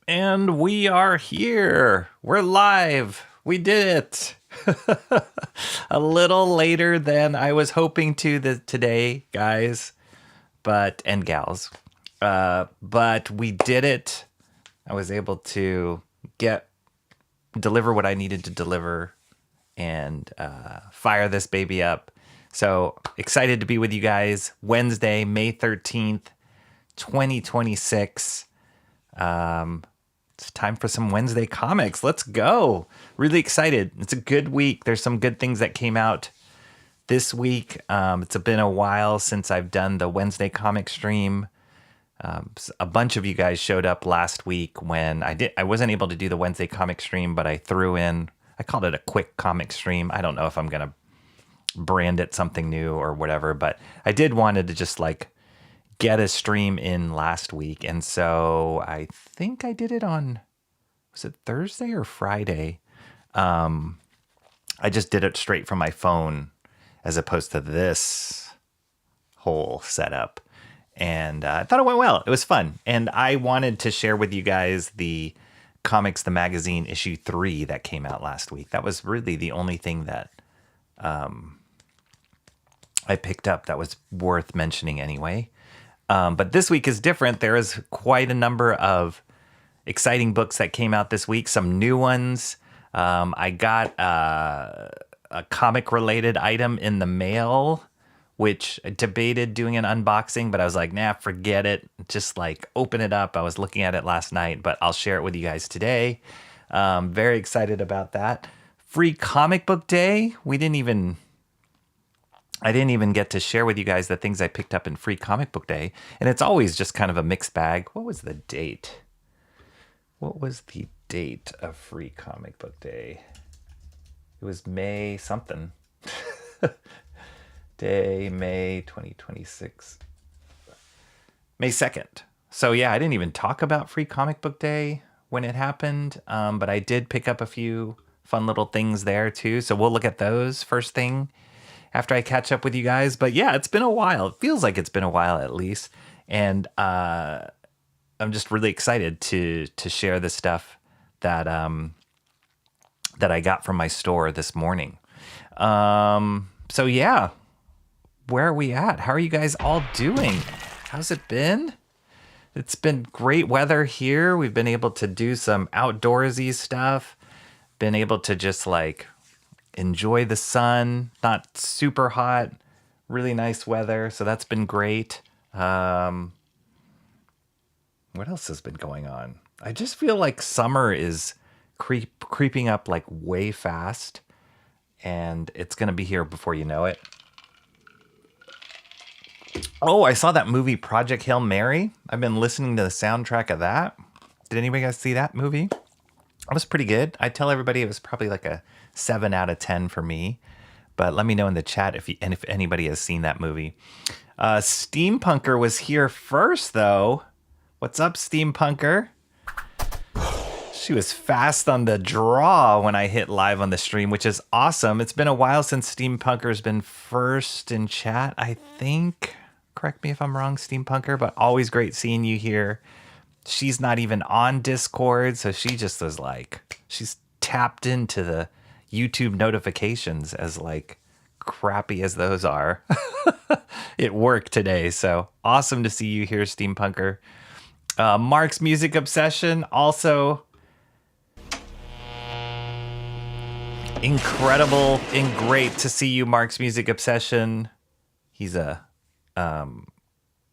And we are here. We're live. We did it. A little later than I was hoping to today, guys, and gals. But we did it. I was able to deliver what I needed to deliver and fire this baby up. So excited to be with you guys. Wednesday, May 13th, 2026. It's time for some Wednesday comics. Let's go. Really excited. It's a good week. There's some good things that came out this week. It's been a while since I've done the Wednesday comic stream. A bunch of you guys showed up last week when I wasn't able to do the Wednesday comic stream, but I called it a quick comic stream. I don't know if I'm going to brand it something new or whatever, but I wanted to just get a stream in last week. And so I think I did it on, was it Thursday or Friday? I just did it straight from my phone as opposed to this whole setup. And I thought it went well. It was fun. And I wanted to share with you guys the Comics, the Magazine issue 3 that came out last week. That was really the only thing that I picked up that was worth mentioning anyway. But this week is different. There is quite a number of exciting books that came out this week, some new ones. I got a comic-related item in the mail, which I debated doing an unboxing, but I was like, nah, forget it. Just open it up. I was looking at it last night, but I'll share it with you guys today. Very excited about that. Free Comic Book Day. I didn't even get to share with you guys the things I picked up in Free Comic Book Day. And it's always just kind of a mixed bag. What was the date? What was the date of Free Comic Book Day? It was May something. May 2026. May 2nd. So yeah, I didn't even talk about Free Comic Book Day when it happened. But I did pick up a few fun little things there too. So we'll look at those first thing after I catch up with you guys. But yeah, it's been a while. It feels like it's been a while at least. And I'm just really excited to share the stuff that that I got from my store this morning. So yeah, where are we at? How are you guys all doing? How's it been? It's been great weather here. We've been able to do some outdoorsy stuff. Been able to just enjoy the sun, not super hot, really nice weather. So that's been great. What else has been going on? I just feel like summer is creeping up way fast, and it's going to be here before you know it. Oh, I saw that movie Project Hail Mary. I've been listening to the soundtrack of that. Did anybody guys see that movie? It was pretty good. I tell everybody it was probably a 7 out of 10 for me, but let me know in the chat if anybody has seen that movie. Steampunker was here first though. What's up, Steampunker? She was fast on the draw when I hit live on the stream, which is awesome. It's been a while since Steampunker's been first in chat, I think. Correct me if I'm wrong, Steampunker, but always great seeing you here. She's not even on Discord, so she just was she's tapped into the YouTube notifications, as crappy as those are. It worked today, so awesome to see you here, Steampunker. Mark's Music Obsession, also incredible and great to see you, Mark's Music Obsession. He's a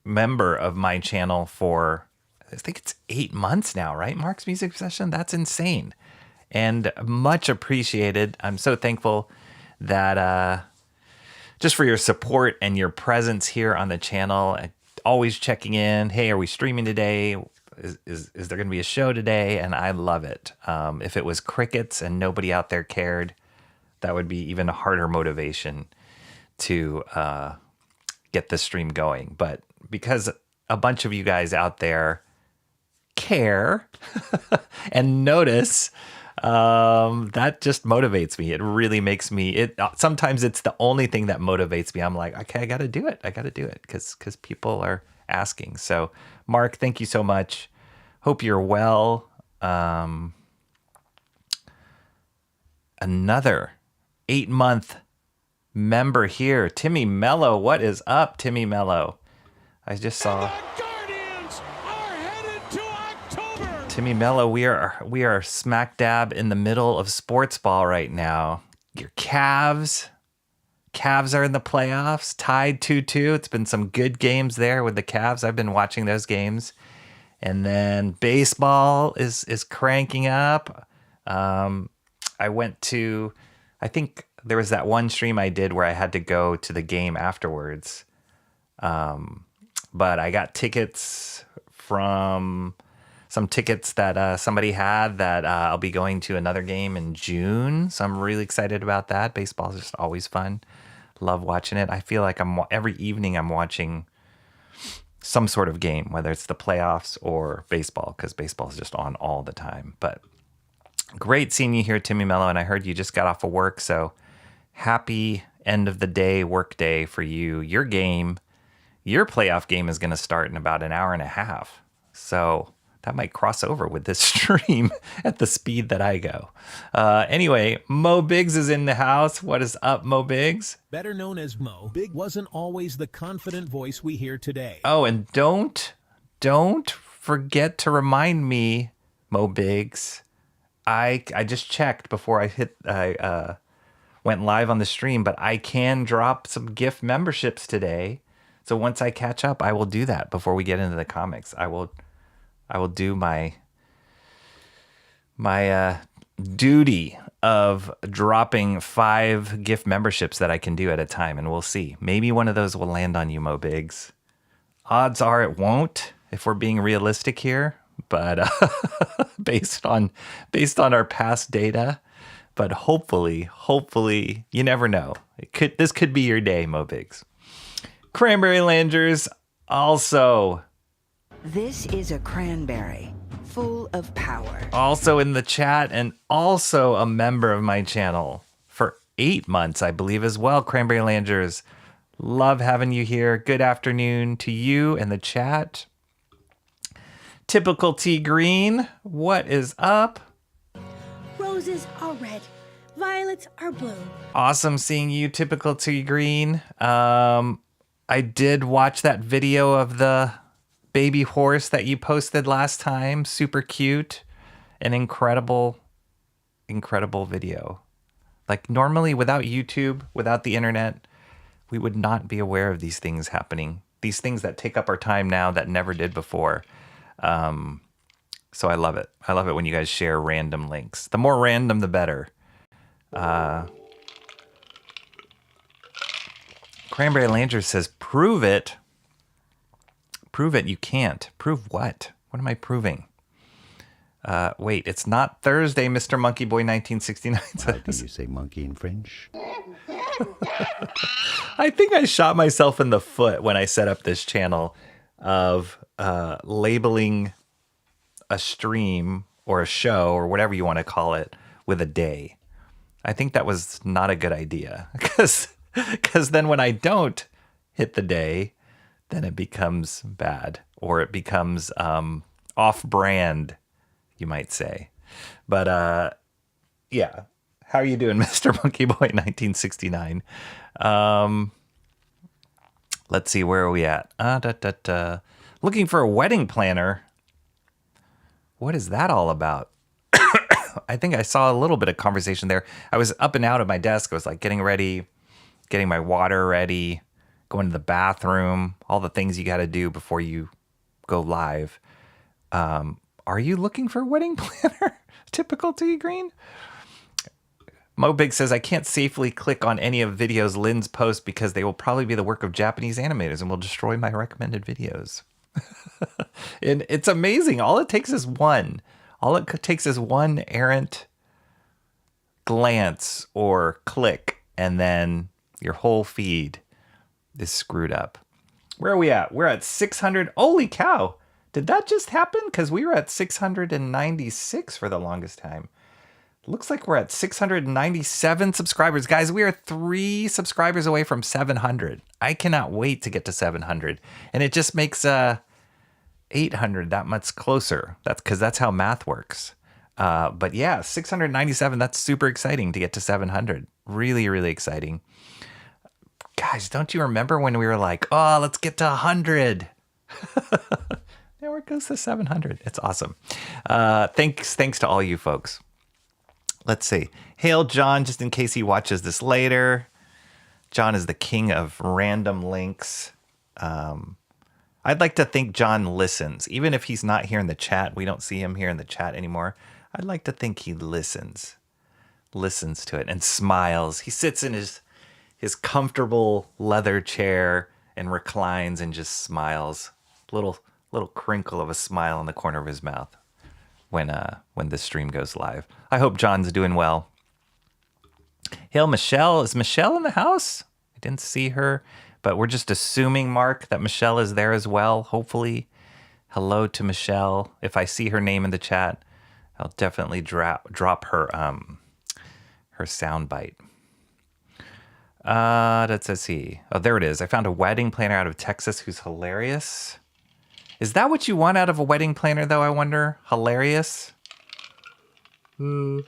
member of my channel for, I think it's 8 months now, right? Mark's Music Obsession? That's insane. And much appreciated. I'm so thankful that just for your support and your presence here on the channel. Always checking in. Hey, are we streaming today? Is there going to be a show today? And I love it. If it was crickets and nobody out there cared, that would be even a harder motivation to get the stream going. But because a bunch of you guys out there care and notice, that just motivates me. It really makes me, sometimes it's the only thing that motivates me. I'm like, okay, I got to do it. Because people are asking. So Mark, thank you so much. Hope you're well. Another 8-month member here, Timmy Mello. What is up, Timmy Mello? I just saw Timmy Mello. We are smack dab in the middle of sports ball right now. Your Cavs are in the playoffs, tied 2-2. It's been some good games there with the Cavs. I've been watching those games. And then baseball is cranking up. I think there was that one stream I did where I had to go to the game afterwards. But I got tickets from some tickets that somebody had that I'll be going to another game in June. So I'm really excited about that. Baseball is just always fun. Love watching it. I feel like every evening I'm watching some sort of game, whether it's the playoffs or baseball, because baseball is just on all the time. But great seeing you here, Timmy Mello, and I heard you just got off of work, so happy end of the day, work day for you. Your playoff game is going to start in about an hour and a half, so that might cross over with this stream at the speed that I go. Anyway, Mo Biggs is in the house. What is up, Mo Biggs? Better known as Mo, Big wasn't always the confident voice we hear today. Oh, and don't forget to remind me, Mo Biggs. I just checked before I went live on the stream, but I can drop some gift memberships today. So once I catch up, I will do that before we get into the comics. I will do my duty of dropping 5 gift memberships that I can do at a time, and we'll see. Maybe one of those will land on you, Mo Biggs. Odds are it won't, if we're being realistic here, but based on our past data. But hopefully, you never know. This could be your day, Mo Biggs. Cranberry Langers also. This is a cranberry full of power. Also in the chat, and also a member of my channel for 8 months, I believe, as well. Cranberry Langers, love having you here. Good afternoon to you and the chat. Typical T Green, what is up? Roses are red, violets are blue. Awesome seeing you, Typical T Green. I did watch that video of the baby horse that you posted last time. Super cute. An incredible video. Like, normally without YouTube, without the internet, we would not be aware of these things happening. These things that take up our time now that never did before. So I love it. I love it when you guys share random links. The more random, the better. Cranberry Langer says, prove it. Prove it, you can't. Prove what? What am I proving? Wait, it's not Thursday, Mr. Monkey Boy 1969 says. How do you say monkey in French? I think I shot myself in the foot when I set up this channel of labeling a stream or a show or whatever you want to call it with a day. I think that was not a good idea because then when I don't hit the day, then it becomes bad, or it becomes off-brand, you might say. But yeah, how are you doing, Mr. Monkey Boy 1969? Let's see, where are we at? Looking for a wedding planner. What is that all about? I think I saw a little bit of conversation there. I was up and out of my desk. I was like getting ready, getting my water ready, going to the bathroom, all the things you got to do before you go live. Are you looking for a wedding planner? Typical T Green. Mo Big says, I can't safely click on any of videos Lynn's post because they will probably be the work of Japanese animators and will destroy my recommended videos. And it's amazing. All it takes is one. All it takes is one errant glance or click, and then your whole feed is screwed up. Where are we at? We're at 600. Holy cow. Did that just happen? Because we were at 696 for the longest time. Looks like we're at 697 subscribers. Guys, we are 3 subscribers away from 700. I cannot wait to get to 700. And it just makes 800, that much closer. That's because that's how math works. But yeah, 697, that's super exciting to get to 700. Really, really exciting. Guys, don't you remember when we were like, oh, let's get to 100? There it goes to 700. It's awesome. Thanks to all you folks. Let's see. Hail John, just in case he watches this later. John is the king of random links. I'd like to think John listens. Even if he's not here in the chat, we don't see him here in the chat anymore. I'd like to think he listens to it and smiles. He sits in his comfortable leather chair and reclines and just smiles. Little crinkle of a smile in the corner of his mouth when the stream goes live. I hope John's doing well. Hail Michelle. Is Michelle in the house? I didn't see her, but we're just assuming, Mark, that Michelle is there as well, hopefully. Hello to Michelle. If I see her name in the chat, I'll definitely drop her soundbite. Let's see. Oh, there it is. I found a wedding planner out of Texas who's hilarious. Is that what you want out of a wedding planner, though, I wonder? Hilarious? We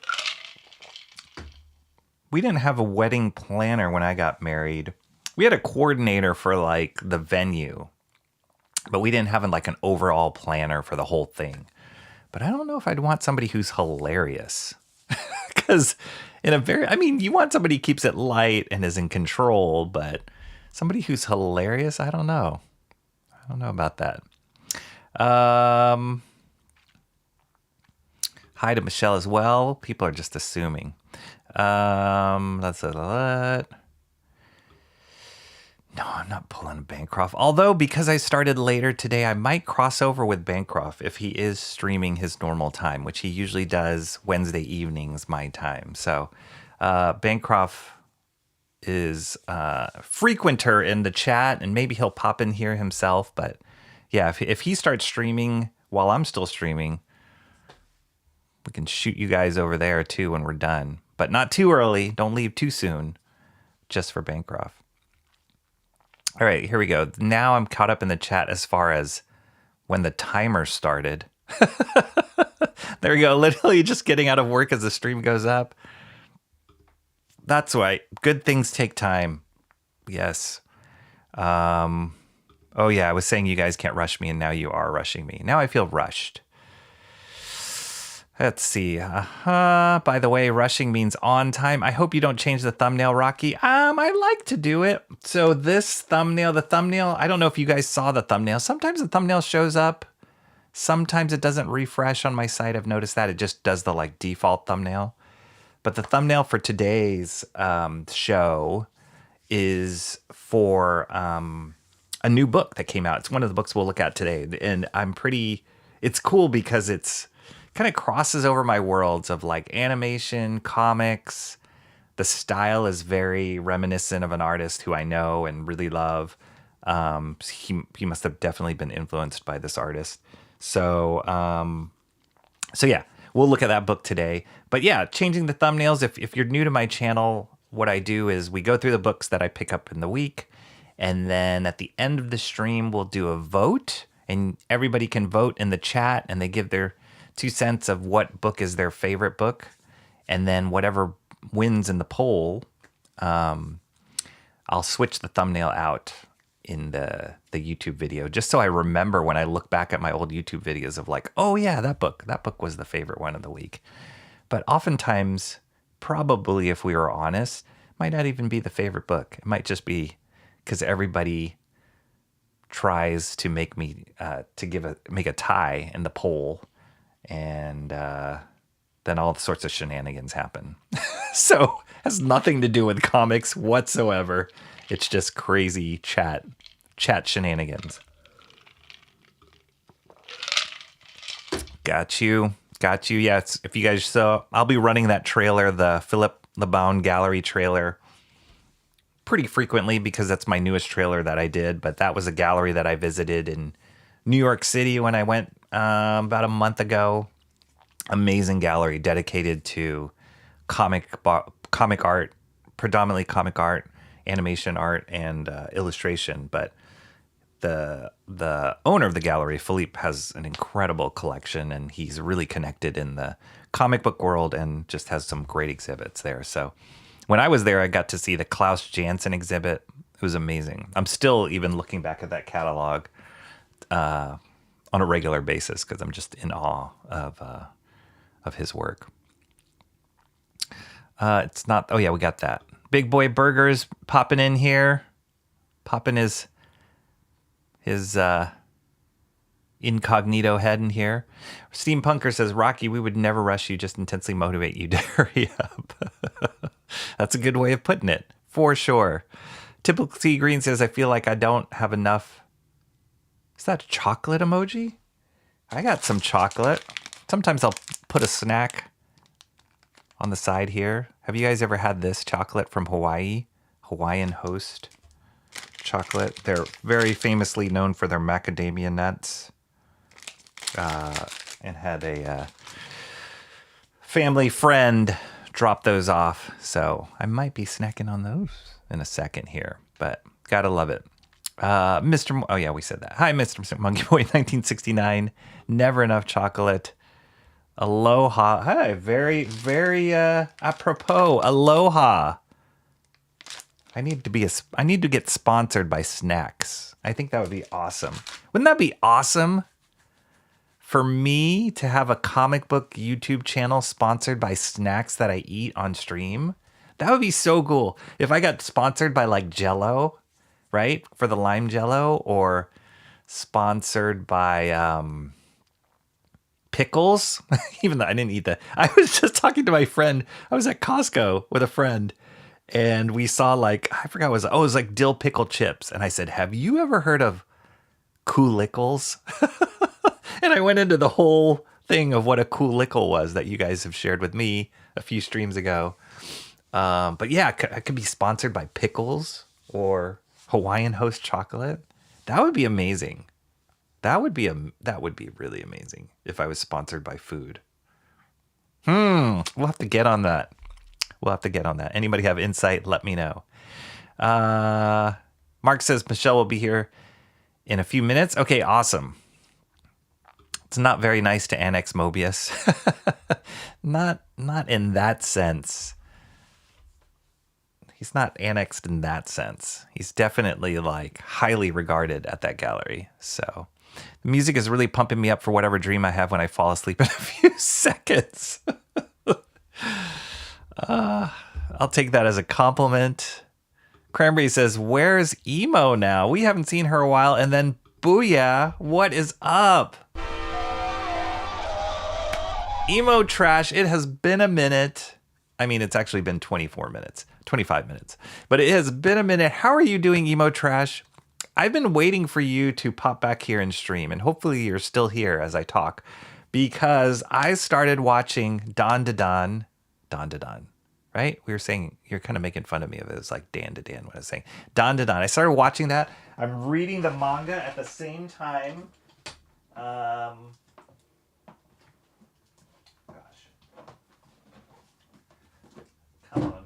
didn't have a wedding planner when I got married. We had a coordinator for, like, the venue. But we didn't have, like, an overall planner for the whole thing. But I don't know if I'd want somebody who's hilarious. Because you want somebody who keeps it light and is in control, but somebody who's hilarious, I don't know. I don't know about that. Hi to Michelle as well. People are just assuming. That's a lot. No, I'm not pulling Bancroft. Although, because I started later today, I might cross over with Bancroft if he is streaming his normal time, which he usually does Wednesday evenings, my time. So, Bancroft is frequenter in the chat, and maybe he'll pop in here himself. But yeah, if he starts streaming while I'm still streaming, we can shoot you guys over there too when we're done. But not too early. Don't leave too soon. Just for Bancroft. All right, here we go. Now I'm caught up in the chat as far as when the timer started. There we go. Literally just getting out of work as the stream goes up. That's right. Good things take time. Yes. Oh, yeah. I was saying you guys can't rush me, and now you are rushing me. Now I feel rushed. Let's see. By the way, rushing means on time. I hope you don't change the thumbnail, Rocky. I like to do it. So this thumbnail, I don't know if you guys saw the thumbnail. Sometimes the thumbnail shows up. Sometimes it doesn't refresh on my site. I've noticed that. It just does the like default thumbnail. But the thumbnail for today's show is for a new book that came out. It's one of the books we'll look at today. And it's cool because it's kind of crosses over my worlds of like animation, comics. The style is very reminiscent of an artist who I know and really love. He must have definitely been influenced by this artist. So yeah, we'll look at that book today. But yeah, changing the thumbnails. If you're new to my channel, what I do is we go through the books that I pick up in the week. And then at the end of the stream, we'll do a vote. And everybody can vote in the chat, and they give their 2 cents of what book is their favorite book. And then whatever wins in the poll, I'll switch the thumbnail out in the YouTube video, just so I remember when I look back at my old YouTube videos of like, oh yeah, that book was the favorite one of the week. But oftentimes, probably if we were honest, might not even be the favorite book. It might just be because everybody tries to make me make a tie in the poll. And then all sorts of shenanigans happen. So it has nothing to do with comics whatsoever. It's just crazy chat shenanigans. Got you. Yeah, if you guys saw, I'll be running that trailer, the Philip LeBound Gallery trailer, pretty frequently because that's my newest trailer that I did. But that was a gallery that I visited in New York City when I went about a month ago. Amazing gallery dedicated to comic art, predominantly comic art, animation art, and illustration. But the owner of the gallery, Philippe, has an incredible collection, and he's really connected in the comic book world and just has some great exhibits there. So when I was there, I got to see the Klaus Janson exhibit. It was amazing. I'm still even looking back at that catalog on a regular basis because I'm just in awe of his work. It's not. Oh yeah, we got that. Big Boy Burgers popping in here, popping his incognito head in here. Steampunker says, Rocky, we would never rush you, just intensely motivate you to hurry up. That's a good way of putting it, for sure. Typical Sea Green says, I feel like I don't have enough. Is that a chocolate emoji? I got some chocolate. Sometimes I'll put a snack on the side here. Have you guys ever had this chocolate from Hawaii? Hawaiian Host chocolate. They're very famously known for their macadamia nuts. And had a family friend drop those off. So I might be snacking on those in a second here, but gotta love it. Oh yeah, we said that. Hi, Mr. Monkey Boy 1969. Never enough chocolate. Aloha. Hi, very, very apropos. Aloha. I need to get sponsored by snacks. I think that would be awesome. Wouldn't that be awesome for me to have a comic book YouTube channel sponsored by snacks that I eat on stream? That would be so cool. If I got sponsored by like Jell-O, right? For the lime Jell-O, or sponsored by pickles, even though I didn't eat that. I was just talking to my friend. I was at Costco with a friend, and we saw like, I forgot what it was. Oh, it was like dill pickle chips. And I said, have you ever heard of Coolickles? And I went into the whole thing of what a Coolickle was that you guys have shared with me a few streams ago. But yeah, I could be sponsored by pickles or Hawaiian Host chocolate. That would be amazing. That would be really amazing if I was sponsored by food. We'll have to get on that. Anybody have insight? Let me know. Mark says Michelle will be here in a few minutes. Okay, awesome. It's not very nice to annex Mobius. Not in that sense. He's not annexed in that sense. He's definitely like highly regarded at that gallery. So the music is really pumping me up for whatever dream I have when I fall asleep in a few seconds. I'll take that as a compliment. Cranberry says, where's Emo now? We haven't seen her a while. And then Booyah, what is up? Emo Trash, it has been a minute. I mean, it's actually been 25 minutes. But it has been a minute. How are you doing, Emo Trash? I've been waiting for you to pop back here and stream, and hopefully you're still here as I talk, because I started watching Dawn to Dawn, right? We were saying, you're kind of making fun of me of it. It's like Dan to Dan when I was saying Dawn to Dawn. I started watching that. I'm reading the manga at the same time. Come on.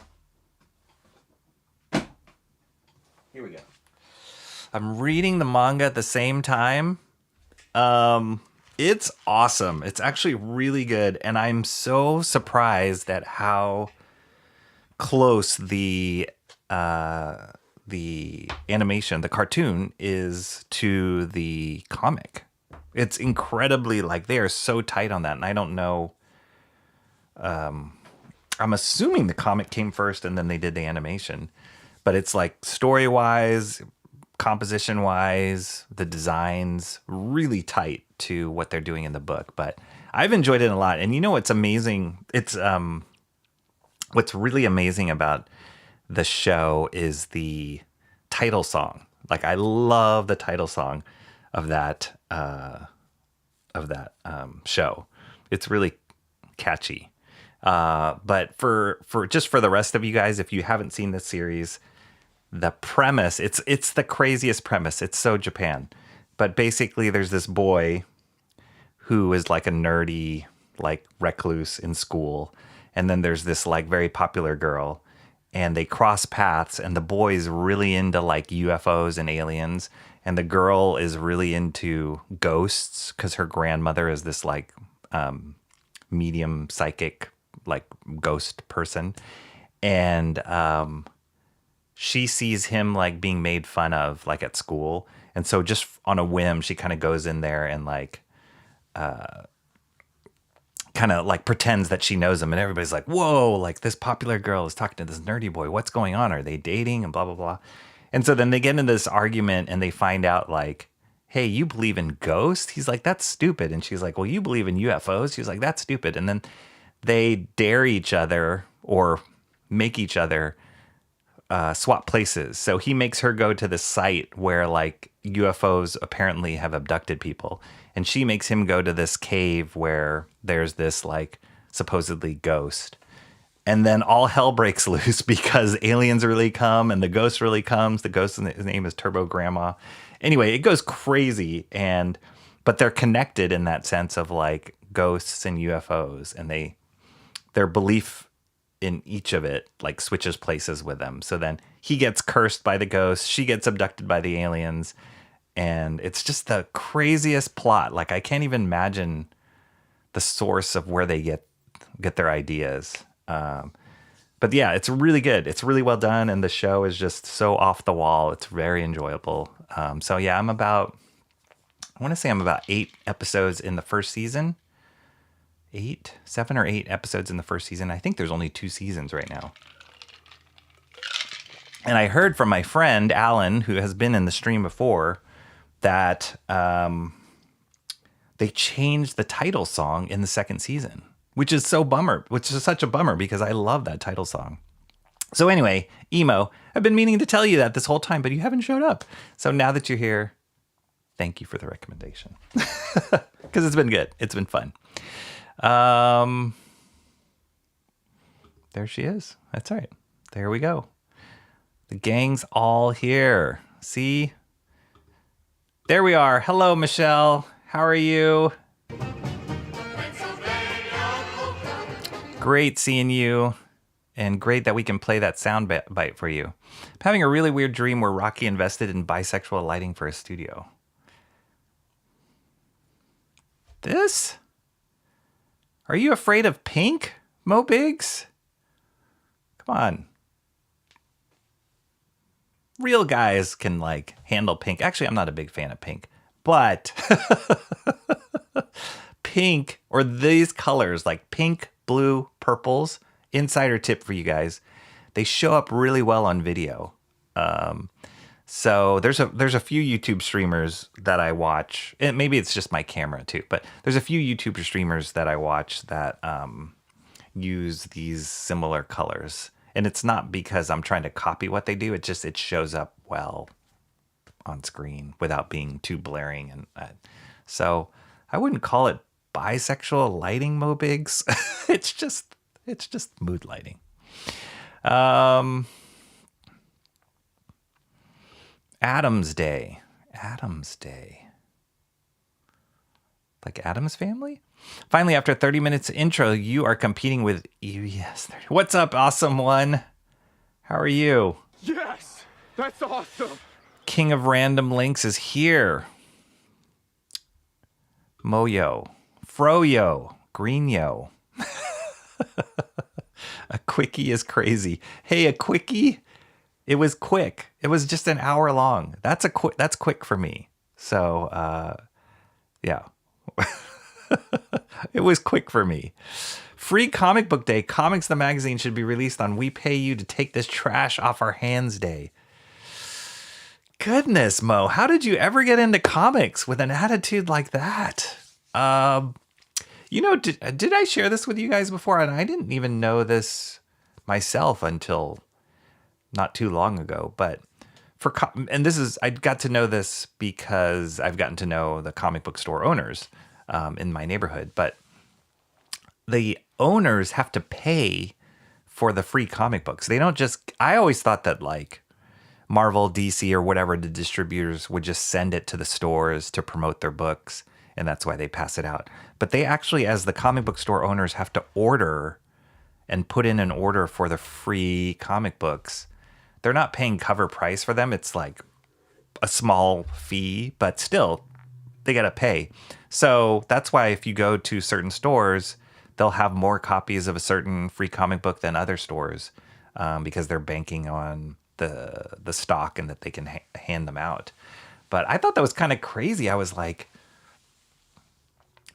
Here we go. I'm reading the manga at the same time. It's awesome. It's actually really good. And I'm so surprised at how close the animation, the cartoon, is to the comic. It's incredibly, like, they are so tight on that. And I don't know. I'm assuming the comic came first and then they did the animation. But it's like story-wise, composition-wise, the designs, really tight to what they're doing in the book. But I've enjoyed it a lot. And you know what's amazing? It's what's really amazing about the show is the title song. Like, I love the title song of that show. It's really catchy. But for the rest of you guys, if you haven't seen this series, the premise, it's the craziest premise. It's so Japan. But basically there's this boy who is like a nerdy, like recluse in school. And then there's this like very popular girl. and they cross paths, and the boy's really into like UFOs and aliens, and the girl is really into ghosts because her grandmother is this like medium psychic like ghost person, and she sees him like being made fun of like at school, and so just on a whim she kind of goes in there and like kind of like pretends that she knows him, and everybody's like, whoa, like this popular girl is talking to this nerdy boy, what's going on, are they dating, and blah blah blah. And so then they get into this argument and they find out like, hey, you believe in ghosts? He's like, that's stupid. And she's like, well, you believe in UFOs? She's like, that's stupid. And then they dare each other or make each other swap places. So he makes her go to the site where like UFOs apparently have abducted people, and she makes him go to this cave where there's this like supposedly ghost. And then all hell breaks loose because aliens really come and the ghost really comes. The ghost, his name is Turbo Grandma. Anyway, it goes crazy, but they're connected in that sense of like ghosts and UFOs, and their belief in each of it like switches places with them. So then he gets cursed by the ghost, she gets abducted by the aliens, and it's just the craziest plot. Like I can't even imagine the source of where they get their ideas. But yeah, it's really good. It's really well done, and the show is just so off the wall. It's very enjoyable. So yeah, I want to say I'm about 8 episodes in the first season. 7 or 8 episodes in the first season. I think there's only 2 seasons right now. And I heard from my friend Alan, who has been in the stream before, that they changed the title song in the second season, which is such a bummer because I love that title song. So anyway, Emo, I've been meaning to tell you that this whole time, but you haven't showed up. So now that you're here, thank you for the recommendation. Because it's been good. It's been fun. There she is. That's right. There we go. The gang's all here. See? There we are. Hello, Michelle. How are you? Great seeing you. And great that we can play that sound bite for you. I'm having a really weird dream where Rocky invested in bisexual lighting for a studio. This? Are you afraid of pink, Mo Biggs? Come on. Real guys can like handle pink. Actually, I'm not a big fan of pink, but pink or these colors like pink, blue, purples, insider tip for you guys. They show up really well on video. So there's a few YouTube streamers that I watch, and maybe it's just my camera too, but there's a few YouTube streamers that I watch that use these similar colors. And it's not because I'm trying to copy what they do. It shows up well on screen without being too blaring. And so I wouldn't call it bisexual lighting, Mo Biggs. It's just mood lighting. Adam's Day. Like Adam's Family? Finally, after 30 minutes intro, you are competing with EVS. What's up, awesome one? How are you? Yes! That's awesome! King of Random Links is here. Moyo. Froyo. Greenyo. A quickie is crazy. Hey, a quickie? It was quick. It was just an hour long. That's quick for me. So, yeah. It was quick for me. Free Comic Book Day. Comics the Magazine should be released on We Pay You to Take This Trash Off Our Hands Day. Goodness, Mo. How did you ever get into comics with an attitude like that? Did I share this with you guys before? And I didn't even know this myself until not too long ago. But I got to know this because I've gotten to know the comic book store owners in my neighborhood. But the owners have to pay for the free comic books. They don't just. I always thought that like Marvel, DC, or whatever, the distributors would just send it to the stores to promote their books, and that's why they pass it out. But they actually, as the comic book store owners, have to order and put in an order for the free comic books, they're not paying cover price for them. It's like a small fee, but still they got to pay. So that's why if you go to certain stores, they'll have more copies of a certain free comic book than other stores, because they're banking on the stock and that they can hand them out. But I thought that was kind of crazy. I was like,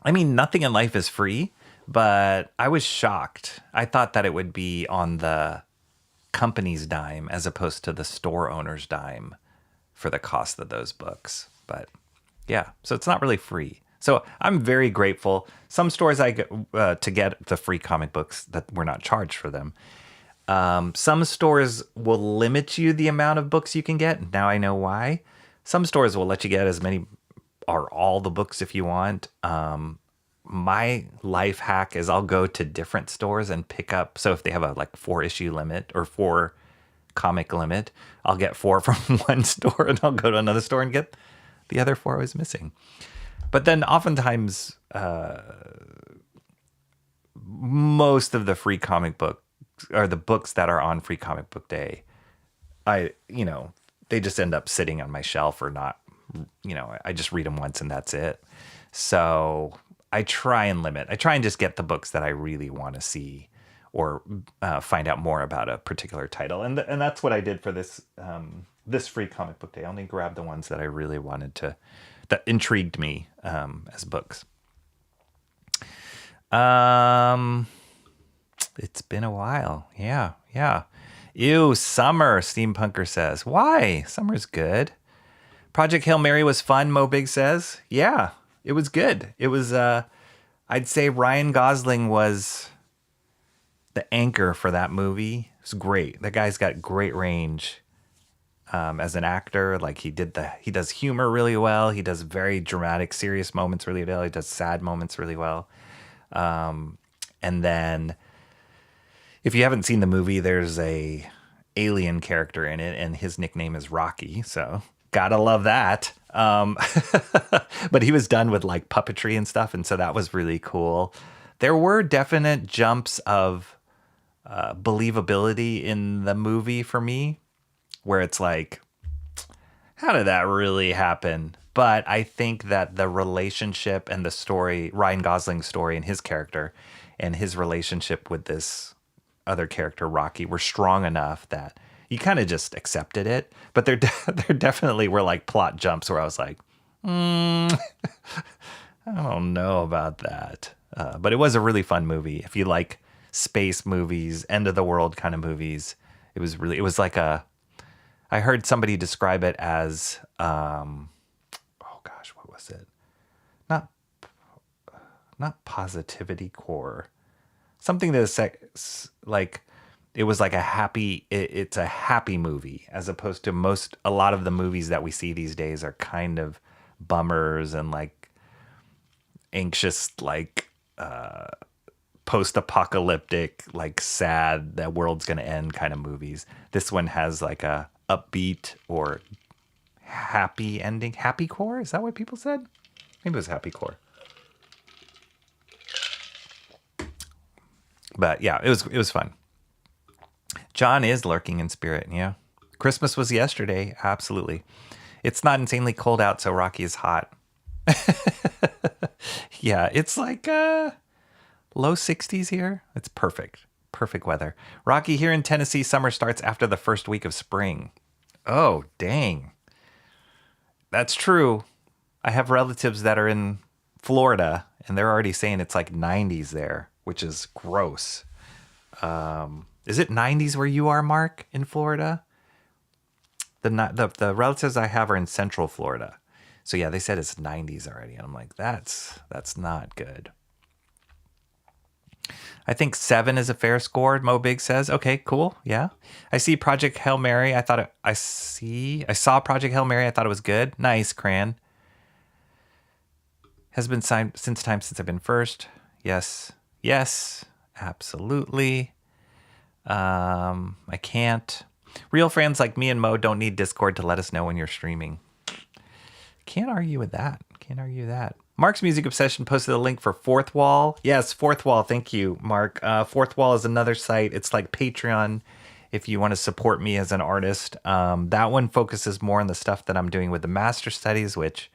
I mean, nothing in life is free, but I was shocked. I thought that it would be on the company's dime as opposed to the store owner's dime for the cost of those books. But yeah, so it's not really free. So I'm very grateful. Some stores I go to get the free comic books that we're not charged for them. Some stores will limit you the amount of books you can get. Now I know why. Some stores will let you get as many or all the books if you want. My life hack is I'll go to different stores and pick up. So if they have a 4-issue limit or 4 comic limit, I'll get 4 from one store and I'll go to another store and get the other 4 I was missing. But then oftentimes, most of the free comic book or the books that are on Free Comic Book Day, they just end up sitting on my shelf or not, I just read them once and that's it. So I try and just get the books that I really want to see or find out more about a particular title. And that's what I did for this Free Comic Book Day. I only grabbed the ones that I really wanted to, that intrigued me as books. It's been a while. Yeah. Ew, summer, Steampunker says. Why? Summer's good. Project Hail Mary was fun, Mo Big says. Yeah, it was good. It was, I'd say Ryan Gosling was the anchor for that movie. It was great. That guy's got great range as an actor. Like he does humor really well. He does very dramatic, serious moments really well. He does sad moments really well. And then if you haven't seen the movie, there's a alien character in it and his nickname is Rocky. So gotta love that. But he was done with puppetry and stuff. And so that was really cool. There were definite jumps of believability in the movie for me, where it's like, how did that really happen? But I think that the relationship and the story, Ryan Gosling's story and his character and his relationship with this other character, Rocky, were strong enough that you kind of just accepted it. But there definitely were plot jumps where I was like, I don't know about that. But it was a really fun movie. If you like space movies, end of the world kind of movies, it was like I heard somebody describe it as, what was it? Not positivity core. Something that is it was like it's a happy movie, as opposed to a lot of the movies that we see these days are kind of bummers and anxious, post-apocalyptic, sad, that world's gonna end kind of movies. This one has a upbeat or happy ending. Happy core? Is that what people said? Maybe it was happy core. But yeah, it was fun. John is lurking in spirit. Yeah. Christmas was yesterday. Absolutely. It's not insanely cold out, so Rocky is hot. Yeah, it's low 60s here. It's perfect. Perfect weather. Rocky, here in Tennessee, summer starts after the first week of spring. Oh, dang. That's true. I have relatives that are in Florida, and they're already saying it's 90s there, which is gross. Is it 90s where you are, Mark, in Florida? The relatives I have are in Central Florida. So yeah, they said it's 90s already. And I'm like, that's not good. I think 7 is a fair score, Mo Big says. Okay, cool. Yeah. I see Project Hail Mary. I saw Project Hail Mary. I thought it was good. Nice, Cran. Has been signed since I've been first. Yes. Yes. Absolutely. I can't. Real friends like me and Mo don't need Discord to let us know when you're streaming. Can't argue with that. Mark's Music Obsession posted a link for Fourth Wall. Yes, Fourth Wall. Thank you, Mark. Fourth Wall is another site. It's like Patreon if you want to support me as an artist. That one focuses more on the stuff that I'm doing with the master studies, which,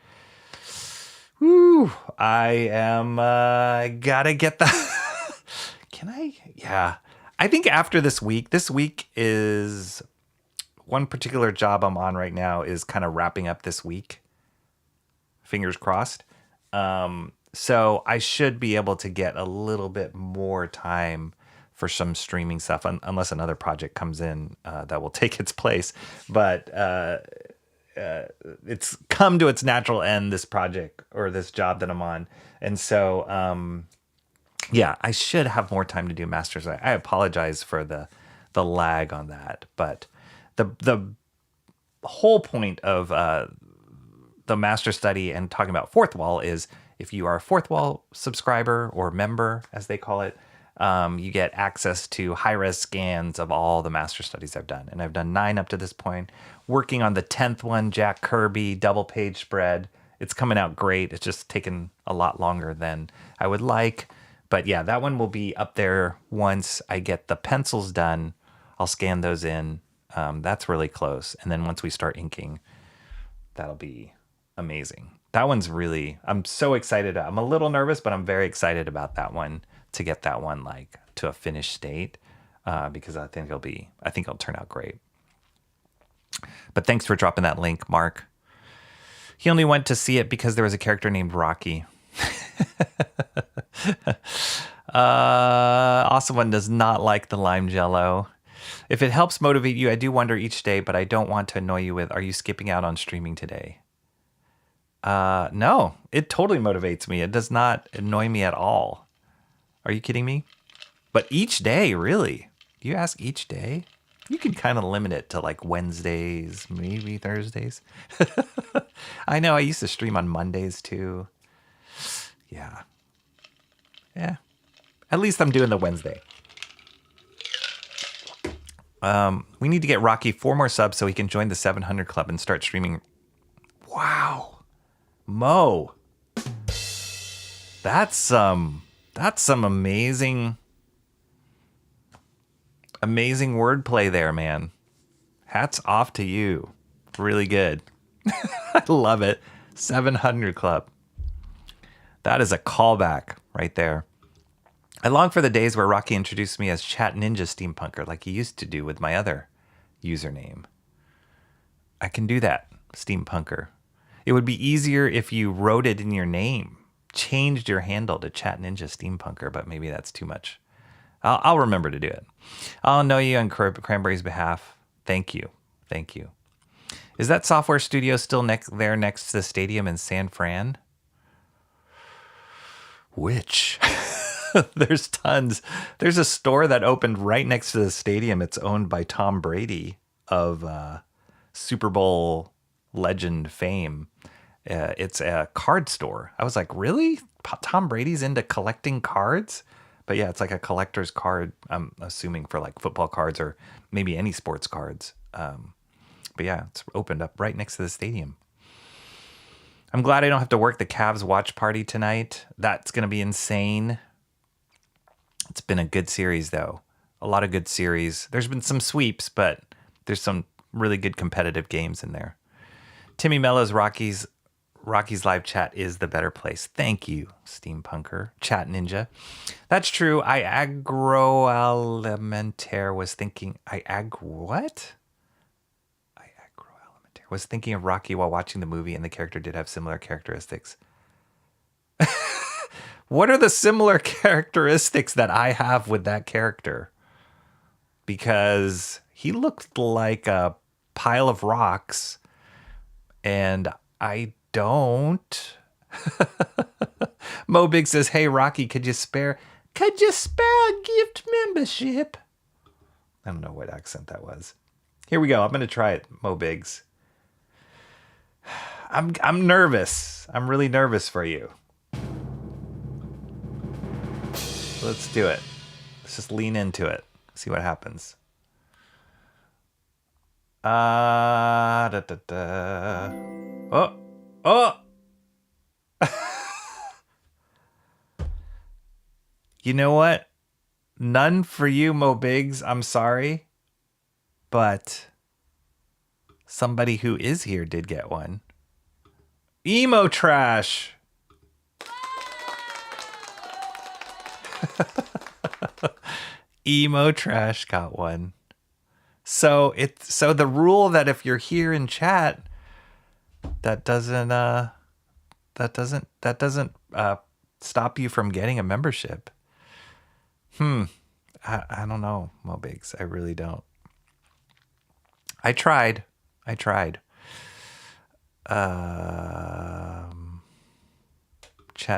I am, gotta get the, can I? Yeah. I think after this week is one particular job I'm on right now is kind of wrapping up this week. Fingers crossed. So I should be able to get a little bit more time for some streaming stuff, unless another project comes in that will take its place. But it's come to its natural end, this project or this job that I'm on. And so, yeah, I should have more time to do masters. I apologize for the lag on that. But the whole point of the master study and talking about Fourth Wall is if you are a Fourth Wall subscriber or member, as they call it, you get access to high-res scans of all the master studies I've done. And I've done 9 up to this point. Working on the 10th one, Jack Kirby, double-page spread. It's coming out great. It's just taken a lot longer than I would like. But yeah, that one will be up there once I get the pencils done. I'll scan those in. That's really close. And then once we start inking, that'll be amazing. That one's really, I'm so excited. I'm a little nervous, but I'm very excited about that one, to get that one like to a finished state, because I think it'll turn out great. But thanks for dropping that link, Mark. He only went to see it because there was a character named Rocky. Awesome One does not like the lime jello. If it helps motivate you, I do wonder each day, but I don't want to annoy you with, are you skipping out on streaming today? No, it totally motivates me. It does not annoy me at all. Are you kidding me? But each day, really? You ask each day? You can kind of limit it to like Wednesdays, maybe Thursdays. I know I used to stream on Mondays too. Yeah. At least I'm doing the Wednesday. We need to get Rocky 4 more subs so he can join the 700 club and start streaming. Wow. Mo. That's some amazing wordplay there, man. Hats off to you. Really good. I love it. 700 club. That is a callback right there. I long for the days where Rocky introduced me as Chat Ninja Steampunker like he used to do with my other username. I can do that, Steampunker. It would be easier if you wrote it in your name, changed your handle to Chat Ninja Steampunker, but maybe that's too much. I'll remember to do it. I'll know you on Cranberry's behalf. Thank you. Is that software studio still next to the stadium in San Fran? Which? There's tons. There's a store that opened right next to the stadium. It's owned by Tom Brady of Super Bowl legend fame. It's a card store. I was like, really? Tom Brady's into collecting cards? But yeah, it's like a collector's card, I'm assuming, for like football cards or maybe any sports cards. But yeah, it's opened up right next to the stadium. I'm glad I don't have to work the Cavs watch party tonight. That's going to be insane. It's been a good series, though. A lot of good series. There's been some sweeps, but there's some really good competitive games in there. Timmy Mello's Rocky's live chat is the better place. Thank you, Steampunker. Chat Ninja. That's true. Agroalimentaire was thinking... what? Agroalimentaire was thinking of Rocky while watching the movie, and the character did have similar characteristics. What are the similar characteristics that I have with that character? Because he looked like a pile of rocks, and I don't. Mo Big says, hey, Rocky, could you spare a gift membership? I don't know what accent that was. Here we go. I'm going to try it, Mo Biggs. I'm nervous. I'm really nervous for you. Let's do it. Let's just lean into it. See what happens. Oh. You know what? None for you, Mo Biggs. I'm sorry. But somebody who is here did get one. Emo Trash. Emo Trash got one. So the rule that if you're here in chat, that doesn't stop you from getting a membership. I don't know, Mo Biggs. I really don't. I tried. Chat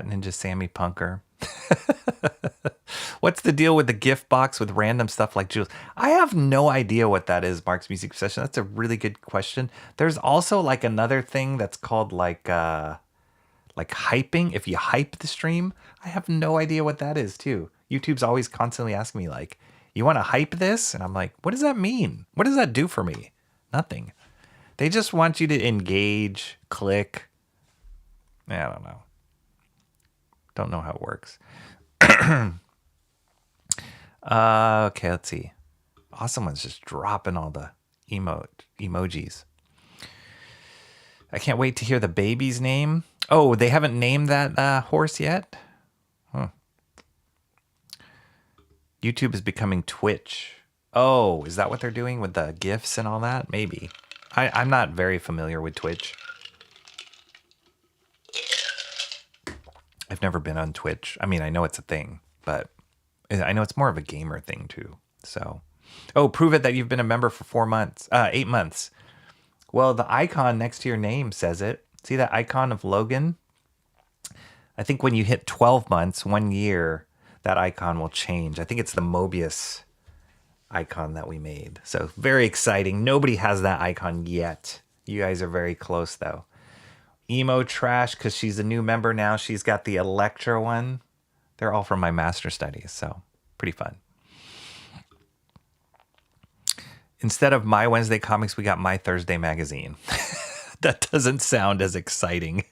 Ninja Sammy Punker. What's the deal with the gift box with random stuff like jewels? I have no idea what that is, Mark's Music Obsession. That's a really good question. There's also like another thing that's called like hyping. If you hype the stream, I have no idea what that is too. YouTube's always constantly asking me like, you want to hype this? And I'm like, what does that mean? What does that do for me? Nothing. They just want you to engage, click. I don't know. Don't know how it works. Okay, let's see. Awesome one's just dropping all the emojis. I can't wait to hear the baby's name. Oh, they haven't named that horse yet? Huh. YouTube is becoming Twitch. Oh, is that what they're doing with the GIFs and all that? Maybe. I'm not very familiar with Twitch. I've never been on Twitch. I mean, I know it's a thing, but I know it's more of a gamer thing too. So, prove it that you've been a member for 8 months. Well, the icon next to your name says it. See that icon of Logan? I think when you hit 12 months, 1 year, that icon will change. I think it's the Mobius icon that we made. So very exciting. Nobody has that icon yet. You guys are very close though. Emo Trash, because she's a new member now. She's got the Electra one. They're all from my master studies, so pretty fun. Instead of My Wednesday Comics, we got My Thursday Magazine. That doesn't sound as exciting.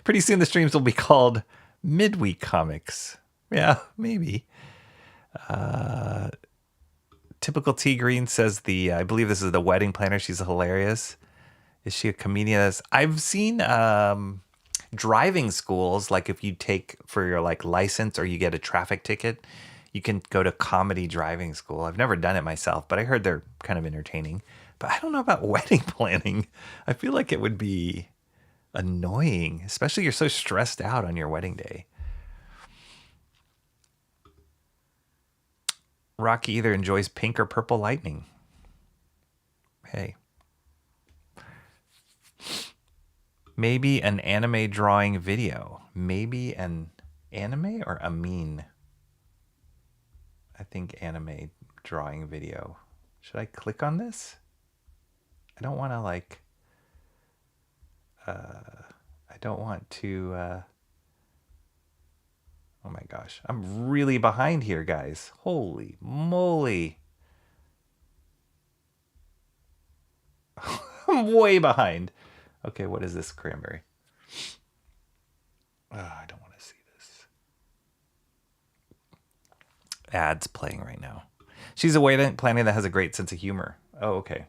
Pretty soon the streams will be called Midweek Comics. Yeah, maybe. Typical T Green says I believe this is the wedding planner. She's hilarious. Is she a comedian? I've seen driving schools, like if you take for your like license or you get a traffic ticket, you can go to comedy driving school. I've never done it myself, but I heard they're kind of entertaining. But I don't know about wedding planning. I feel like it would be annoying, especially you're so stressed out on your wedding day. Rocky either enjoys pink or purple lightning. Hey. Maybe an anime drawing video. Maybe an anime or a meme? I think anime drawing video. Should I click on this? I don't want to like... I don't want to... Oh my gosh. I'm really behind here, guys. Holy moly. I'm way behind. Okay, what is this cranberry? Oh, I don't want to see this. Ads playing right now. She's a wedding planner that has a great sense of humor. Oh, okay.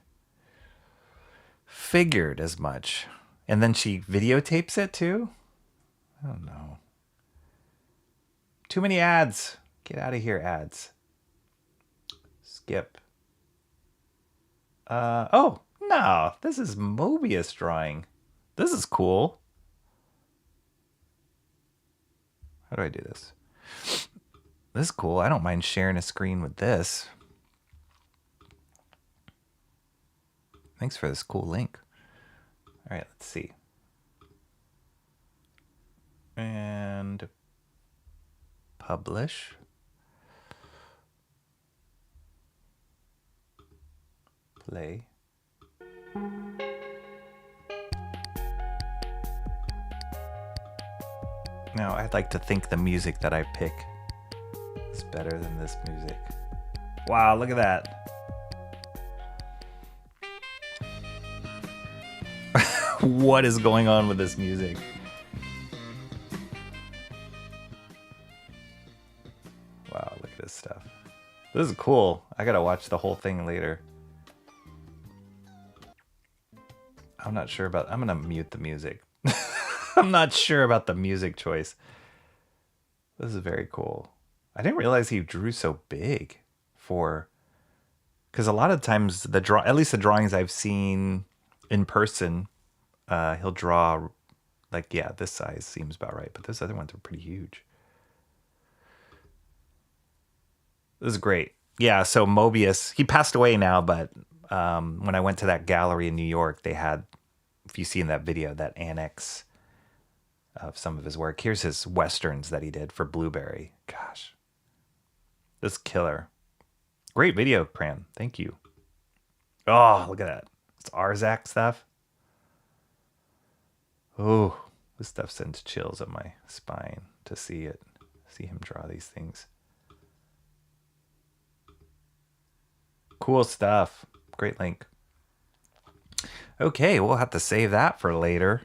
Figured as much. And then she videotapes it too? I don't know. Too many ads. Get out of here, ads. Skip. Oh, no. This is Mobius drawing. This is cool. How do I do this? This is cool. I don't mind sharing a screen with this. Thanks for this cool link. All right, let's see. And publish. Play. Now, I'd like to think the music that I pick is better than this music. Wow, look at that. What is going on with this music? This is cool. I gotta watch the whole thing later. I'm not sure about... I'm gonna mute the music. I'm not sure about the music choice. This is very cool. I didn't realize he drew so big for... Because a lot of times, at least the drawings I've seen in person, he'll draw... Like, yeah, this size seems about right. But those other ones are pretty huge. This is great. Yeah, so Mobius, he passed away now, but when I went to that gallery in New York, they had, if you see in that video, that annex of some of his work. Here's his westerns that he did for Blueberry. Gosh. This is killer. Great video, Cran. Thank you. Oh, look at that. It's Arzak stuff. Oh, this stuff sends chills up my spine to see it. See him draw these things. Cool stuff. Great link. Okay, we'll have to save that for later.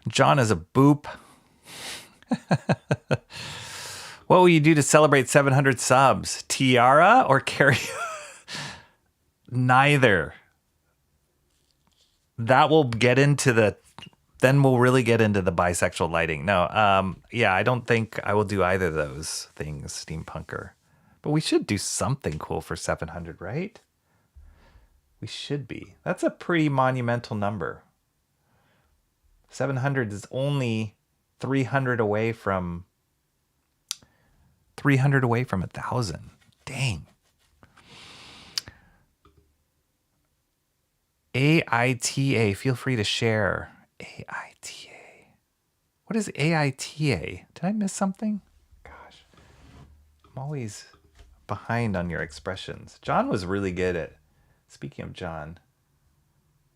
John is a boop. What will you do to celebrate 700 subs? Tiara or karaoke? Neither. That will get into the... Then we'll really get into the bisexual lighting. No, yeah, I don't think I will do either of those things, Steampunker. But we should do something cool for 700, right? We should be. That's a pretty monumental number. 700 is only 300 away from 1,000. Dang. AITA, feel free to share. AITA. What is AITA? Did I miss something? Gosh. I'm always behind on your expressions. John was really good at... Speaking of John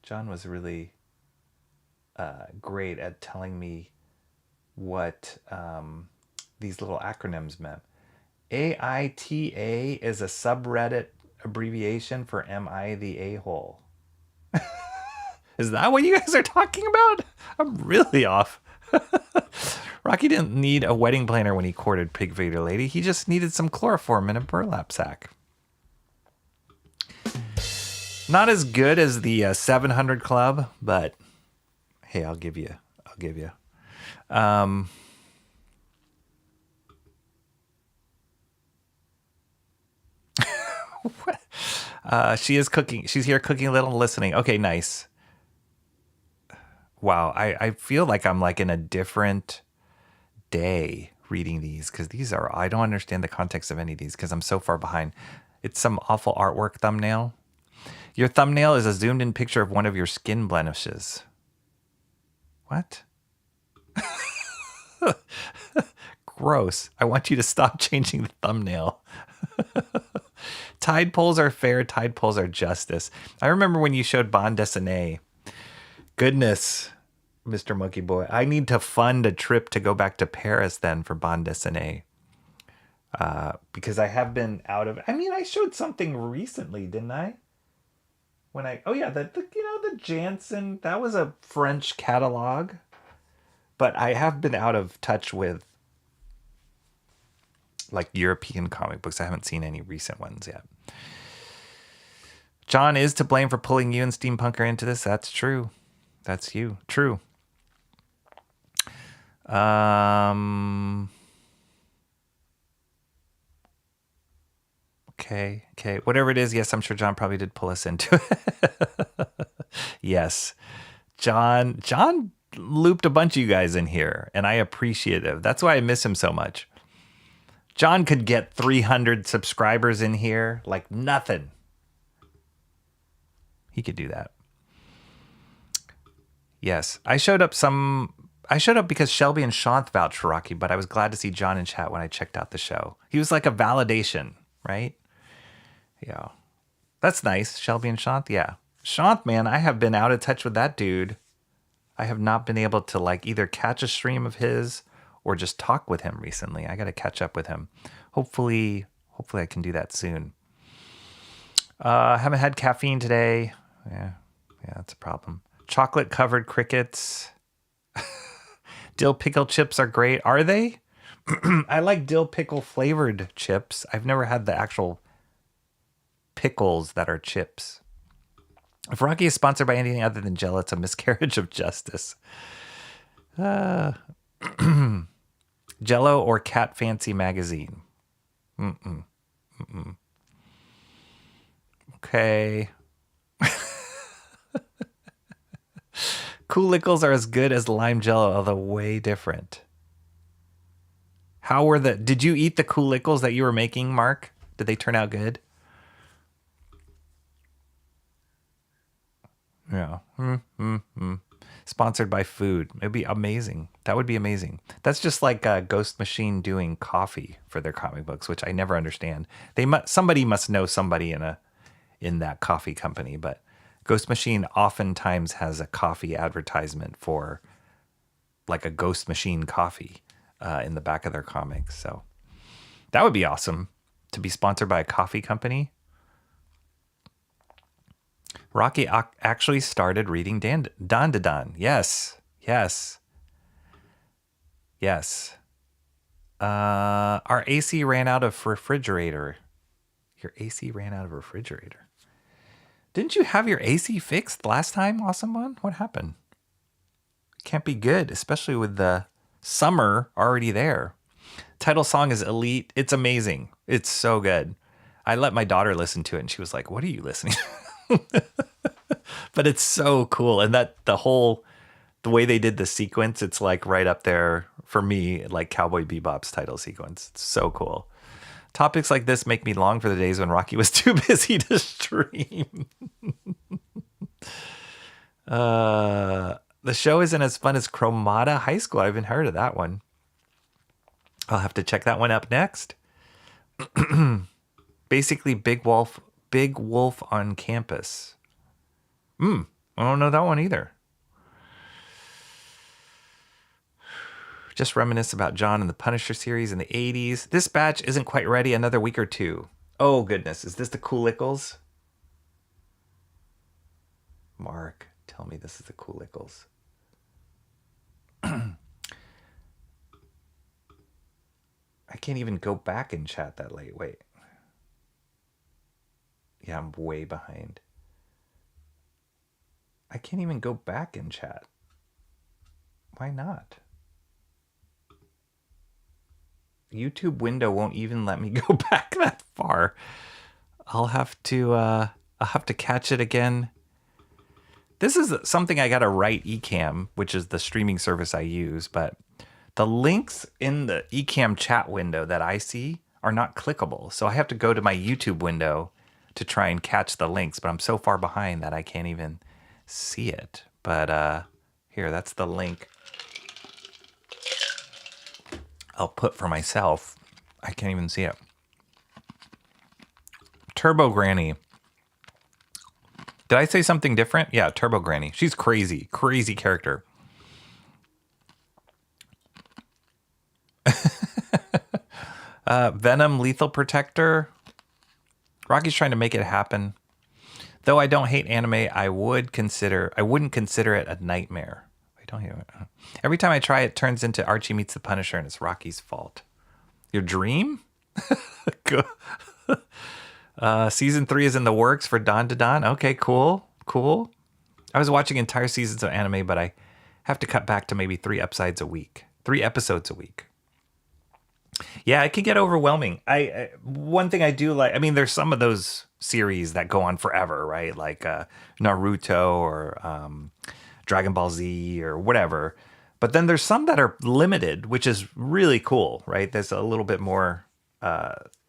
was really great at telling me what these little acronyms meant. AITA is a subreddit abbreviation for Am I the A-hole? Is that what you guys are talking about? I'm really off. Rocky didn't need a wedding planner when he courted Pig Vader Lady. He just needed some chloroform in a burlap sack. Not as good as the 700 Club, but hey, I'll give you. She is cooking. She's here cooking a little and listening. Okay, nice. Wow, I feel like I'm like in a different day reading these because these are... I don't understand the context of any of these because I'm so far behind. It's some awful artwork thumbnail. Your thumbnail is a zoomed in picture of one of your skin blemishes. What? Gross. I want you to stop changing the thumbnail. Tide poles are fair. Tide poles are justice. I remember when you showed Bande Dessinée. Goodness, Mr. Monkey Boy. I need to fund a trip to go back to Paris then for Bande Dessinée. Because I have been out of... I mean, I showed something recently, didn't I? When oh yeah, the Janssen, that was a French catalog. But I have been out of touch with like European comic books. I haven't seen any recent ones yet. John is to blame for pulling you and Steampunker into this. That's true. That's you. True. Okay. Whatever it is, yes, I'm sure John probably did pull us into it. Yes. John looped a bunch of you guys in here, and I appreciate it. That's why I miss him so much. John could get 300 subscribers in here like nothing. He could do that. Yes. I showed up because Shelby and Shant vouched for Rocky, but I was glad to see John in chat when I checked out the show. He was like a validation, right? Yeah. That's nice. Shelby and Shant, yeah. Shant, man, I have been out of touch with that dude. I have not been able to like either catch a stream of his or just talk with him recently. I got to catch up with him. Hopefully I can do that soon. Haven't had caffeine today. Yeah, that's a problem. Chocolate covered crickets. Dill pickle chips are great. Are they? I like dill pickle flavored chips. I've never had the actual pickles that are chips. If Rocky is sponsored by anything other than Jello, it's a miscarriage of justice. Jello or Cat Fancy magazine. Okay. Coolickles are as good as lime Jello, although way different. Did you eat the Coolickles that you were making, Mark? Did they turn out good? Yeah. Sponsored by food. It'd be amazing. That would be amazing. That's just like Ghost Machine doing coffee for their comic books, which I never understand. Somebody must know somebody in that coffee company, but Ghost Machine oftentimes has a coffee advertisement for like a Ghost Machine coffee in the back of their comics. So that would be awesome to be sponsored by a coffee company. Rocky actually started reading Don to Don. Yes. Our AC ran out of refrigerator. Your AC ran out of refrigerator. Didn't you have your AC fixed last time, Awesome One? What happened? Can't be good, especially with the summer already there. Title song is Elite. It's amazing. It's so good. I let my daughter listen to it and she was like, "What are you listening to?" But it's so cool. And the way they did the sequence, it's like right up there for me, like Cowboy Bebop's title sequence. It's so cool. Topics like this make me long for the days when Rocky was too busy to stream. The show isn't as fun as Chromata High School. I haven't heard of that one. I'll have to check that one up next. Basically, Big Wolf on Campus. I don't know that one either. Just reminisce about John and the Punisher series in the 80s. This batch isn't quite ready. Another week or two. Oh, goodness. Is this the Coolickles? Mark, tell me this is the Coolickles. I can't even go back and chat that late. Wait. Yeah, I'm way behind. I can't even go back and chat. Why not? YouTube window won't even let me go back that far. I'll have to catch it again. This is something I got to write Ecamm, which is the streaming service I use, but the links in the Ecamm chat window that I see are not clickable. So I have to go to my YouTube window to try and catch the links, but I'm so far behind that I can't even see it. But here, that's the link I'll put for myself. I can't even see it. Turbo Granny. Did I say something different? Yeah, Turbo Granny. She's crazy. Crazy character. Venom Lethal Protector. Rocky's trying to make it happen. Though I don't hate anime, I wouldn't consider it a nightmare. I don't hate it. Every time I try it turns into Archie meets the Punisher and it's Rocky's fault. Your dream? Season 3 is in the works for Don to Don. Okay, cool. I was watching entire seasons of anime, but I have to cut back to maybe 3 episodes a week. Yeah, it can get overwhelming. One thing I do like, I mean, there's some of those series that go on forever, right? Like Naruto or Dragon Ball Z or whatever. But then there's some that are limited, which is really cool, right? There's a little bit more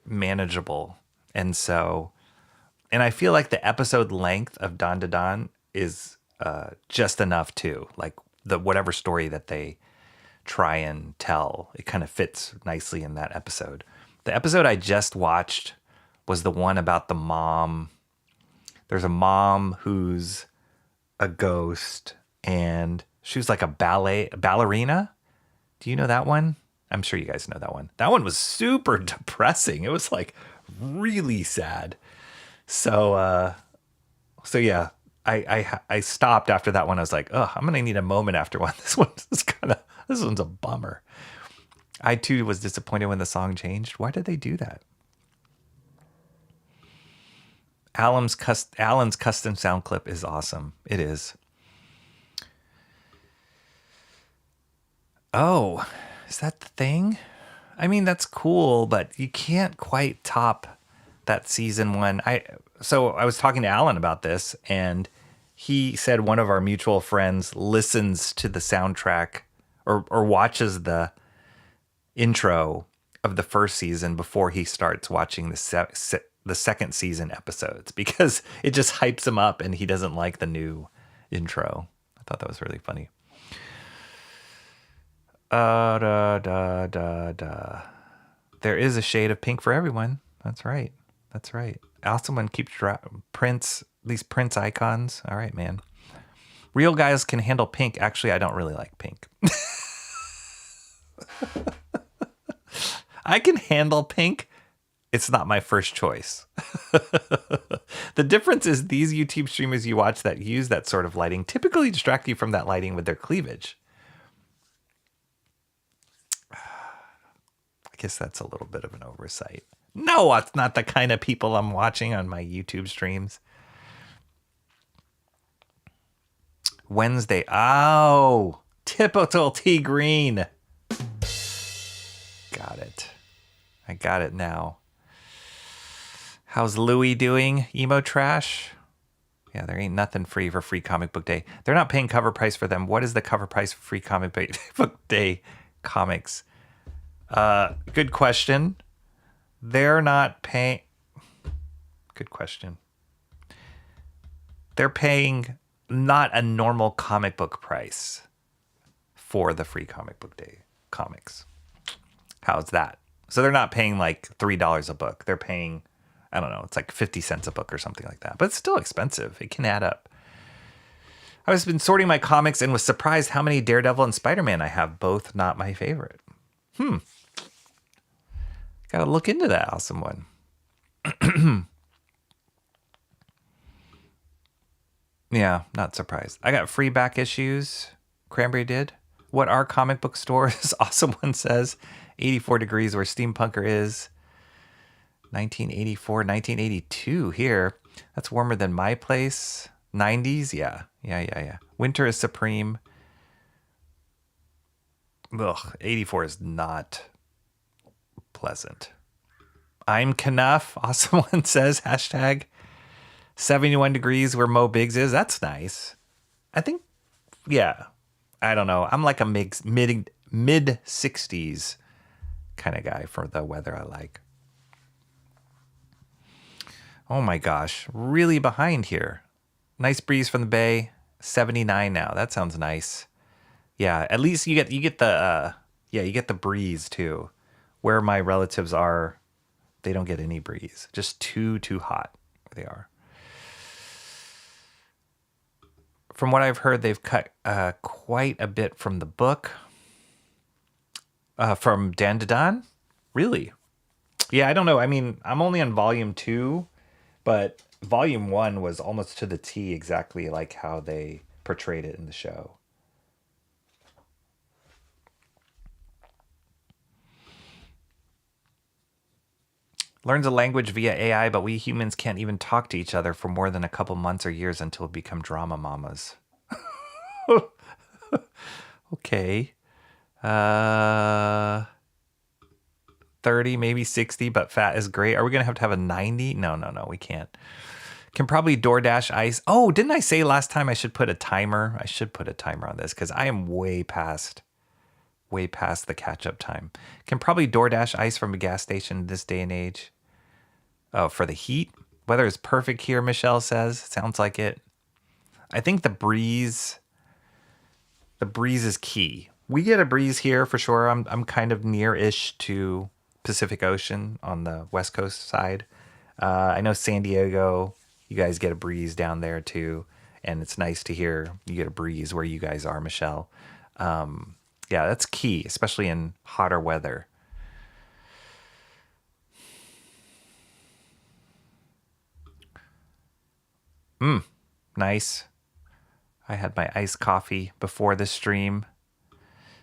manageable. And I feel like the episode length of Don to Don is just enough too. Like whatever story that they try and tell, it kind of fits nicely in that episode. The episode I just watched was the one about the mom. There's a mom who's a ghost and she was like a ballerina. Do you know that one? I'm sure you guys know that one. That one was super depressing. It was like really sad. So yeah, I stopped after that one. I was like, oh, I'm gonna need a moment after one. This one's a bummer. I too was disappointed when the song changed. Why did they do that? Alan's custom sound clip is awesome. It is. Oh, is that the thing? I mean, that's cool, but you can't quite top that season one. So I was talking to Alan about this, and he said one of our mutual friends listens to the soundtrack or watches the intro of the first season before he starts watching the second season episodes because it just hypes him up and he doesn't like the new intro. I thought that was really funny. There is a shade of pink for everyone. That's right. That's right. Awesome one keeps Prince, these Prince icons. All right, man. Real guys can handle pink. Actually, I don't really like pink. I can handle pink. It's not my first choice. The difference is these YouTube streamers you watch that use that sort of lighting typically distract you from that lighting with their cleavage. I guess that's a little bit of an oversight. No, it's not the kind of people I'm watching on my YouTube streams. Wednesday. Oh, typical T Green. Got it. I got it now. How's Louie doing? Emo trash? Yeah, there ain't nothing free for Free Comic Book Day. They're not paying cover price for them. What is the cover price for Free Comic Book Day comics? Good question. They're not paying. Good question. They're paying not a normal comic book price for the Free Comic Book Day comics. How's that? So they're not paying like $3 a book. They're paying, I don't know, it's like 50 cents a book or something like that. But it's still expensive. It can add up. I've been sorting my comics and was surprised how many Daredevil and Spider-Man I have, both not my favorite. Gotta look into that awesome one. Yeah, not surprised. I got free back issues. Cranberry did. What are comic book stores? Awesome one says 84 degrees where Steampunker is. 1984, 1982 here. That's warmer than my place. 90s, yeah. Winter is supreme. Ugh, 84 is not pleasant. I'm Knuff. Awesome one says hashtag 71 degrees where Mo Biggs is. That's nice. I think, yeah. I don't know. I'm like a mid 60s kind of guy for the weather I like. Oh my gosh, really behind here. Nice breeze from the bay. 79 now. That sounds nice. Yeah, at least you get the you get the breeze too. Where my relatives are, they don't get any breeze. Just too hot where they are. From what I've heard, they've cut quite a bit from the book. From Dan to Dan? Really? Yeah, I don't know. I mean, I'm only on volume 2, but volume 1 was almost to the T exactly like how they portrayed it in the show. Learns a language via AI, but we humans can't even talk to each other for more than a couple months or years until we become drama mamas. Okay. 30, maybe 60, but fat is great. Are we going to have a 90? No, we can't. Can probably DoorDash ice. Oh, didn't I say last time I should put a timer? I should put a timer on this because I am way past the catch-up time. Can probably DoorDash ice from a gas station this day and age. Oh, for the heat? Weather is perfect here, Michelle says. Sounds like it. I think the breeze is key. We get a breeze here for sure. I'm kind of near-ish to Pacific Ocean on the West Coast side. I know San Diego, you guys get a breeze down there too. And it's nice to hear you get a breeze where you guys are, Michelle. Yeah, that's key, especially in hotter weather. Nice. I had my iced coffee before the stream.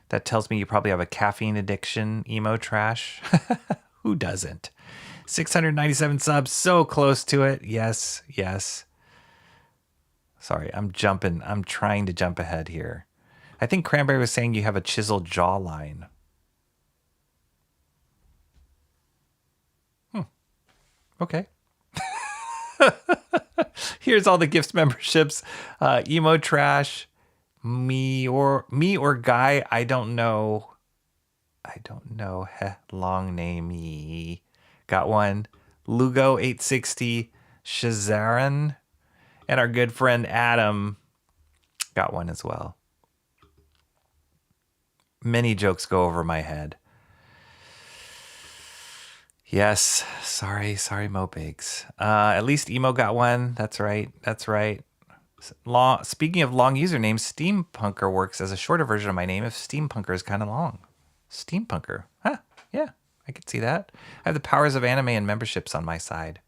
That tells me you probably have a caffeine addiction, emo trash. Who doesn't? 697 subs, so close to it. Yes, yes. Sorry, I'm trying to jump ahead here. I think Cranberry was saying you have a chiseled jawline. Okay. Here's all the gifts memberships. Emo trash. Me or Guy. I don't know. Long name me. Got one. Lugo 860. Shazaran. And our good friend Adam got one as well. Many jokes go over my head. Yes. Sorry, Mo Biggs. At least Emo got one. That's right. Speaking of long usernames, Steampunker works as a shorter version of my name if Steampunker is kind of long. Steampunker. Huh. Yeah, I could see that. I have the powers of anime and memberships on my side.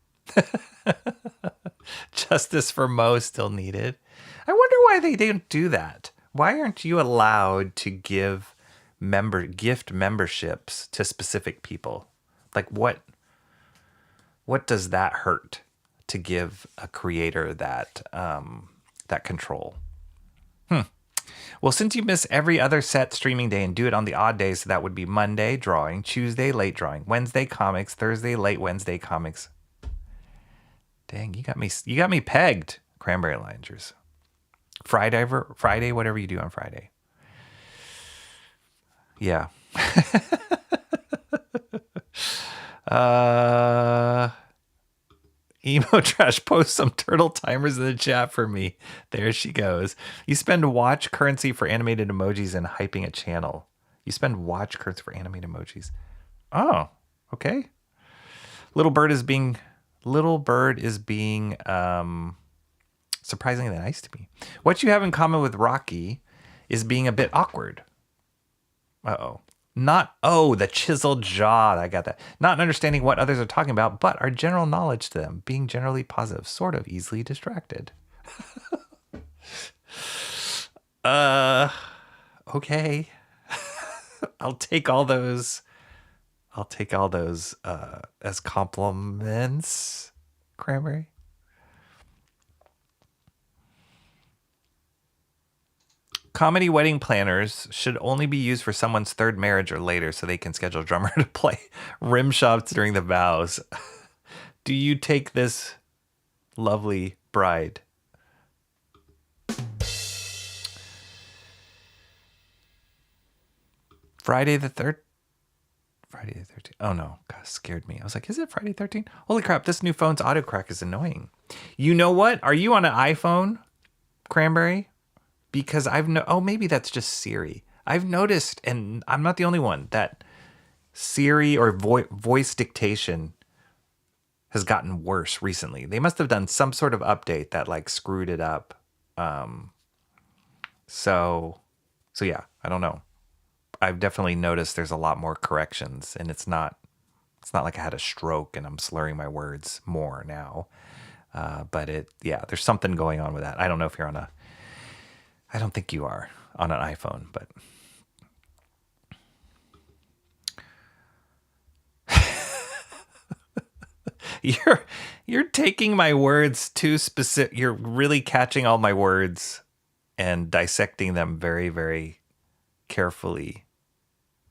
Justice for Mo still needed. I wonder why they didn't do that. Why aren't you allowed to give gift memberships to specific people? Like what does that hurt to give a creator that that control? Well, since you miss every other set streaming day and do it on the odd days, so that would be Monday drawing, Tuesday late drawing, Wednesday comics, Thursday late Wednesday comics. Dang, you got me pegged, Cranberry Liners. Friday, whatever you do on Friday. Yeah. Emo Trash posts some turtle timers in the chat for me. There she goes. You spend watch currency for animated emojis and hyping a channel. You spend watch currency for animated emojis. Oh, okay. Little Bird is being surprisingly nice to me. What you have in common with Rocky is being a bit awkward. The chiseled jaw. I got that. Not understanding what others are talking about, but our general knowledge to them. Being generally positive, sort of easily distracted. Okay. I'll take all those as compliments, Cranberry. Comedy wedding planners should only be used for someone's third marriage or later so they can schedule a drummer to play rim shots during the vows. Do you take this, lovely bride? Friday the 13th. Oh no, God, scared me. I was like, is it Friday 13th? Holy crap, this new phone's autocorrect is annoying. You know what? Are you on an iPhone, Cranberry? Because maybe that's just Siri. I've noticed, and I'm not the only one, that Siri or voice dictation has gotten worse recently. They must have done some sort of update that like screwed it up. So yeah, I don't know. I've definitely noticed there's a lot more corrections, and it's not like I had a stroke and I'm slurring my words more now. But there's something going on with that. I don't know if you're I don't think you are on an iPhone, but you're taking my words too specific. You're really catching all my words and dissecting them very, very carefully,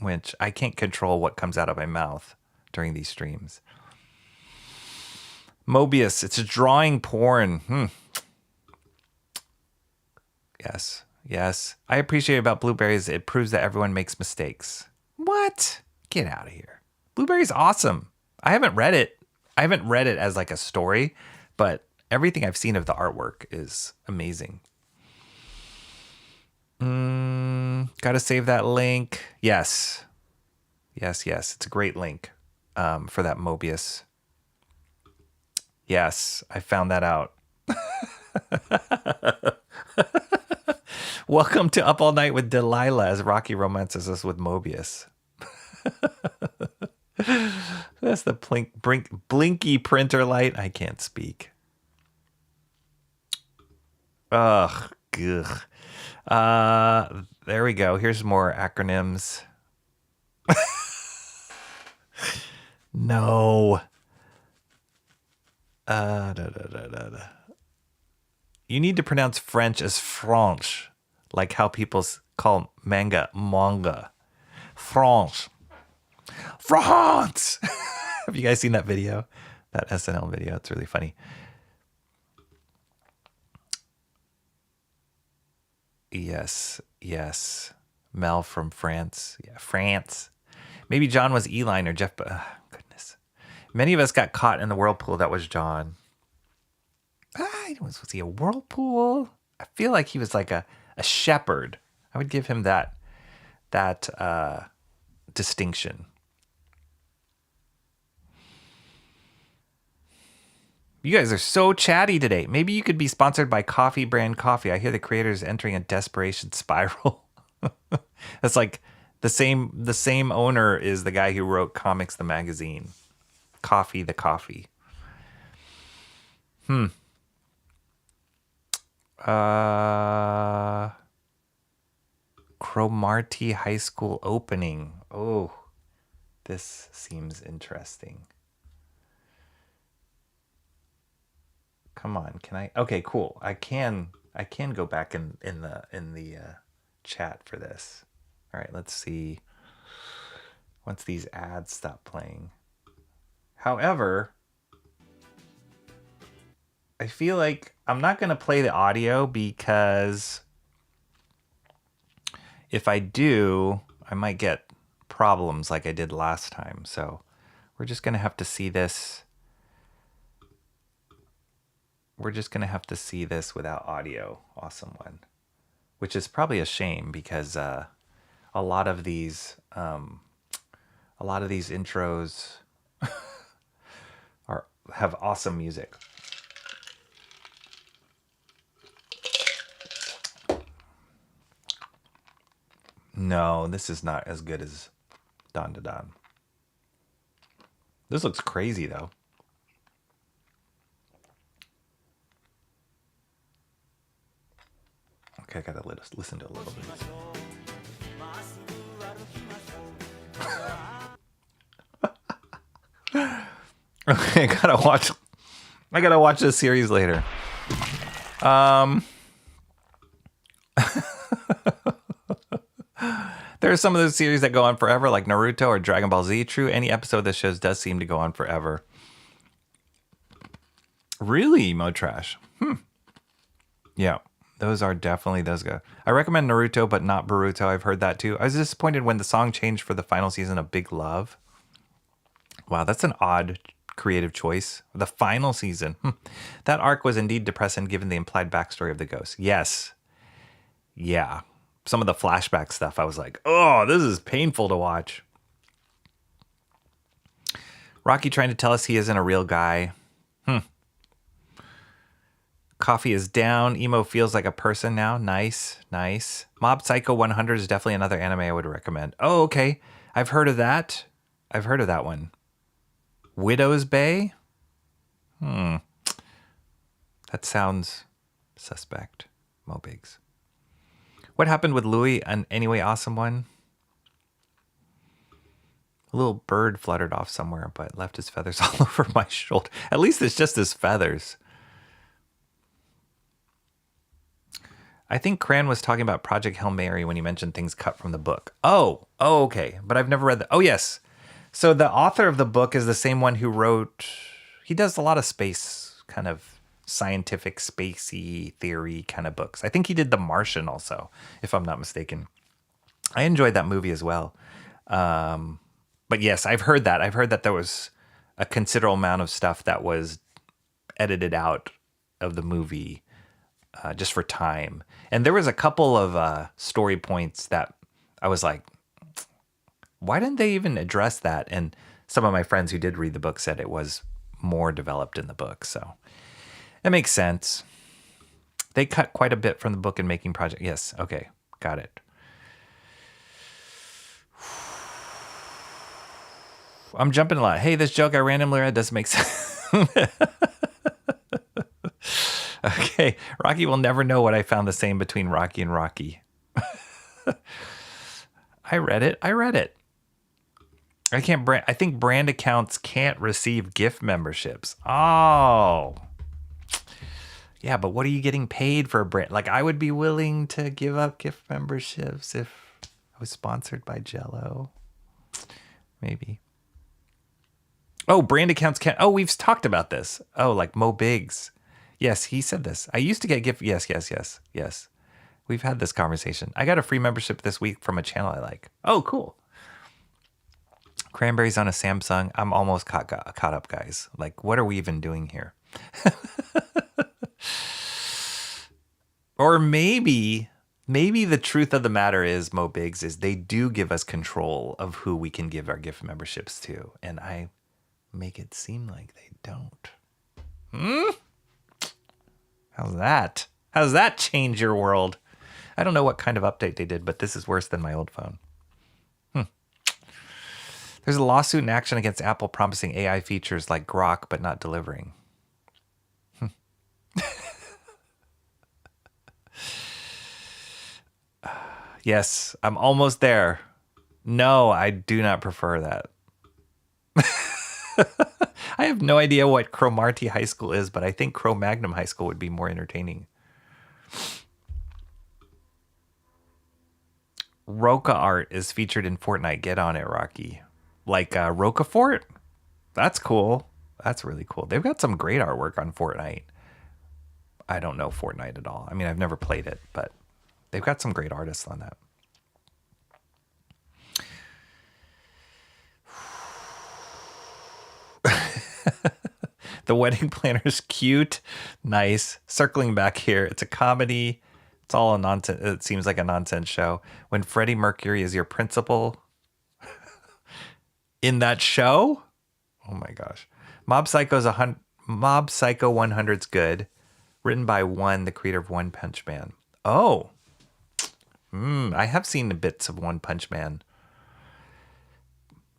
which I can't control what comes out of my mouth during these streams. Mobius, it's a drawing porn. Yes. I appreciate about Blueberries. It proves that everyone makes mistakes. What? Get out of here. Blueberry's awesome. I haven't read it as like a story, but everything I've seen of the artwork is amazing. Gotta save that link. Yes. It's a great link for that Mobius. Yes, I found that out. Welcome to Up All Night with Delilah as Rocky romances us with Mobius. That's the blinky printer light. I can't speak. Ugh. There we go. Here's more acronyms. No. You need to pronounce French as Franche, like how people call manga. France. France! Have you guys seen that video? That SNL video? It's really funny. Yes. Mel from France. Yeah, France. Maybe John was Eline or Jeff. Goodness. Many of us got caught in the whirlpool that was John. Was he a whirlpool? I feel like he was like a shepherd. I would give him that distinction. You guys are so chatty today. Maybe you could be sponsored by Coffee Brand Coffee. I hear the creator is entering a desperation spiral. That's like the same owner is the guy who wrote Comics the Magazine. Coffee the Coffee. Cromartie High School opening. Oh, this seems interesting. Come on, can I? Okay, cool. I can go back in the chat for this. All right, let's see. Once these ads stop playing. However, I feel like I'm not going to play the audio because if I do, I might get problems like I did last time. So we're just going to have to see this. We're just going to have to see this without audio. Awesome one. Which is probably a shame because a lot of these intros have awesome music. No, this is not as good as Don to Don. This looks crazy though. Okay, I gotta listen to a little bit. Okay, I gotta watch this series later. There are some of those series that go on forever, like Naruto or Dragon Ball Z. True, any episode of this shows does seem to go on forever. Really, Mo Trash? Yeah, those are definitely those guys. I recommend Naruto, but not Boruto. I've heard that too. I was disappointed when the song changed for the final season of Big Love. Wow, that's an odd creative choice. The final season. That arc was indeed depressing given the implied backstory of the ghost. Yes. Yeah. Some of the flashback stuff, I was like, oh, this is painful to watch. Rocky trying to tell us he isn't a real guy. Coffee is down. Emo feels like a person now. Nice. Mob Psycho 100 is definitely another anime I would recommend. Oh, okay. I've heard of that. I've heard of that one. Widow's Bay? That sounds suspect. Mo Biggs. What happened with Louis? An anyway awesome one? A little bird fluttered off somewhere, but left his feathers all over my shoulder. At least it's just his feathers. I think Cran was talking about Project Hail Mary when he mentioned things cut from the book. Oh, okay. But I've never read that. Oh, yes. So the author of the book is the same one who wrote... He does a lot of space kind of scientific, spacey theory kind of books. I think he did The Martian also, if I'm not mistaken. I enjoyed that movie as well. But yes, I've heard that. I've heard that there was a considerable amount of stuff that was edited out of the movie just for time. And there was a couple of story points that I was like, why didn't they even address that? And some of my friends who did read the book said it was more developed in the book. So that makes sense. They cut quite a bit from the book in making Project. Yes. Okay. Got it. I'm jumping a lot. Hey, this joke I randomly read doesn't make sense. Okay, Rocky will never know what I found the same between Rocky and Rocky. I read it. I can't brand. I think brand accounts can't receive gift memberships. Oh. Yeah, but what are you getting paid for a brand? Like, I would be willing to give up gift memberships if I was sponsored by Jell-O. Maybe. Oh, brand accounts can't. Oh, we've talked about this. Oh, like Mo Biggs. Yes, he said this. I used to get gift. Yes. We've had this conversation. I got a free membership this week from a channel I like. Oh, cool. Cranberries on a Samsung. I'm almost caught up, guys. Like, what are we even doing here? Or maybe the truth of the matter is, Mo Biggs, is they do give us control of who we can give our gift memberships to. And I make it seem like they don't. How's that? How's that change your world? I don't know what kind of update they did, but this is worse than my old phone. There's a lawsuit in action against Apple promising AI features like Grok, but not delivering. Yes, I'm almost there. No, I do not prefer that. I have no idea what Cromartie High School is, but I think Cro-Magnon High School would be more entertaining. Roca art is featured in Fortnite. Get on it, Rocky. Like Rocafort? That's cool. That's really cool. They've got some great artwork on Fortnite. I don't know Fortnite at all. I mean, I've never played it, but they've got some great artists on that. The Wedding Planner's cute. Nice. Circling back here. It's a comedy. It's all a nonsense. It seems like a nonsense show. When Freddie Mercury is your principal in that show? Oh my gosh. Mob Psycho 100's good. Written by the creator of One Punch Man. Oh. I have seen the bits of One Punch Man.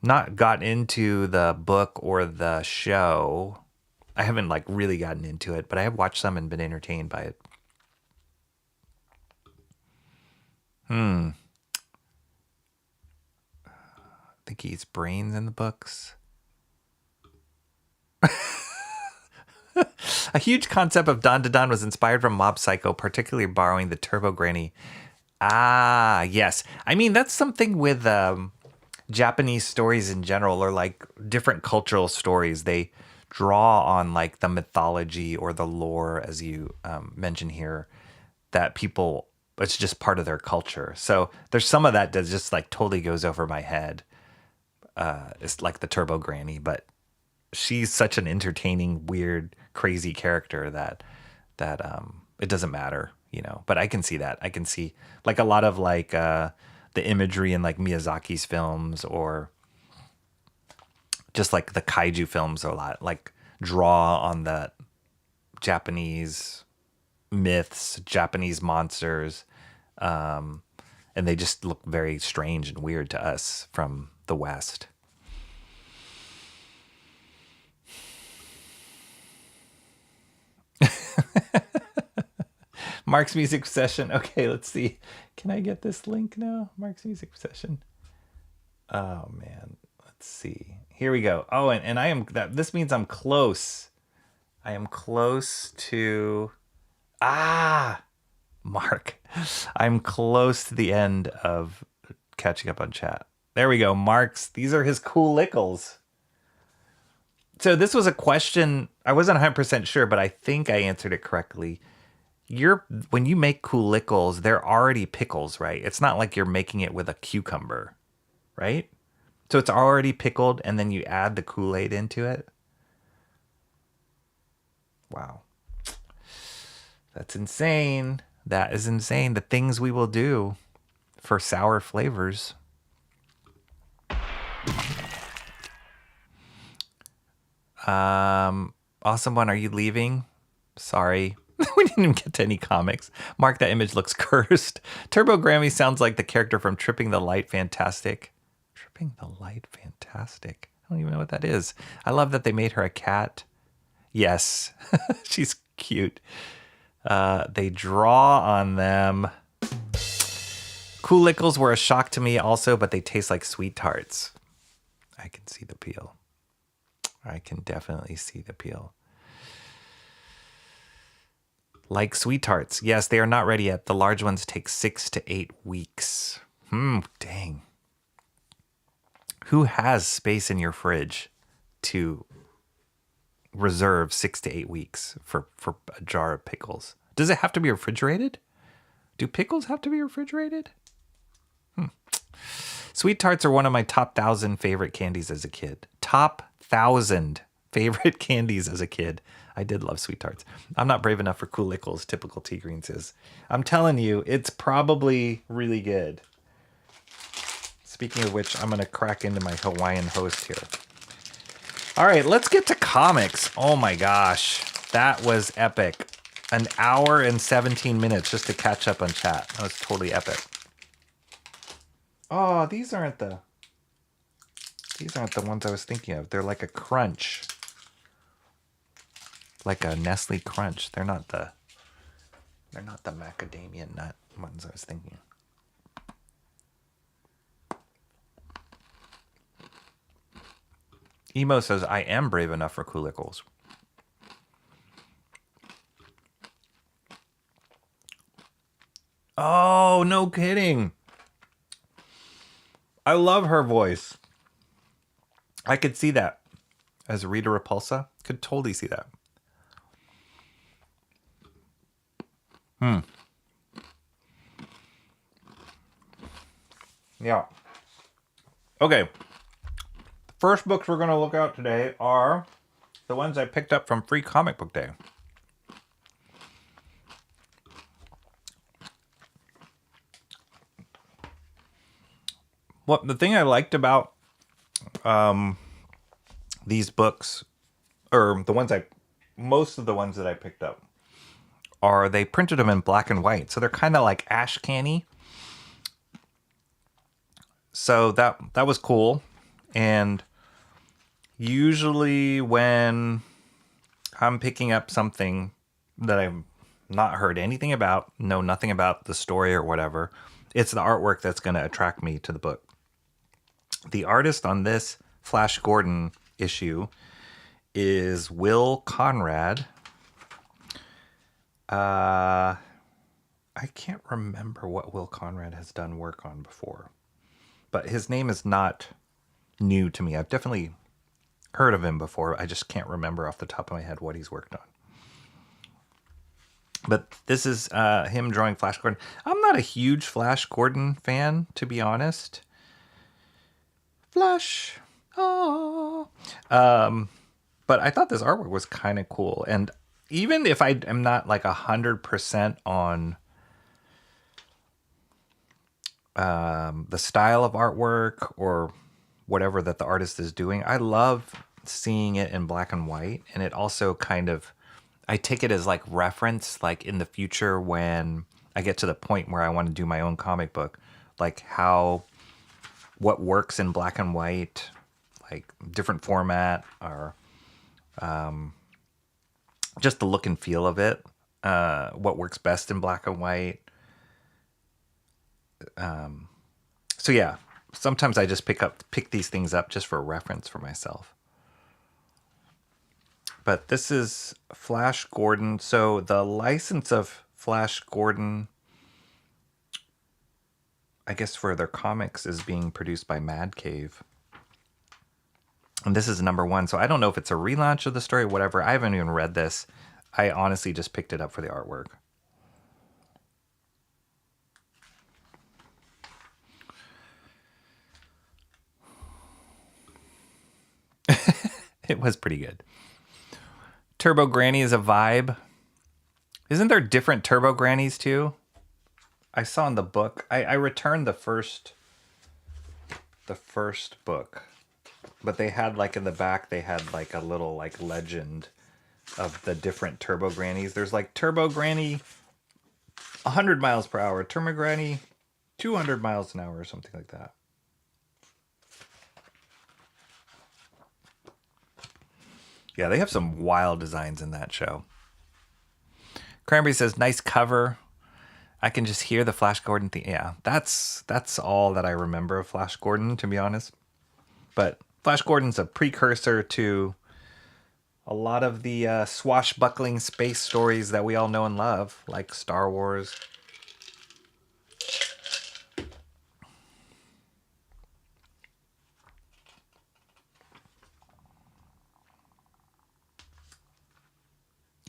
Not got into the book or the show. I haven't like really gotten into it, but I have watched some and been entertained by it. I think he eats brains in the books. A huge concept of Don to Don was inspired from Mob Psycho, particularly borrowing the Turbo Granny. Ah, yes. I mean, that's something with Japanese stories in general, or like different cultural stories. They draw on like the mythology or the lore, as you mentioned here, that people, it's just part of their culture. So there's some of that just like totally goes over my head. It's like the Turbo Granny, but she's such an entertaining, weird, crazy character that it doesn't matter, you know. But I can see that. I can see like a lot of like the imagery in like Miyazaki's films, or just like the kaiju films, a lot like draw on the Japanese myths, Japanese monsters, and they just look very strange and weird to us from the West. Mark's Music Session. Okay, let's see. Can I get this link now? Mark's Music Session. Oh man, let's see. Here we go. Oh, and I am that. This means I'm close. I am close to. Mark. I'm close to the end of catching up on chat. There we go. Mark's. These are his cool lickles. So this was a question. I wasn't 100% sure, but I think I answered it correctly. When you make kulikals, they're already pickles, right? It's not like you're making it with a cucumber, right? So it's already pickled, and then you add the Kool-Aid into it. Wow. That's insane. That is insane. The things we will do for sour flavors. Awesome one. Are you leaving? Sorry. We didn't even get to any comics. Mark, that image looks cursed. Turbo Grammy sounds like the character from Tripping the Light Fantastic. Tripping the Light Fantastic. I don't even know what that is. I love that they made her a cat. Yes, she's cute. They draw on them. Cool Lickles were a shock to me also, but they taste like sweet tarts. I can see the peel. I can definitely see the peel. Like sweet tarts. Yes, they are not ready yet. The large ones take 6 to 8 weeks. Dang. Who has space in your fridge to reserve 6 to 8 weeks for a jar of pickles? Does it have to be refrigerated? Do pickles have to be refrigerated? Sweet tarts are one of my top 1,000 favorite candies as a kid. Top 1,000 favorite candies as a kid. I did love sweet tarts. I'm not brave enough for Cool Lickles, typical Tea Greens is. I'm telling you, it's probably really good. Speaking of which, I'm going to crack into my Hawaiian host here. All right, let's get to comics. Oh my gosh, that was epic. An hour and 17 minutes just to catch up on chat. That was totally epic. Oh, these aren't the ones I was thinking of. They're like a crunch. Like a Nestle Crunch. They're not the macadamia nut ones I was thinking. Emo says, I am brave enough for Cool Lickles. Oh, no kidding. I love her voice. I could see that. As Rita Repulsa, could totally see that. Yeah. Okay. The first books we're going to look at today are the ones I picked up from Free Comic Book Day. The thing I liked about these books, or most of the ones that I picked up, are they printed them in black and white. So they're kind of like ash canny. So that was cool. And usually when I'm picking up something that I've not heard anything about, know nothing about the story or whatever, it's the artwork that's going to attract me to the book. The artist on this Flash Gordon issue is Will Conrad. I can't remember what Will Conrad has done work on before, but his name is not new to me. I've definitely heard of him before. I just can't remember off the top of my head what he's worked on. But this is him drawing Flash Gordon. I'm not a huge Flash Gordon fan, to be honest. Flash. Oh. But I thought this artwork was kind of cool. And even if I am not like 100% on the style of artwork or whatever that the artist is doing, I love seeing it in black and white. And it also kind of, I take it as like reference, like in the future when I get to the point where I want to do my own comic book, like what works in black and white, like different format, or just the look and feel of it, what works best in black and white. So yeah, sometimes I just pick these things up just for reference for myself. But this is Flash Gordon. So the license of Flash Gordon, I guess for their comics, is being produced by Mad Cave. And this is #1. So I don't know if it's a relaunch of the story, whatever. I haven't even read this. I honestly just picked it up for the artwork. It was pretty good. Turbo Granny is a vibe. Isn't there different Turbo Grannies too? I saw in the book. I returned the first book, but they had like in the back they had like a little like legend of the different Turbo Grannies. There's like Turbo Granny 100 miles per hour, Turbo Granny 200 miles an hour, or something like that. Yeah, they have some wild designs in that show. Cranberry says, nice cover. I can just hear the Flash Gordon theme. Yeah, that's all that I remember of Flash Gordon, to be honest. But Flash Gordon's a precursor to a lot of the swashbuckling space stories that we all know and love, like Star Wars.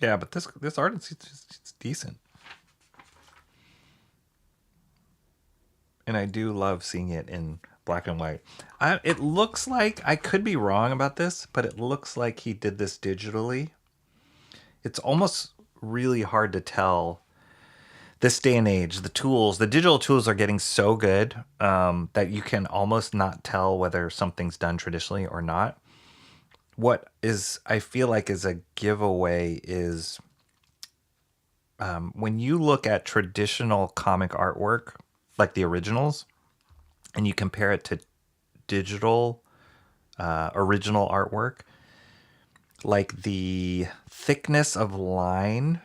Yeah, but this art is it's decent. And I do love seeing it in black and white. It looks like, I could be wrong about this, but it looks like he did this digitally. It's almost really hard to tell this day and age. The digital tools are getting so good that you can almost not tell whether something's done traditionally or not. What is, I feel like, is a giveaway is when you look at traditional comic artwork, like the originals, and you compare it to digital original artwork, like the thickness of line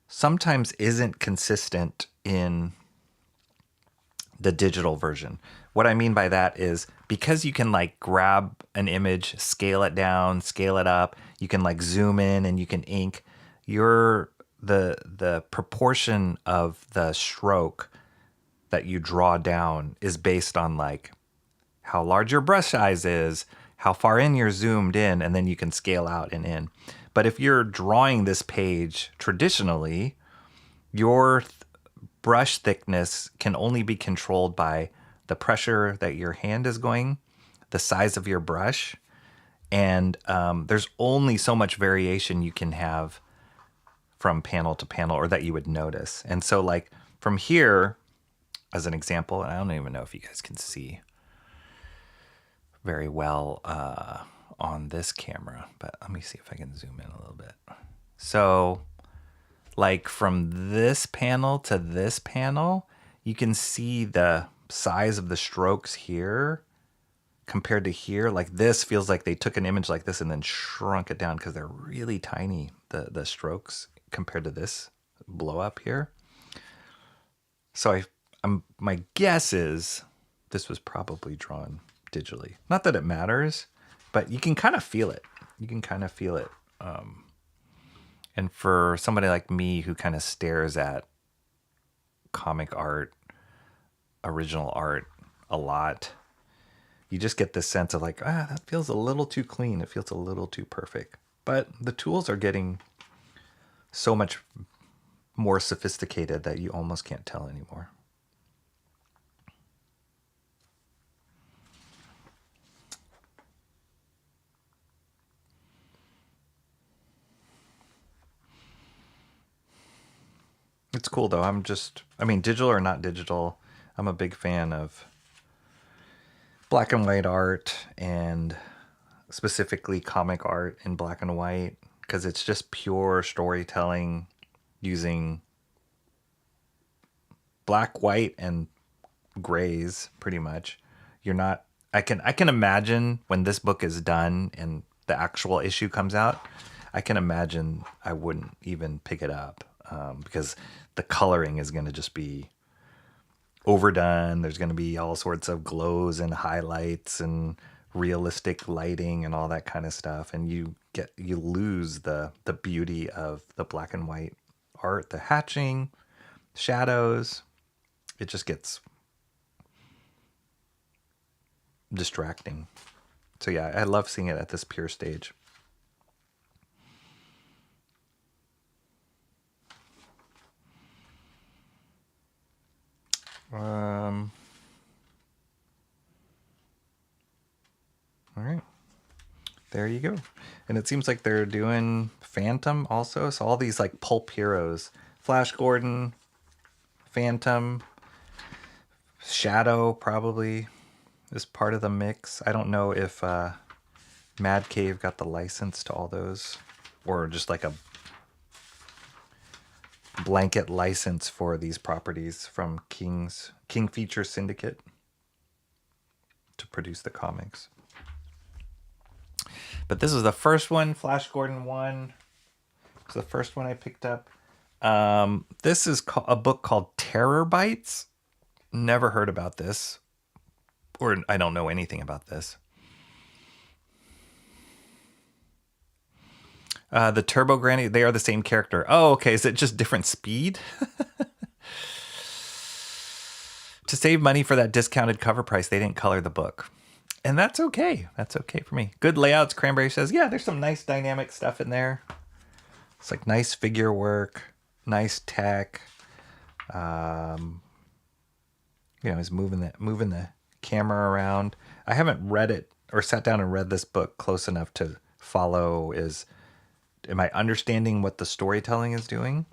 sometimes isn't consistent in the digital version. What I mean by that is because you can like grab an image, scale it down, scale it up, you can like zoom in and you can ink, the proportion of the stroke that you draw down is based on like how large your brush size is, how far in you're zoomed in, and then you can scale out and in. But if you're drawing this page traditionally, your brush thickness can only be controlled by the pressure that your hand is going, the size of your brush, and there's only so much variation you can have from panel to panel, or that you would notice. And so like from here, as an example, and I don't even know if you guys can see very well on this camera, but let me see if I can zoom in a little bit. So like from this panel to this panel, you can see the size of the strokes here compared to here. Like this feels like they took an image like this and then shrunk it down because they're really tiny, the strokes, compared to this blow up here. So my guess is this was probably drawn digitally. Not that it matters, but you can kind of feel it. You can kind of feel it. And for somebody like me who kind of stares at comic art, original art a lot, you just get this sense of like, that feels a little too clean. It feels a little too perfect. But the tools are getting so much more sophisticated that you almost can't tell anymore. It's cool though. Digital or not digital, I'm a big fan of black and white art, and specifically comic art in black and white, because it's just pure storytelling using black, white, and grays pretty much. I can imagine when this book is done and the actual issue comes out, I can imagine I wouldn't even pick it up because the coloring is going to just be overdone. There's going to be all sorts of glows and highlights and realistic lighting and all that kind of stuff, and you lose the beauty of the black and white art, the hatching, shadows. It just gets distracting. So yeah, I love seeing it at this pure stage. All right, there you go. And it seems like they're doing Phantom also. So all these like pulp heroes, Flash Gordon, Phantom, Shadow probably is part of the mix. I don't know if Mad Cave got the license to all those, or just like a blanket license for these properties from King Feature Syndicate to produce the comics. But this is the first one, Flash Gordon 1. It's the first one I picked up. This is a book called Terror Bites. Never heard about this, or I don't know anything about this. The Turbo Granny, they are the same character. Oh, okay. Is it just different speed? To save money for that discounted cover price, they didn't color the book. And that's okay. That's okay for me. Good layouts, Cranberry says. Yeah, there's some nice dynamic stuff in there. It's like nice figure work, nice tech. He's moving the camera around. I haven't read it or sat down and read this book close enough to follow. Am I understanding what the storytelling is doing?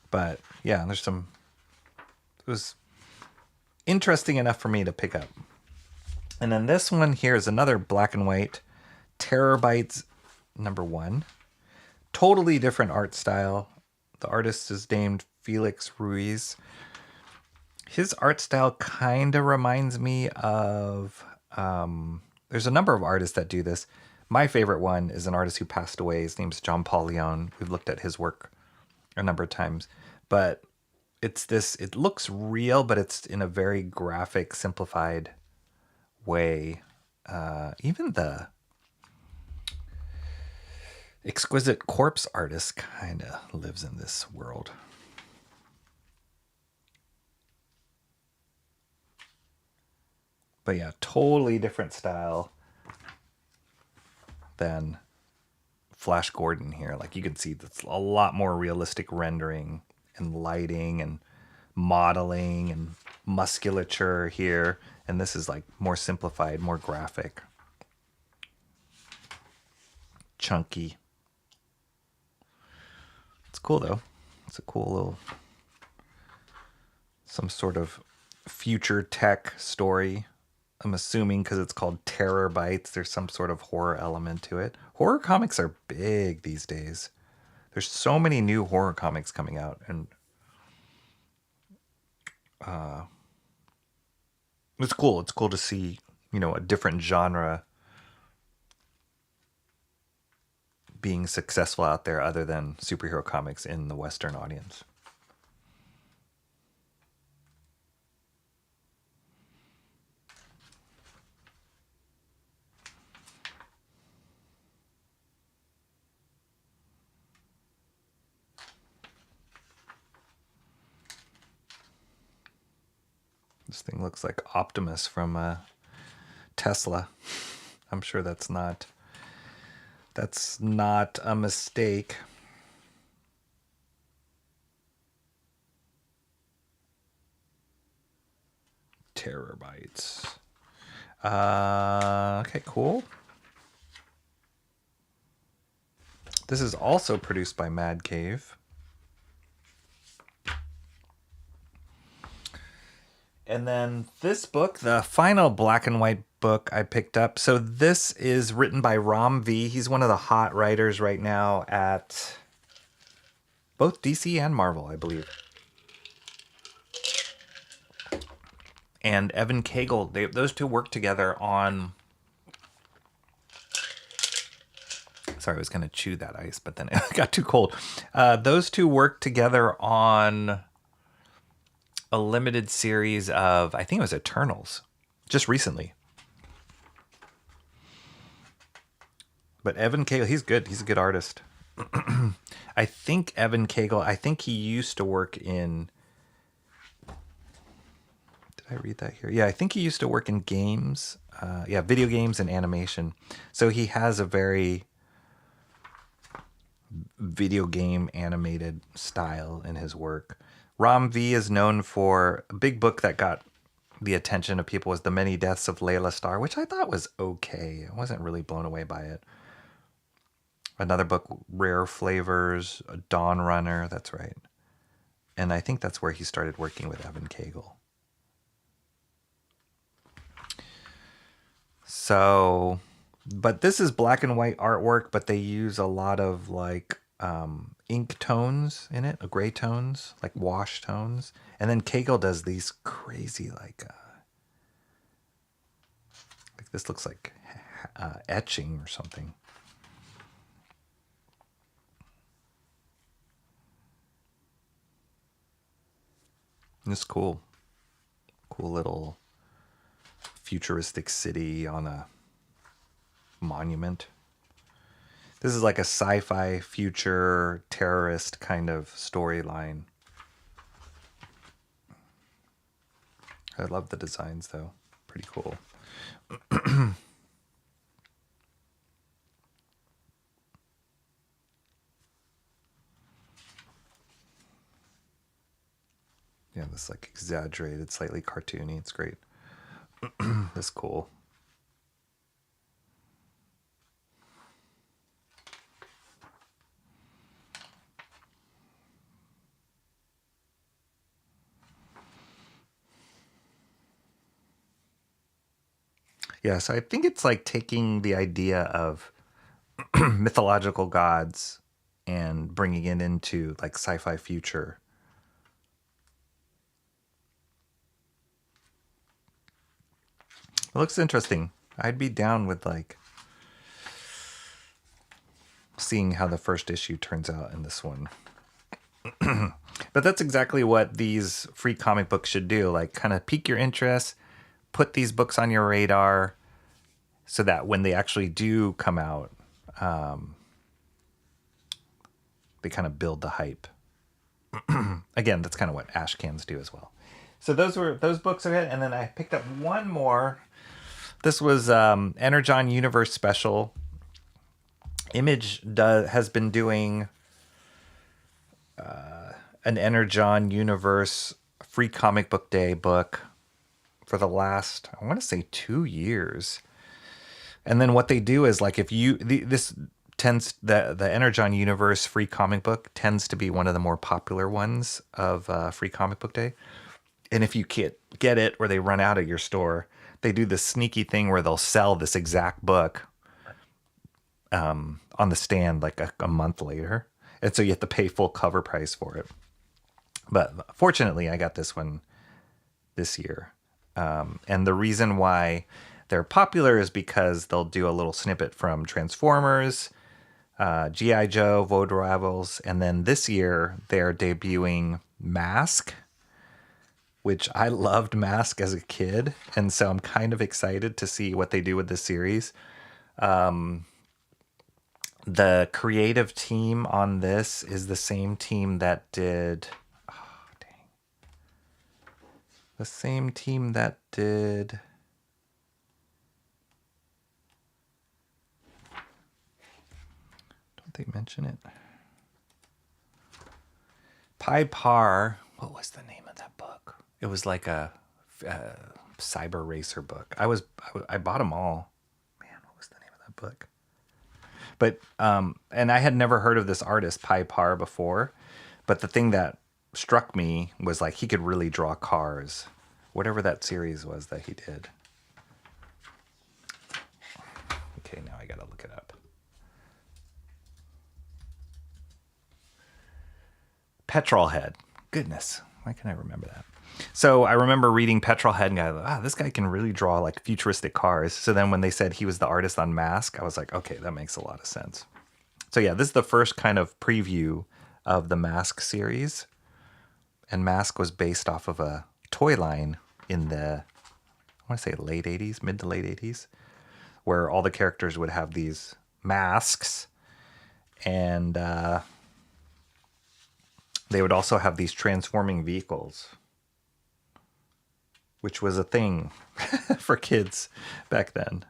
But yeah, it was interesting enough for me to pick up. And then this one here is another black and white Terror Bites #1. Totally different art style. The artist is named Felix Ruiz. His art style kind of reminds me of, there's a number of artists that do this. My favorite one is an artist who passed away. His name's John Paul Leon. We've looked at his work a number of times. But it looks real, but it's in a very graphic, simplified way. Even the exquisite corpse artist kind of lives in this world. But yeah, totally different style than Flash Gordon here. Like you can see that's a lot more realistic rendering and lighting and modeling and musculature here. And this is like more simplified, more graphic. Chunky. It's cool though. It's a cool little, some sort of future tech story. I'm assuming because it's called Terror Bites, there's some sort of horror element to it. Horror comics are big these days. There's so many new horror comics coming out, and it's cool. It's cool to see, a different genre being successful out there other than superhero comics in the Western audience. This thing looks like Optimus from Tesla. I'm sure that's not a mistake. Terror Bites. Okay, cool. This is also produced by Mad Cave. And then this book, the final black and white book I picked up. So this is written by Ram V. He's one of the hot writers right now at both DC and Marvel, I believe. And Evan Cagle, those two work together on... Sorry, I was going to chew that ice, but then it got too cold. Those two work together on a limited series of, I think it was Eternals, just recently. But Evan Cagle, he's good. He's a good artist. I think Evan Cagle, he used to work in... Did I read that here? Yeah, I think he used to work in games. Video games and animation. So he has a very video game animated style in his work. Ram V is known for a big book that got the attention of people was The Many Deaths of Layla Starr, which I thought was okay. I wasn't really blown away by it. Another book, Rare Flavors, Dawn Runner, that's right. And I think that's where he started working with Evan Cagle. So, but this is black and white artwork, but they use a lot of like ink tones in it, gray tones, like wash tones. And then Cagle does these crazy like Like this looks like etching or something. It's cool. Cool little futuristic city on a monument. This is like a sci-fi future terrorist kind of storyline. I love the designs though. Pretty cool. Yeah, this like exaggerated, slightly cartoony. It's great. This is cool. Yeah, so I think it's like taking the idea of mythological gods and bringing it into like sci-fi future. It looks interesting. I'd be down with like seeing how the first issue turns out in this one. But that's exactly what these free comic books should do. Like kind of pique your interest, put these books on your radar so that when they actually do come out, they kind of build the hype. Again, that's kind of what ash cans do as well. So those books are it. And then I picked up one more. This was Energon Universe Special. Image has been doing an Energon Universe free comic book day book for the last, I want to say 2 years. And then what they do is like if you this tends the Energon Universe free comic book tends to be one of the more popular ones of free comic book day. And if you can't get it or they run out of your store, they do this sneaky thing where they'll sell this exact book on the stand like a month later. And so you have to pay full cover price for it. But fortunately, I got this one this year. And the reason why they're popular is because they'll do a little snippet from Transformers, G.I. Joe, Void Rivals, and then this year they're debuting Mask, which I loved Mask as a kid, and so I'm kind of excited to see what they do with this series. The creative team on this is the same team that did... The same team that did... Don't they mention it? Par. What was the name of that book? It was like a cyber racer book. I bought them all. Man, what was the name of that book? But and I had never heard of this artist Par before. But the thing that struck me was like he could really draw cars. Whatever that series was that he did. Okay, now I gotta look it up. Petrolhead. Goodness, why can't I remember that? So I remember reading Petrolhead and going, this guy can really draw like futuristic cars. So then when they said he was the artist on Mask, I was like, okay, that makes a lot of sense. So yeah, this is the first kind of preview of the Mask series. And Mask was based off of a toy line in the, I want to say late 80s, mid to late 80s, where all the characters would have these masks and they would also have these transforming vehicles, which was a thing for kids back then.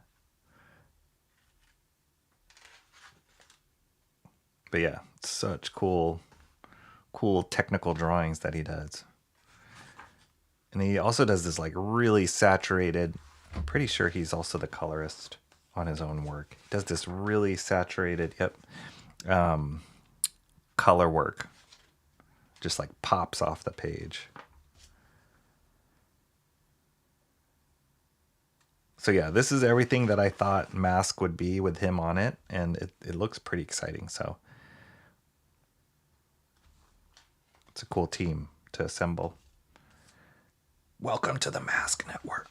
But yeah, such cool technical drawings that he does. And he also does this like really saturated, I'm pretty sure he's also the colorist on his own work. He does this really saturated, color work. Just like pops off the page. So yeah, this is everything that I thought Mask would be with him on it. And it looks pretty exciting, so. It's a cool team to assemble. Welcome to the Mask Network.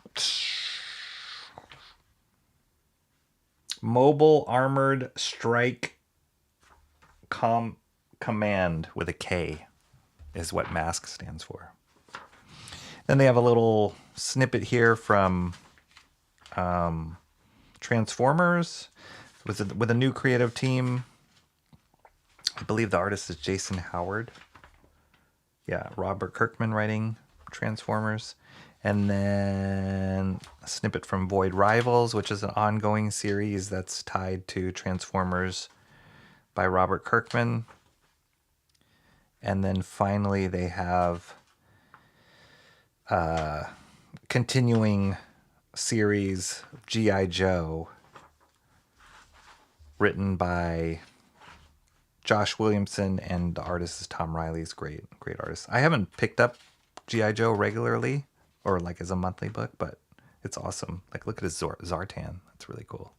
Mobile Armored Strike Command with a K is what MASK stands for. Then they have a little snippet here from Transformers with a new creative team. I believe the artist is Jason Howard. Yeah, Robert Kirkman writing Transformers. And then a snippet from Void Rivals, which is an ongoing series that's tied to Transformers by Robert Kirkman. And then finally they have continuing series G.I. Joe written by Josh Williamson, and the artist is Tom Riley's great artist. I haven't picked up G.I. Joe regularly or like as a monthly book, but it's awesome. Like, look at his Zartan. That's really cool.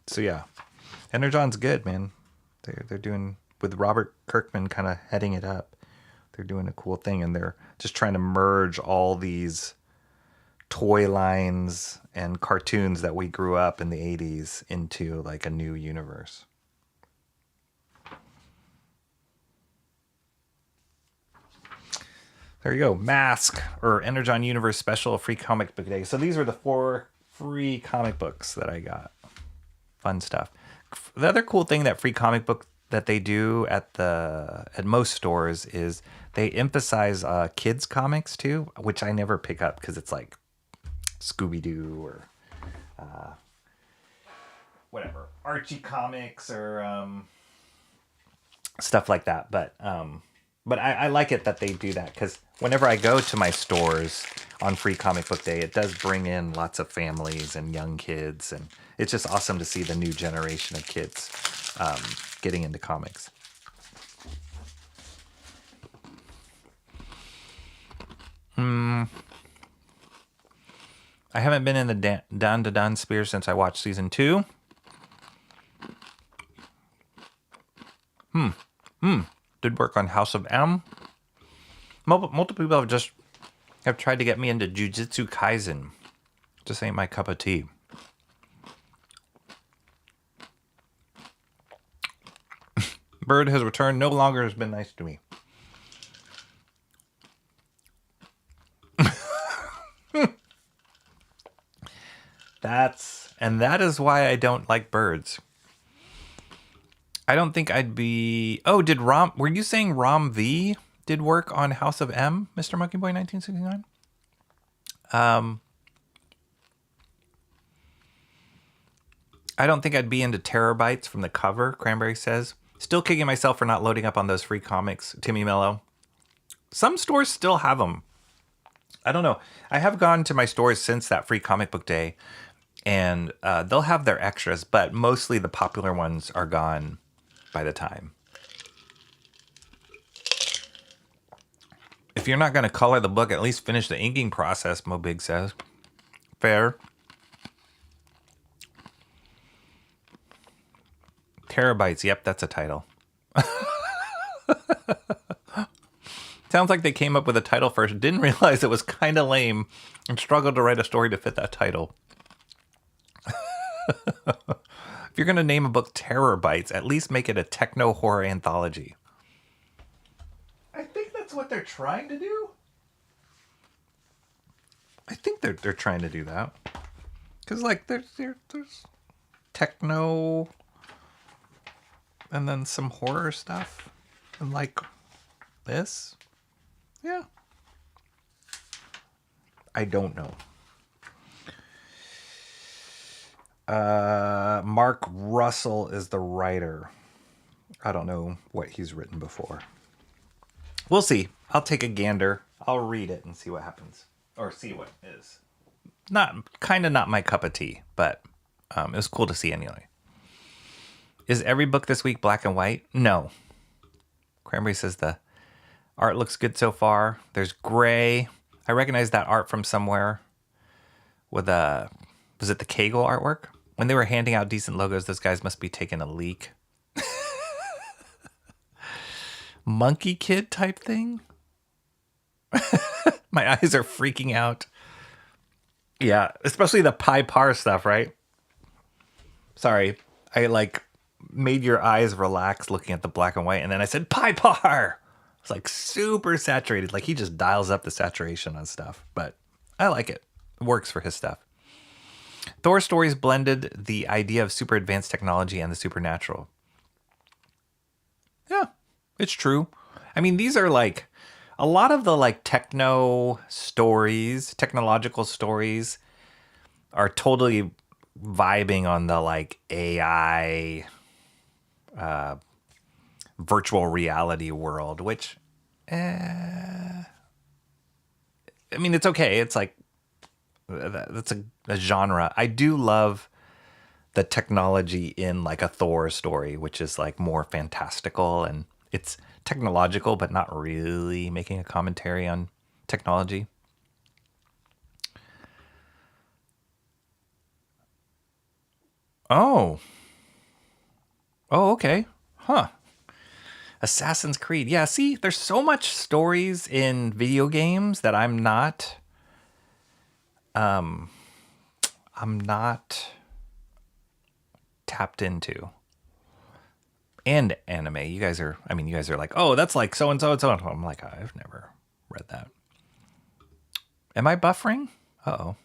So yeah, Energon's good, man. They're doing, with Robert Kirkman kind of heading it up, they're doing a cool thing, and they're just trying to merge all these toy lines and cartoons that we grew up in the 80s into like a new universe. There you go. Mask, or Energon Universe Special Free Comic Book Day. So these were the 4 free comic books that I got. Fun stuff. The other cool thing that free comic book that they do at most stores is they emphasize kids comics too, which I never pick up because it's like Scooby-Doo or whatever, Archie comics or stuff like that. But I like it that they do that, because whenever I go to my stores on Free Comic Book Day, it does bring in lots of families and young kids, and it's just awesome to see the new generation of kids getting into comics. I haven't been in the Down to Don Spear since I watched season 2. Did work on House of M. Multiple people have tried to get me into Jujutsu Kaisen. Just ain't my cup of tea. Bird has returned. No longer has been nice to me. That is why I don't like birds. I don't think I'd be... Oh, were you saying Rom V did work on House of M, Mr. Monkey Boy 1969? I don't think I'd be into terabytes from the cover, Cranberry says. Still kicking myself for not loading up on those free comics, Timmy Mello. Some stores still have them. I don't know. I have gone to my stores since that Free Comic Book Day, and they'll have their extras, but mostly the popular ones are gone by the time. If you're not going to color the book, at least finish the inking process, Mobig says. Fair. Terabytes, yep, that's a title. Sounds like they came up with a title first, didn't realize it was kind of lame, and struggled to write a story to fit that title. If you're going to name a book Terabytes, at least make it a techno horror anthology. I think that's what they're trying to do. I think they're trying to do that. Because, like, there's techno, and then some horror stuff, and, like, this. Yeah. I don't know. Mark Russell is the writer. I don't know what he's written before. We'll see. I'll take a gander. I'll read it and see what happens. Or see what is. Not my cup of tea, but it was cool to see anyway. Is every book this week black and white? No. Cranberry says the art looks good so far. There's gray. I recognize that art from somewhere. Was it the Kegel artwork? When they were handing out decent logos, those guys must be taking a leak. Monkey Kid type thing? My eyes are freaking out. Yeah, especially the Pi Par stuff, right? Sorry, I like made your eyes relax looking at the black and white, and then I said Pi Par. It's like super saturated. Like he just dials up the saturation on stuff, but I like it. It works for his stuff. Thor stories blended the idea of super advanced technology and the supernatural. Yeah, it's true. I mean, these are like a lot of the like technological stories are totally vibing on the like AI, virtual reality world, which, I mean, it's okay. It's like, that's a genre. I do love the technology in like a Thor story, which is like more fantastical and it's technological, but not really making a commentary on technology. Oh, okay. Huh. Assassin's Creed. Yeah, see, there's so much stories in video games that I'm not tapped into. And anime. You guys are like, oh, that's like so and so and so. I'm like, I've never read that. Am I buffering? Uh-oh.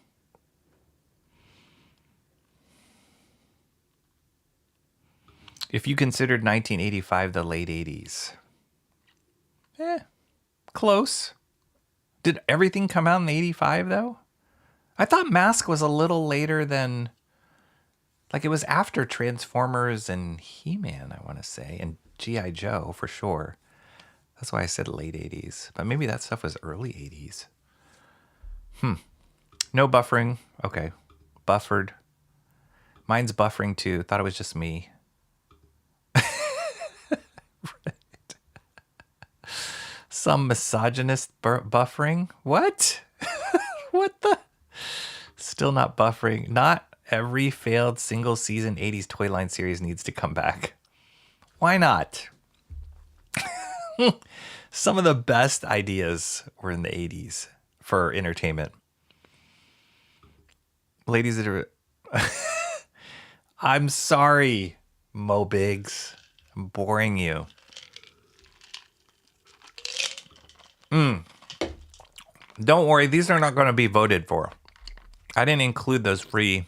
If you considered 1985 the late 80s. Close. Did everything come out in 85 though? I thought Mask was a little later than, like it was after Transformers and He-Man, I want to say, and G.I. Joe for sure. That's why I said late 80s. But maybe that stuff was early 80s. No buffering. Okay. Buffered. Mine's buffering too. Thought it was just me. Right. Some misogynist buffering. What? What the? Still not buffering. Not every failed single season 80s toy line series needs to come back. Why not? Some of the best ideas were in the 80s for entertainment. Ladies that are... I'm sorry, Mo Biggs. I'm boring you. Don't worry, these are not going to be voted for. I didn't include those free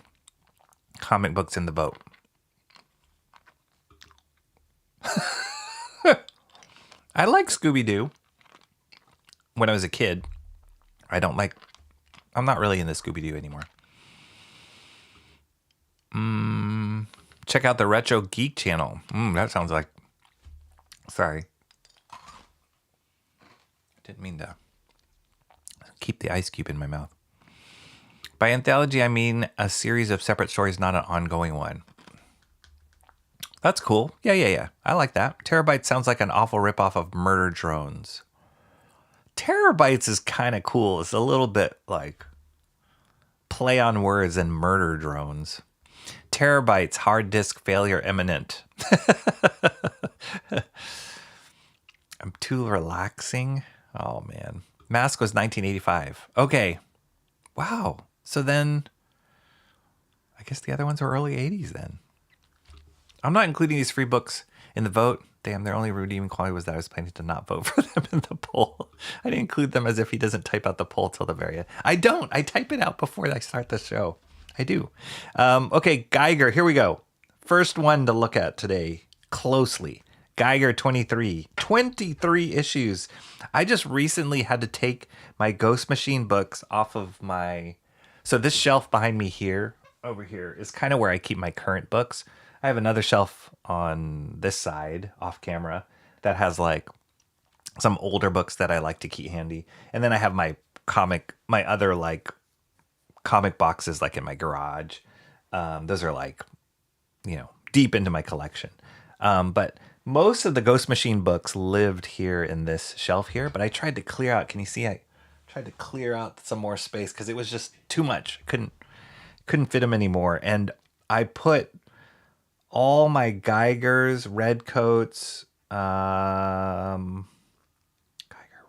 comic books in the vote. I like Scooby-Doo when I was a kid. I'm not really into Scooby-Doo anymore. Check out the Retro Geek channel. That sounds like... Sorry. Didn't mean to keep the ice cube in my mouth. By anthology, I mean a series of separate stories, not an ongoing one. That's cool. Yeah. I like that. Terabytes sounds like an awful ripoff of Murder Drones. Terabytes is kind of cool. It's a little bit like play on words and Murder Drones. Terabytes, hard disk failure imminent. I'm too relaxing. Oh, man. Mask was 1985. Okay. Wow. So then, I guess the other ones were early 80s then. I'm not including these free books in the vote. Damn, their only redeeming quality was that I was planning to not vote for them in the poll. I didn't include them as if he doesn't type out the poll till the very end. I don't. I type it out before I start the show. I do. Okay, Geiger. Here we go. First one to look at today closely. Geiger 23. 23 issues. I just recently had to take my Ghost Machine books off of my... So this shelf behind me here, over here, is kind of where I keep my current books. I have another shelf on this side, off camera, that has like some older books that I like to keep handy. And then I have my other like comic boxes like in my garage. Those are like, deep into my collection. But most of the Ghost Machine books lived here in this shelf here, but I tried to clear out. Can you see? I tried to clear out some more space because it was just too much. Couldn't fit them anymore. And I put all my Geigers, Redcoats, Geiger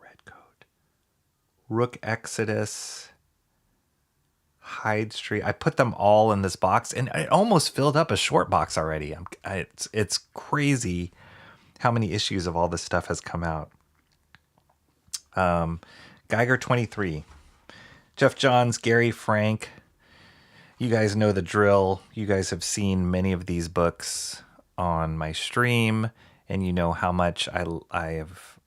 Redcoat, Rook Exodus, Hyde Street. I put them all in this box, and it almost filled up a short box already. It's crazy how many issues of all this stuff has come out. Geiger 23. Jeff Johns, Gary Frank. You guys know the drill. You guys have seen many of these books on my stream, and you know how much I have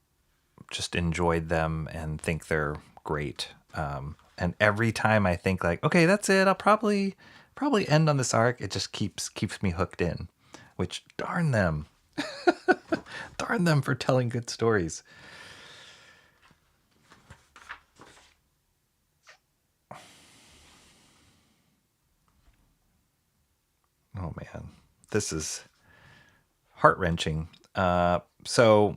just enjoyed them and think they're great. And every time I think like, okay, that's it, I'll probably end on this arc, it just keeps me hooked in. Which, darn them. Darn them for telling good stories. Oh man, this is heart-wrenching. So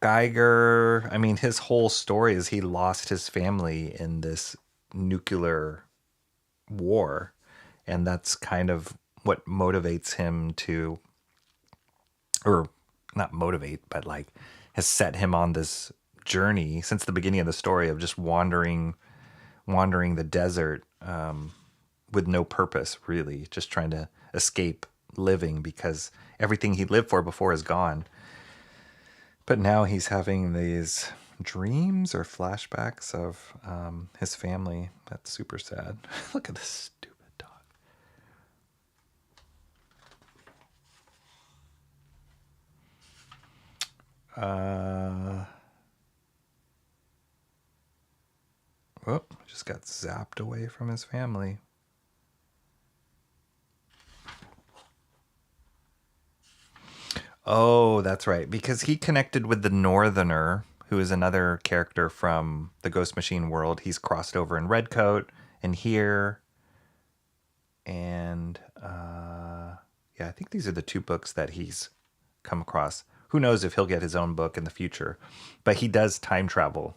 Geiger, I mean, his whole story is he lost his family in this nuclear war, and that's kind of what motivates him to, or not motivate, but like has set him on this journey since the beginning of the story of just wandering the desert with no purpose, really, just trying to escape living because everything he lived for before is gone. But now he's having these dreams or flashbacks of his family. That's super sad. Look at this stupid dog. Just got zapped away from his family. Oh, that's right. Because he connected with the Northerner, who is another character from the Ghost Machine world. He's crossed over in Redcoat and here. And yeah, I think these are the two books that he's come across. Who knows if he'll get his own book in the future. But he does time travel.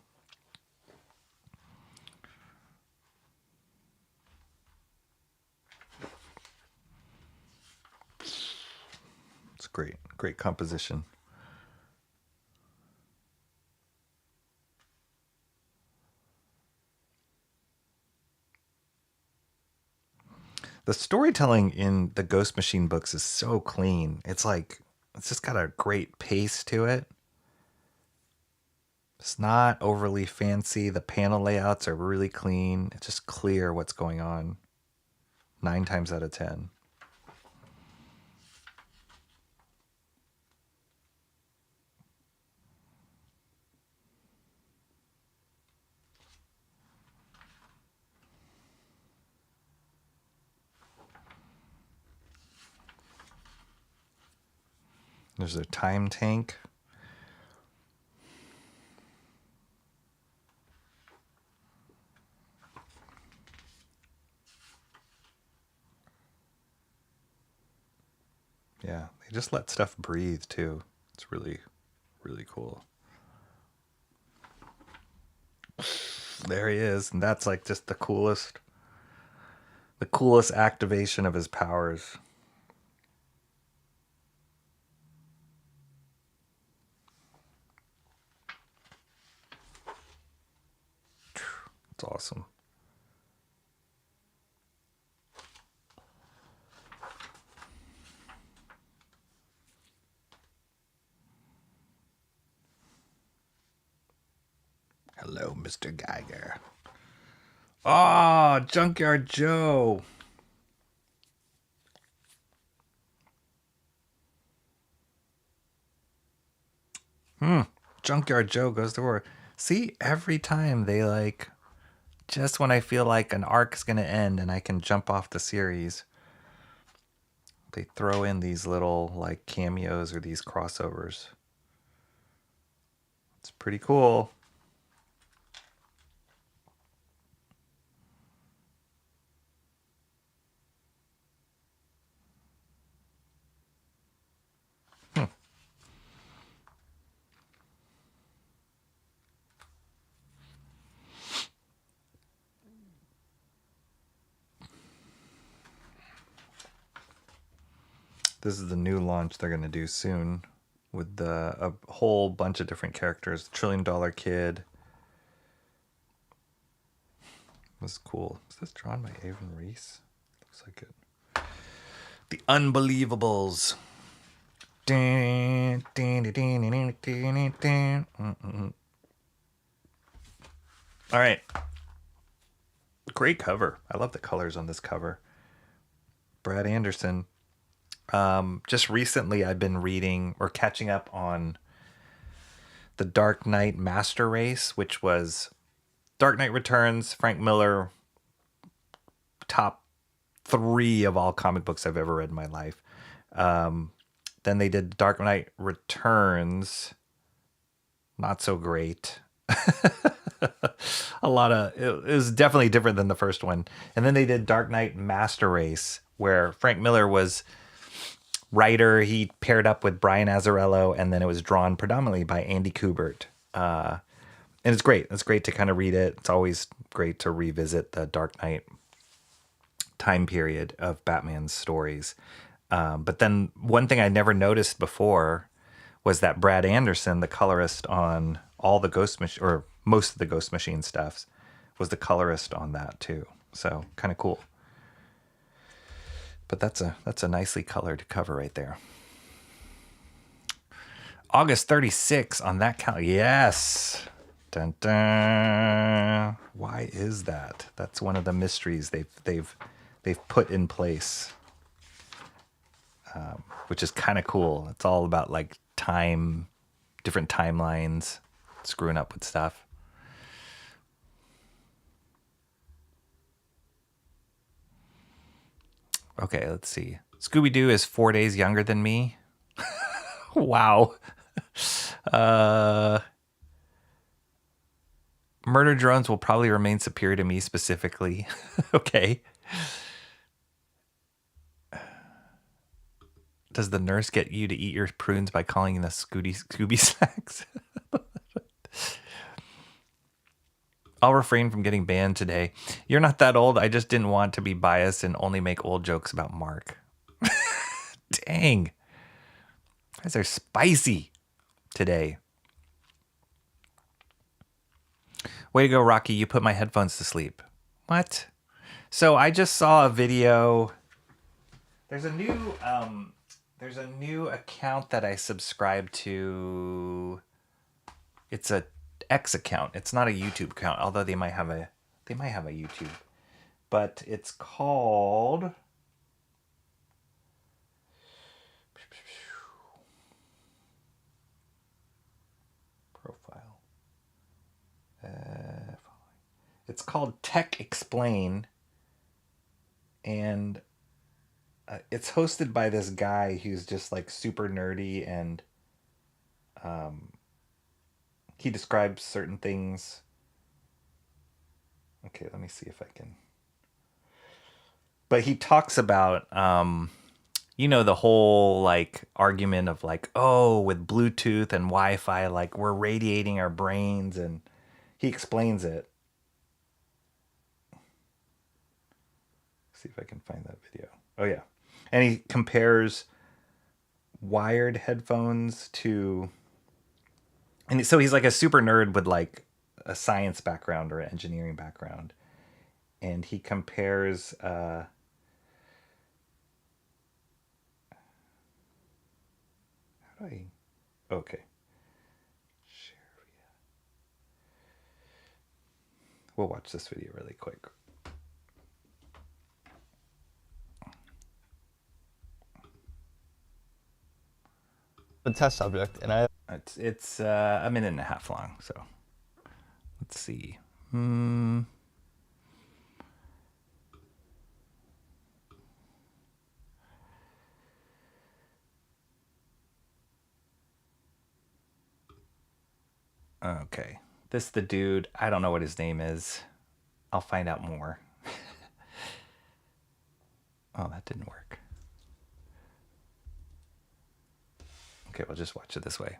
It's great. Great composition. The storytelling in the Ghost Machine books is so clean. It's like, it's just got a great pace to it. It's not overly fancy. The panel layouts are really clean. It's just clear what's going on. 9 times out of 10. There's a time tank. Yeah, they just let stuff breathe too. It's really, really cool. There he is, and that's like just the coolest activation of his powers. It's awesome. Hello, Mr. Geiger. Oh, Junkyard Joe. Junkyard Joe goes to war. See, every time they like, just when I feel like an arc's going to end and I can jump off the series, they throw in these little like cameos or these crossovers. It's pretty cool. This is the new launch they're going to do soon with a whole bunch of different characters. $1 Trillion Kid, was cool. Is this drawn by Avon Reese? Looks like it. The Unbelievables. All right. Great cover. I love the colors on this cover. Brad Anderson. Just recently I've been reading or catching up on The Dark Knight Master Race, which was Dark Knight Returns, Frank Miller, top 3 of all comic books I've ever read in my life. Then they did Dark Knight Returns. Not so great. It was definitely different than the first one. And then they did Dark Knight Master Race, where Frank Miller was writer. He paired up with Brian Azzarello, and then it was drawn predominantly by Andy Kubert. And it's great. It's great to kind of read it. It's always great to revisit the Dark Knight time period of Batman's stories. But then one thing I never noticed before was that Brad Anderson, the colorist on all the Ghost Machine, or most of the Ghost Machine stuffs, was the colorist on that too. So kind of cool. But that's a nicely colored cover right there. August 36 on that count. Yes. Dun, dun. Why is that? That's one of the mysteries they've put in place, which is kind of cool. It's all about like time, different timelines, screwing up with stuff. Okay, let's see. Scooby-Doo is 4 days younger than me. Wow. Murder drones will probably remain superior to me specifically. Okay. Does the nurse get you to eat your prunes by calling them Scooby snacks? I'll refrain from getting banned today. You're not that old. I just didn't want to be biased and only make old jokes about Mark. Dang. You guys are spicy today. Way to go, Rocky. You put my headphones to sleep. What? So I just saw a video. There's a new account that I subscribe to. It's a X account. It's not a YouTube account, although they might have a YouTube. But it's called profile. It's called Tech Explain, and it's hosted by this guy who's just like super nerdy, and he describes certain things. Okay, let me see if I can. But he talks about, the whole like argument of like, oh, with Bluetooth and Wi-Fi, like we're radiating our brains, and he explains it. See if I can find that video. Oh yeah. And he compares wired headphones to, and so he's like a super nerd with like a science background or an engineering background. And he compares okay. Share via. We'll watch this video really quick. A test subject, and it's a minute and a half long, so let's see. Okay, this the dude. I don't know what his name is. I'll find out more. Oh, that didn't work. Okay, we'll just watch it this way.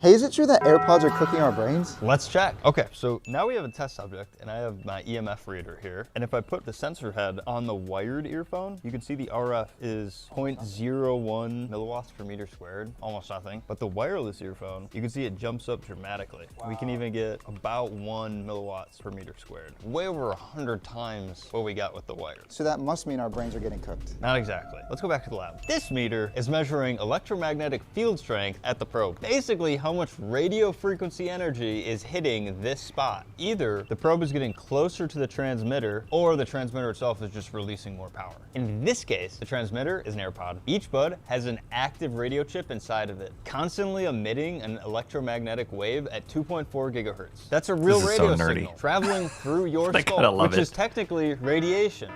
Hey, is it true that AirPods are cooking our brains? Let's check. Okay, so now we have a test subject, and I have my EMF reader here. And if I put the sensor head on the wired earphone, you can see the RF is 0.01 milliwatts per meter squared, almost nothing. But the wireless earphone, you can see it jumps up dramatically. Wow. We can even get about 1 milliwatts per meter squared. Way over 100 times what we got with the wire. So that must mean our brains are getting cooked. Not exactly. Let's go back to the lab. This meter is measuring electromagnetic field strength at the probe. Basically, how much radio frequency energy is hitting this spot. Either the probe is getting closer to the transmitter, or the transmitter itself is just releasing more power. In this case, the transmitter is an AirPod. Each bud has an active radio chip inside of it, constantly emitting an electromagnetic wave at 2.4 gigahertz. That's a real radio signal traveling through your skull, which is technically radiation.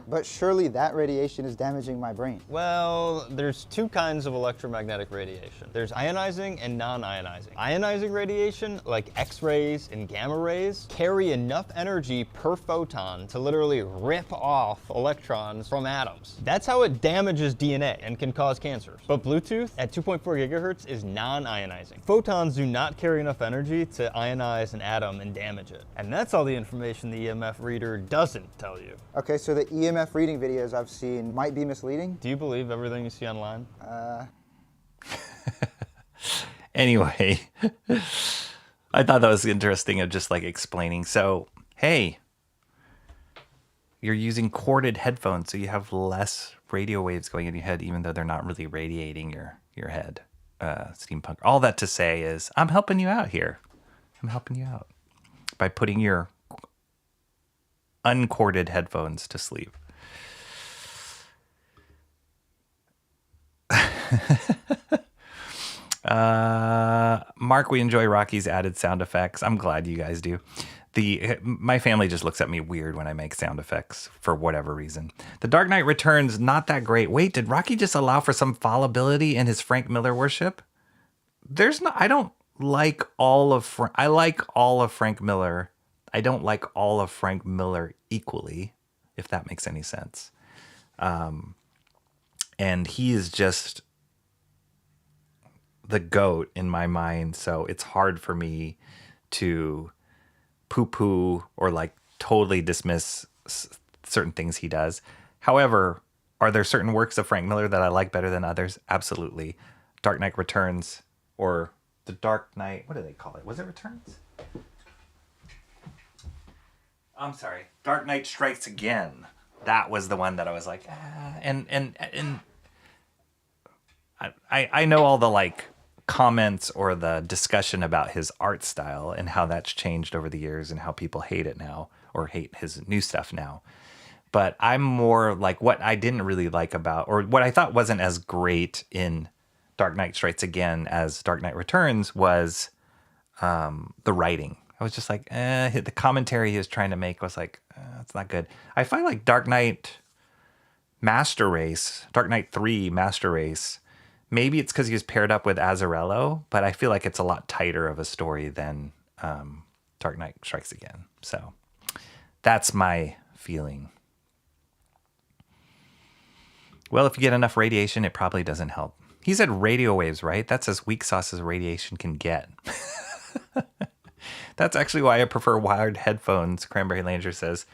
But surely that radiation is damaging my brain. Well, there's two kinds of electromagnetic radiation. There's ionizing and non-ionizing. Ionizing radiation, like X-rays and gamma rays, carry enough energy per photon to literally rip off electrons from atoms. That's how it damages DNA and can cause cancers. But Bluetooth at 2.4 gigahertz is non-ionizing. Photons do not carry enough energy to ionize an atom and damage it. And that's all the information the EMF reader doesn't tell you. Okay, so the EMF reading videos I've seen might be misleading? Do you believe everything you see online? Anyway, I thought that was interesting of just like explaining. So, hey, you're using corded headphones, so you have less radio waves going in your head, even though they're not really radiating your head. Steampunk. All that to say is, I'm helping you out here. I'm helping you out by putting your uncorded headphones to sleep. Mark, we enjoy Rocky's added sound effects. I'm glad you guys do. My family just looks at me weird when I make sound effects for whatever reason. The Dark Knight Returns, not that great. Wait, did Rocky just allow for some fallibility in his Frank Miller worship? I don't like all of I like all of Frank Miller. I don't like all of Frank Miller equally, if that makes any sense. And he is just the GOAT in my mind, so it's hard for me to poo-poo or like totally dismiss certain things he does. However, are there certain works of Frank Miller that I like better than others? Absolutely. Dark Knight Returns, or The Dark Knight, what do they call it? Was it Returns? I'm sorry. Dark Knight Strikes Again. That was the one that I was like, and I know all the like comments or the discussion about his art style and how that's changed over the years and how people hate it now or hate his new stuff now. But I'm more like what I didn't really like about, or what I thought wasn't as great in Dark Knight Strikes Again as Dark Knight Returns was the writing. I was just like, the commentary he was trying to make was like, it's not good. I find like Dark Knight Master Race, Dark Knight 3 Master Race, maybe it's because he was paired up with Azzarello, but I feel like it's a lot tighter of a story than Dark Knight Strikes Again. So that's my feeling. Well, if you get enough radiation, it probably doesn't help. He said radio waves, right? That's as weak sauce as radiation can get. That's actually why I prefer wired headphones, Cranberry Langer says.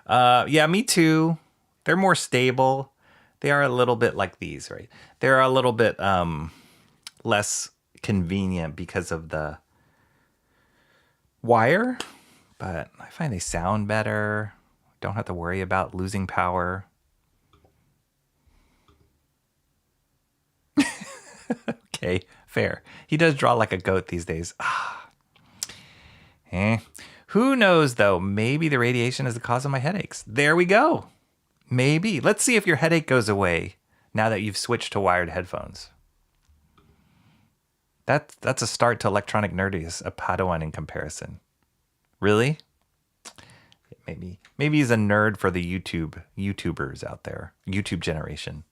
Yeah, me too. They're more stable. They are a little bit like these, right? They're a little bit less convenient because of the wire, but I find they sound better. Don't have to worry about losing power. Okay, fair. He does draw like a goat these days. Who knows, though? Maybe the radiation is the cause of my headaches. There we go. Maybe. Let's see if your headache goes away now that you've switched to wired headphones. That's a start to electronic nerdies, a Padawan in comparison. Really? Maybe he's a nerd for the YouTubers out there. YouTube generation.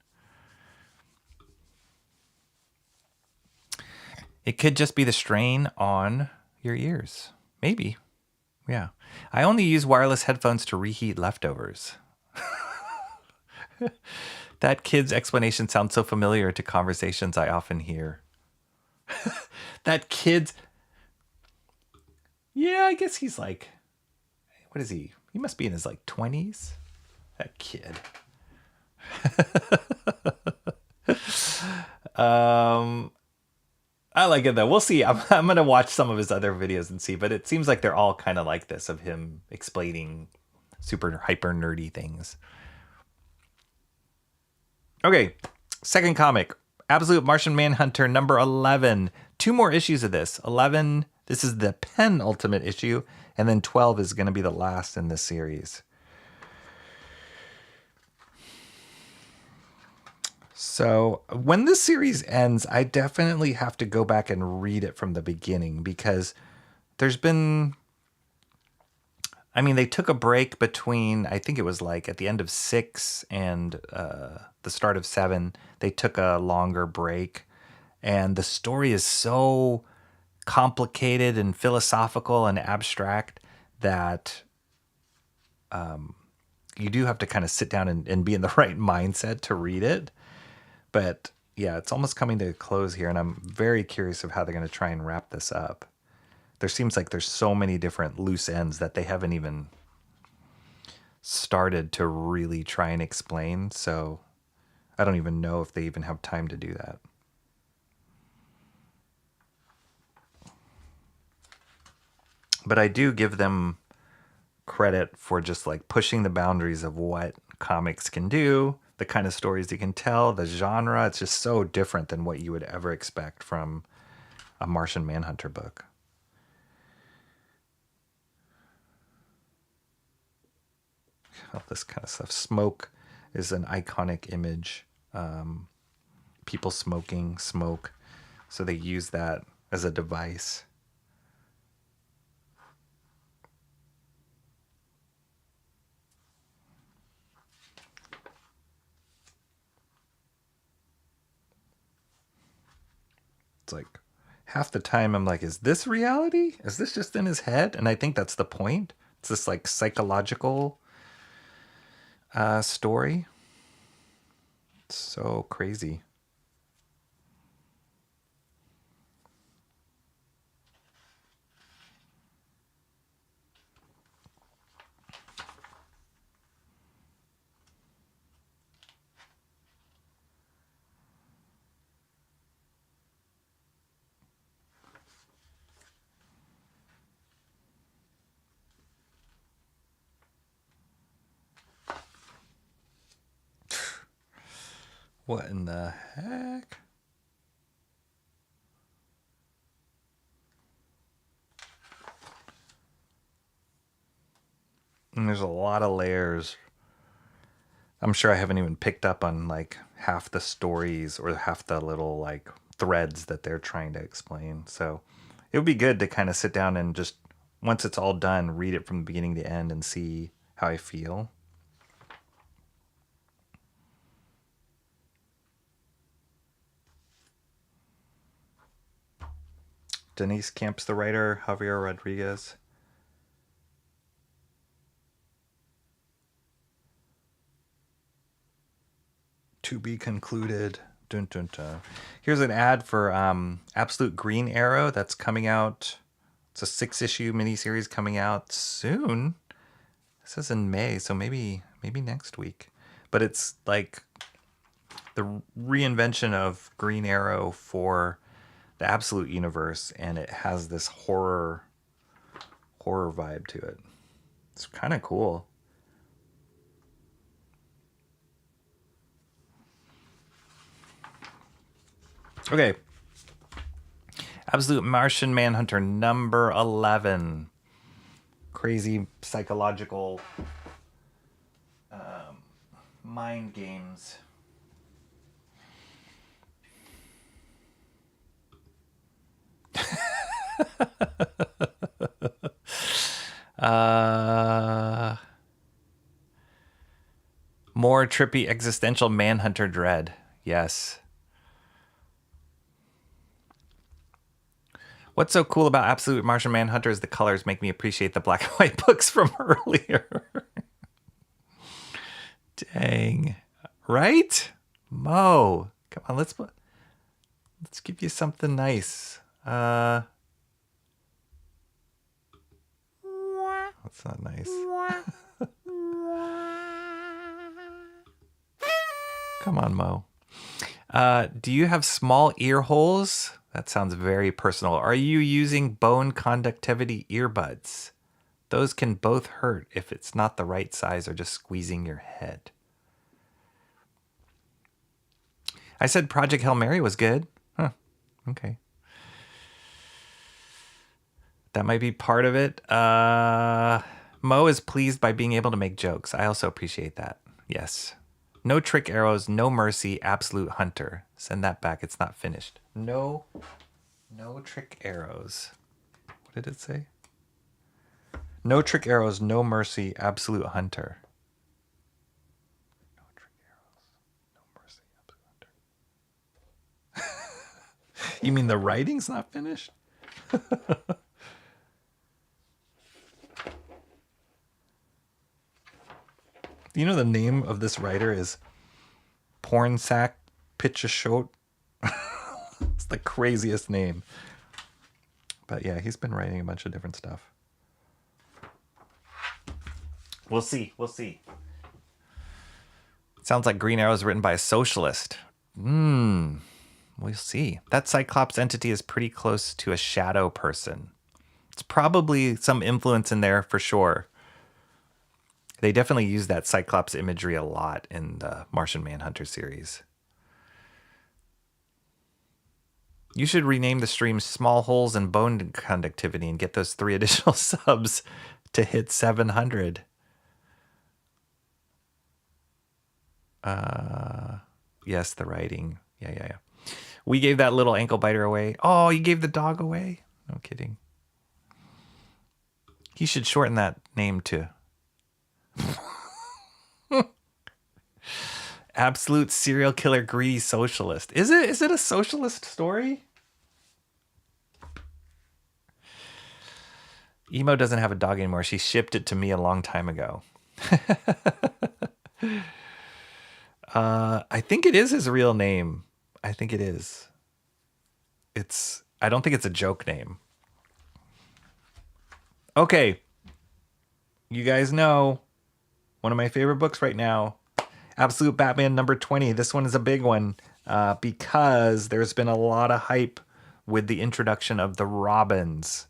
It could just be the strain on your ears. Maybe. Yeah. I only use wireless headphones to reheat leftovers. That kid's explanation sounds so familiar to conversations I often hear. That kid. Yeah, I guess he's like, what is he? He must be in his like 20s. That kid. I like it though. We'll see. I'm gonna watch some of his other videos and see, but it seems like they're all kind of like this, of him explaining super hyper nerdy things. Okay, second comic, Absolute Martian Manhunter number 11. 2 more issues of this. 11, this is the penultimate issue, and then 12 is going to be the last in this series. So when this series ends, I definitely have to go back and read it from the beginning, because there's been, I mean, they took a break between, I think it was like at the end of 6 and the start of 7, they took a longer break. And the story is so complicated and philosophical and abstract that you do have to kind of sit down and be in the right mindset to read it. But yeah, it's almost coming to a close here, and I'm very curious of how they're going to try and wrap this up. There seems like there's so many different loose ends that they haven't even started to really try and explain. So I don't even know if they even have time to do that. But I do give them credit for just like pushing the boundaries of what comics can do, the kind of stories you can tell, the genre. It's just so different than what you would ever expect from a Martian Manhunter book. All this kind of stuff. Smoke is an iconic image. People smoking, smoke. So they use that as a device. It's like half the time I'm like, is this reality? Is this just in his head? And I think that's the point. It's this like psychological story. It's so crazy. What in the heck? And there's a lot of layers. I'm sure I haven't even picked up on like half the stories or half the little like threads that they're trying to explain. So it would be good to kind of sit down and just, once it's all done, read it from the beginning to end and see how I feel. Denise Camp's the writer, Javier Rodriguez. To be concluded. Dun, dun, dun. Here's an ad for Absolute Green Arrow that's coming out. It's a 6-issue miniseries coming out soon. It says in May, so maybe next week. But it's like the reinvention of Green Arrow for the Absolute universe, and it has this horror vibe to it. It's kind of cool. Okay. Absolute Martian Manhunter number 11. Crazy psychological mind games. More trippy existential Manhunter dread. Yes. What's so cool about Absolute Martian Manhunter is the colors make me appreciate the black and white books from earlier. Dang. Right? Mo, come on, let's give you something nice. That's not nice. Come on, Mo. Do you have small ear holes? That sounds very personal. Are you using bone conductivity earbuds? Those can both hurt if it's not the right size or just squeezing your head. I said Project Hail Mary was good. Huh. Okay. That might be part of it. Mo is pleased by being able to make jokes. I also appreciate that. Yes. No trick arrows, no mercy, absolute hunter. Send that back. It's not finished. No trick arrows. What did it say? No trick arrows, no mercy, absolute hunter. No trick arrows, no mercy, absolute hunter. You mean the writing's not finished? You know the name of this writer is Pornsack Pitchashot. It's the craziest name. But yeah, he's been writing a bunch of different stuff. We'll see. Sounds like Green Arrow is written by a socialist. We'll see. That Cyclops entity is pretty close to a shadow person. It's probably some influence in there for sure. They definitely use that Cyclops imagery a lot in the Martian Manhunter series. You should rename the stream Small Holes and Bone Conductivity and get those 3 additional subs to hit 700. Yes, the writing. Yeah. We gave that little ankle biter away. Oh, you gave the dog away? No kidding. He should shorten that name to Absolute Serial Killer Greedy Socialist. Is it a socialist story? Emo doesn't have a dog anymore. She shipped it to me a long time ago. I think it is his real name. I think it is. I don't think it's a joke name. Okay. You guys know one of my favorite books right now, Absolute Batman number 20. This one is a big one because there's been a lot of hype with the introduction of the Robins.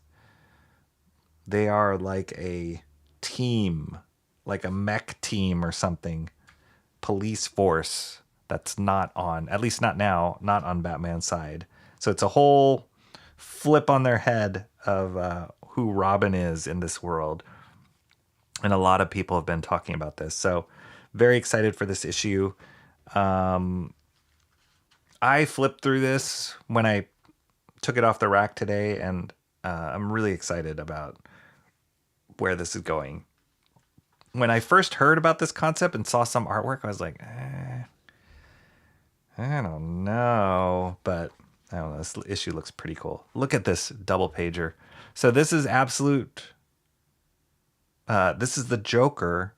They are like a team, like a mech team or something. Police force that's not on, at least not now, not on Batman's side. So it's a whole flip on their head of who Robin is in this world. And a lot of people have been talking about this. So very excited for this issue. I flipped through this when I took it off the rack today, and I'm really excited about where this is going. When I first heard about this concept and saw some artwork, I was like, I don't know. But I don't know. This issue looks pretty cool. Look at this double pager. So this is Absolute. This is the Joker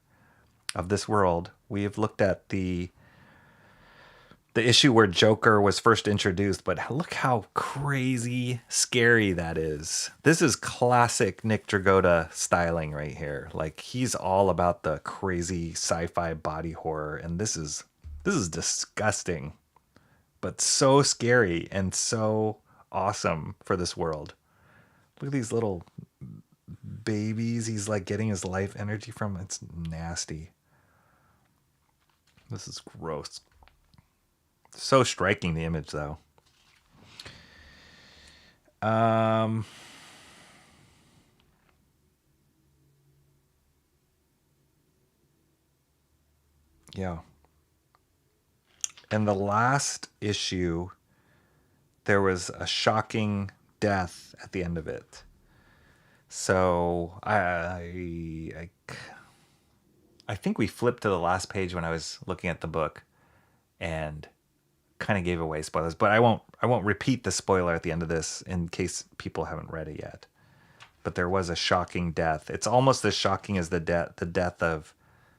of this world. We have looked at the issue where Joker was first introduced, but look how crazy scary that is. This is classic Nick Dragotta styling right here. Like, he's all about the crazy sci-fi body horror, and this is disgusting, but so scary and so awesome for this world. Look at these little babies he's like getting his life energy from. It's nasty. This is gross. So striking, the image, though. Yeah. In the last issue, there was a shocking death at the end of it. So I think we flipped to the last page when I was looking at the book and kind of gave away spoilers, but I won't repeat the spoiler at the end of this in case people haven't read it yet. But there was a shocking death. It's almost as shocking as the death of,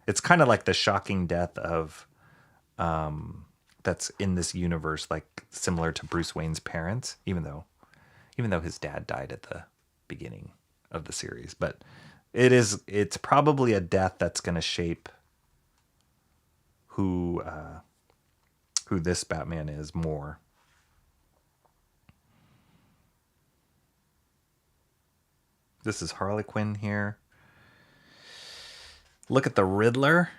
it's kind of like the shocking death of that's in this universe, like similar to Bruce Wayne's parents, even though even though his dad died at the beginning of the series. But it's probably a death that's going to shape who this Batman is more. This is Harley Quinn here. Look at the Riddler.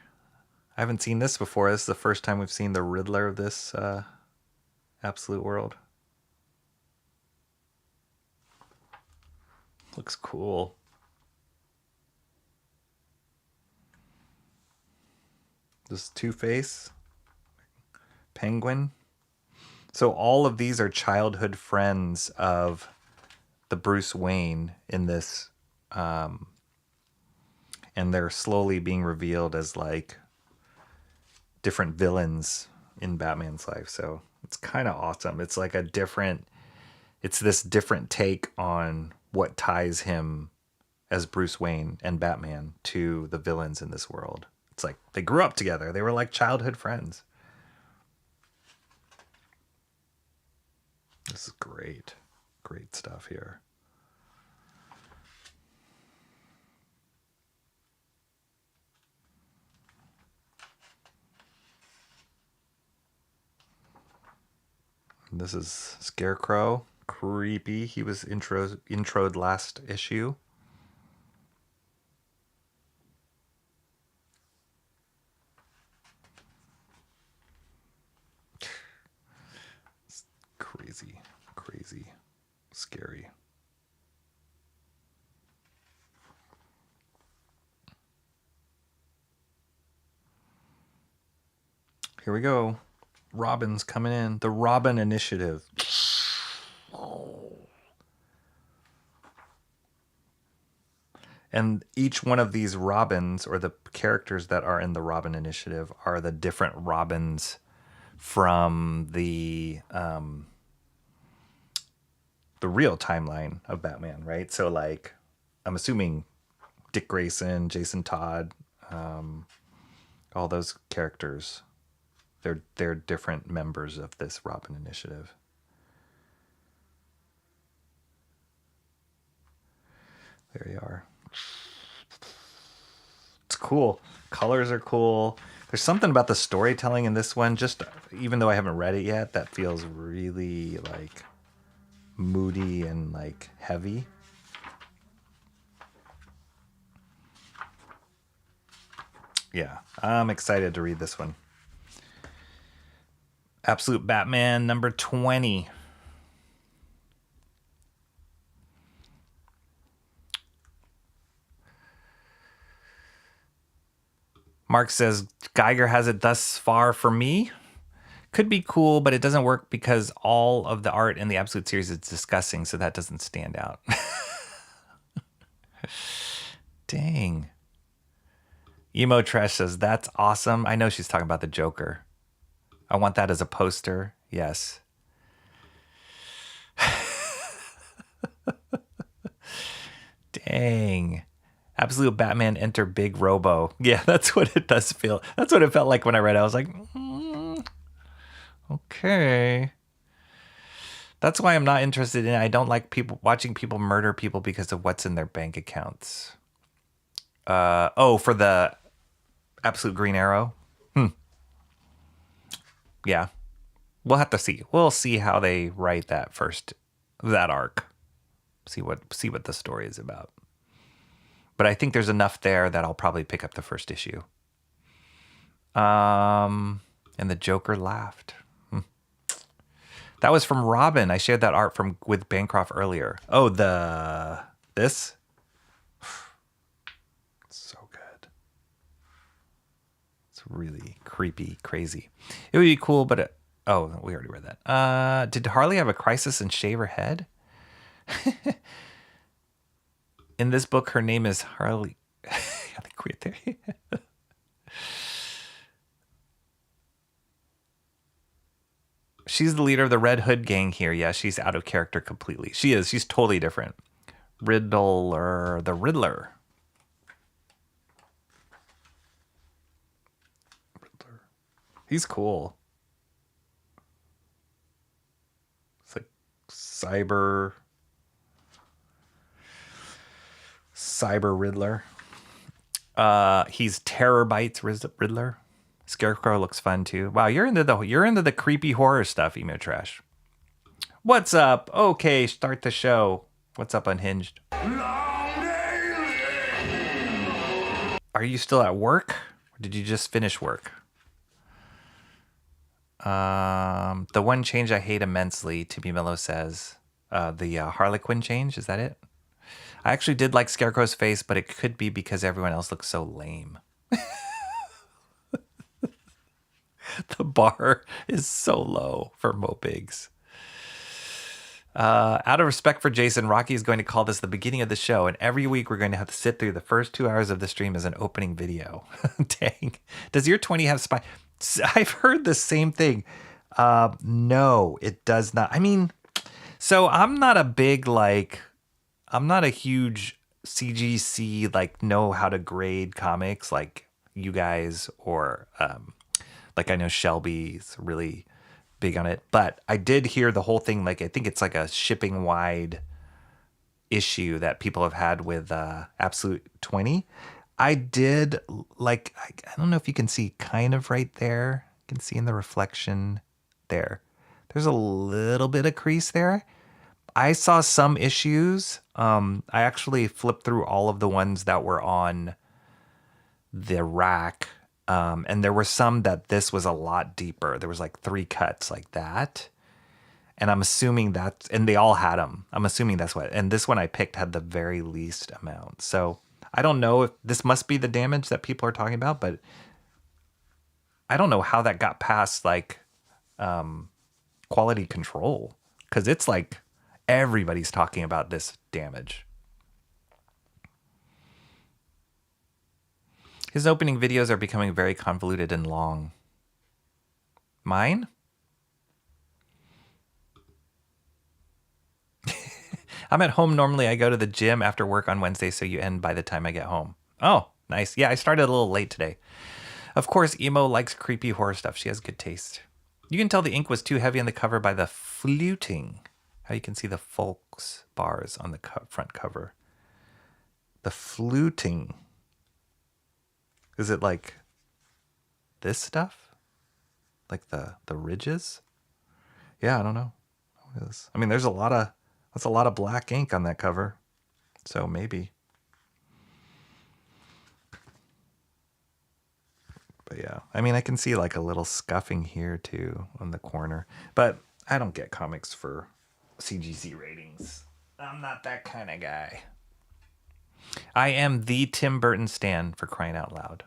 I haven't seen this before. This is the first time we've seen the Riddler of this Absolute World. Looks cool. This is Two-Face. Penguin. So all of these are childhood friends of the Bruce Wayne in this, and they're slowly being revealed as like different villains in Batman's life. So it's kind of awesome. It's like it's this different take on what ties him as Bruce Wayne and Batman to the villains in this world. It's like they grew up together. They were like childhood friends. This is great. Great stuff here. This is Scarecrow. Creepy. He was introed last issue. It's crazy. Crazy. Scary. Here we go. Robin's coming in. The Robin Initiative. And each one of these Robins, or the characters that are in the Robin Initiative, are the different Robins from the real timeline of Batman, right? So, like, I'm assuming Dick Grayson, Jason Todd, all those characters. They're different members of this Robin Initiative. There you are. It's cool. Colors are cool. There's something about the storytelling in this one, just even though I haven't read it yet, that feels really like moody and like heavy. Yeah, I'm excited to read this one. Absolute Batman number 20. Mark says, Geiger has it thus far for me. Could be cool, but it doesn't work because all of the art in the Absolute series is disgusting, so that doesn't stand out. Dang. Emo Trash says, that's awesome. I know she's talking about the Joker. I want that as a poster. Yes. Dang. Absolute Batman enter Big Robo. Yeah, that's what it does feel. That's what it felt like when I read it. I was like, okay. That's why I'm not interested in it. I don't like watching people murder people because of what's in their bank accounts. For the Absolute Green Arrow? Yeah. We'll have to see. We'll see how they write that first, that arc. See what the story is about. But I think there's enough there that I'll probably pick up the first issue. And the Joker laughed. That was from Robin. I shared that art with Bancroft earlier. Oh, this? It's so good. It's really creepy, crazy. It would be cool, but we already read that. Did Harley have a crisis and shave her head? In this book, her name is Harley. She's the leader of the Red Hood gang here. Yeah, she's out of character completely. She is. She's totally different. The Riddler. He's cool. It's like cyber Cyber Riddler. He's Terror Bites Riddler. Scarecrow looks fun too. Wow, you're into the creepy horror stuff, Emo Trash. What's up? Okay, start the show. What's up, Unhinged? Are you still at work? Or did you just finish work? The one change I hate immensely, Timmy Mello says. The Harlequin change, is that it? I actually did like Scarecrow's face, but it could be because everyone else looks so lame. The bar is so low for Mo Biggs. Out of respect for Jason, Rocky is going to call this the beginning of the show, and every week we're going to have to sit through the first 2 hours of the stream as an opening video. Dang. Does your 20 have spy? I've heard the same thing. No, it does not. I mean, so I'm not a huge CGC, like, know how to grade comics like you guys, or like I know Shelby's really big on it, but I did hear the whole thing. Like, I think it's like a shipping wide issue that people have had with Absolute 20. I did like, I don't know if you can see kind of right there. You can see in the reflection there. There's a little bit of crease there. I saw some issues. I actually flipped through all of the ones that were on the rack. And there were some that this was a lot deeper. There was like 3 cuts like that. And I'm assuming that, and they all had them. I'm assuming that's what, and this one I picked had the very least amount. So I don't know if this must be the damage that people are talking about, but I don't know how that got past like quality control, because it's like everybody's talking about this damage. His opening videos are becoming very convoluted and long. Mine? I'm at home normally. I go to the gym after work on Wednesday, so you end by the time I get home. Oh, nice. Yeah, I started a little late today. Of course, Emo likes creepy horror stuff. She has good taste. You can tell the ink was too heavy on the cover by the fluting. How you can see the folks bars on the front cover. The fluting. Is it like this stuff? Like the ridges? Yeah, I don't know. What is? I mean, that's a lot of black ink on that cover. So maybe. But yeah, I mean, I can see like a little scuffing here too on the corner. But I don't get comics for CGC ratings. I'm not that kind of guy. I am the Tim Burton stan, for crying out loud.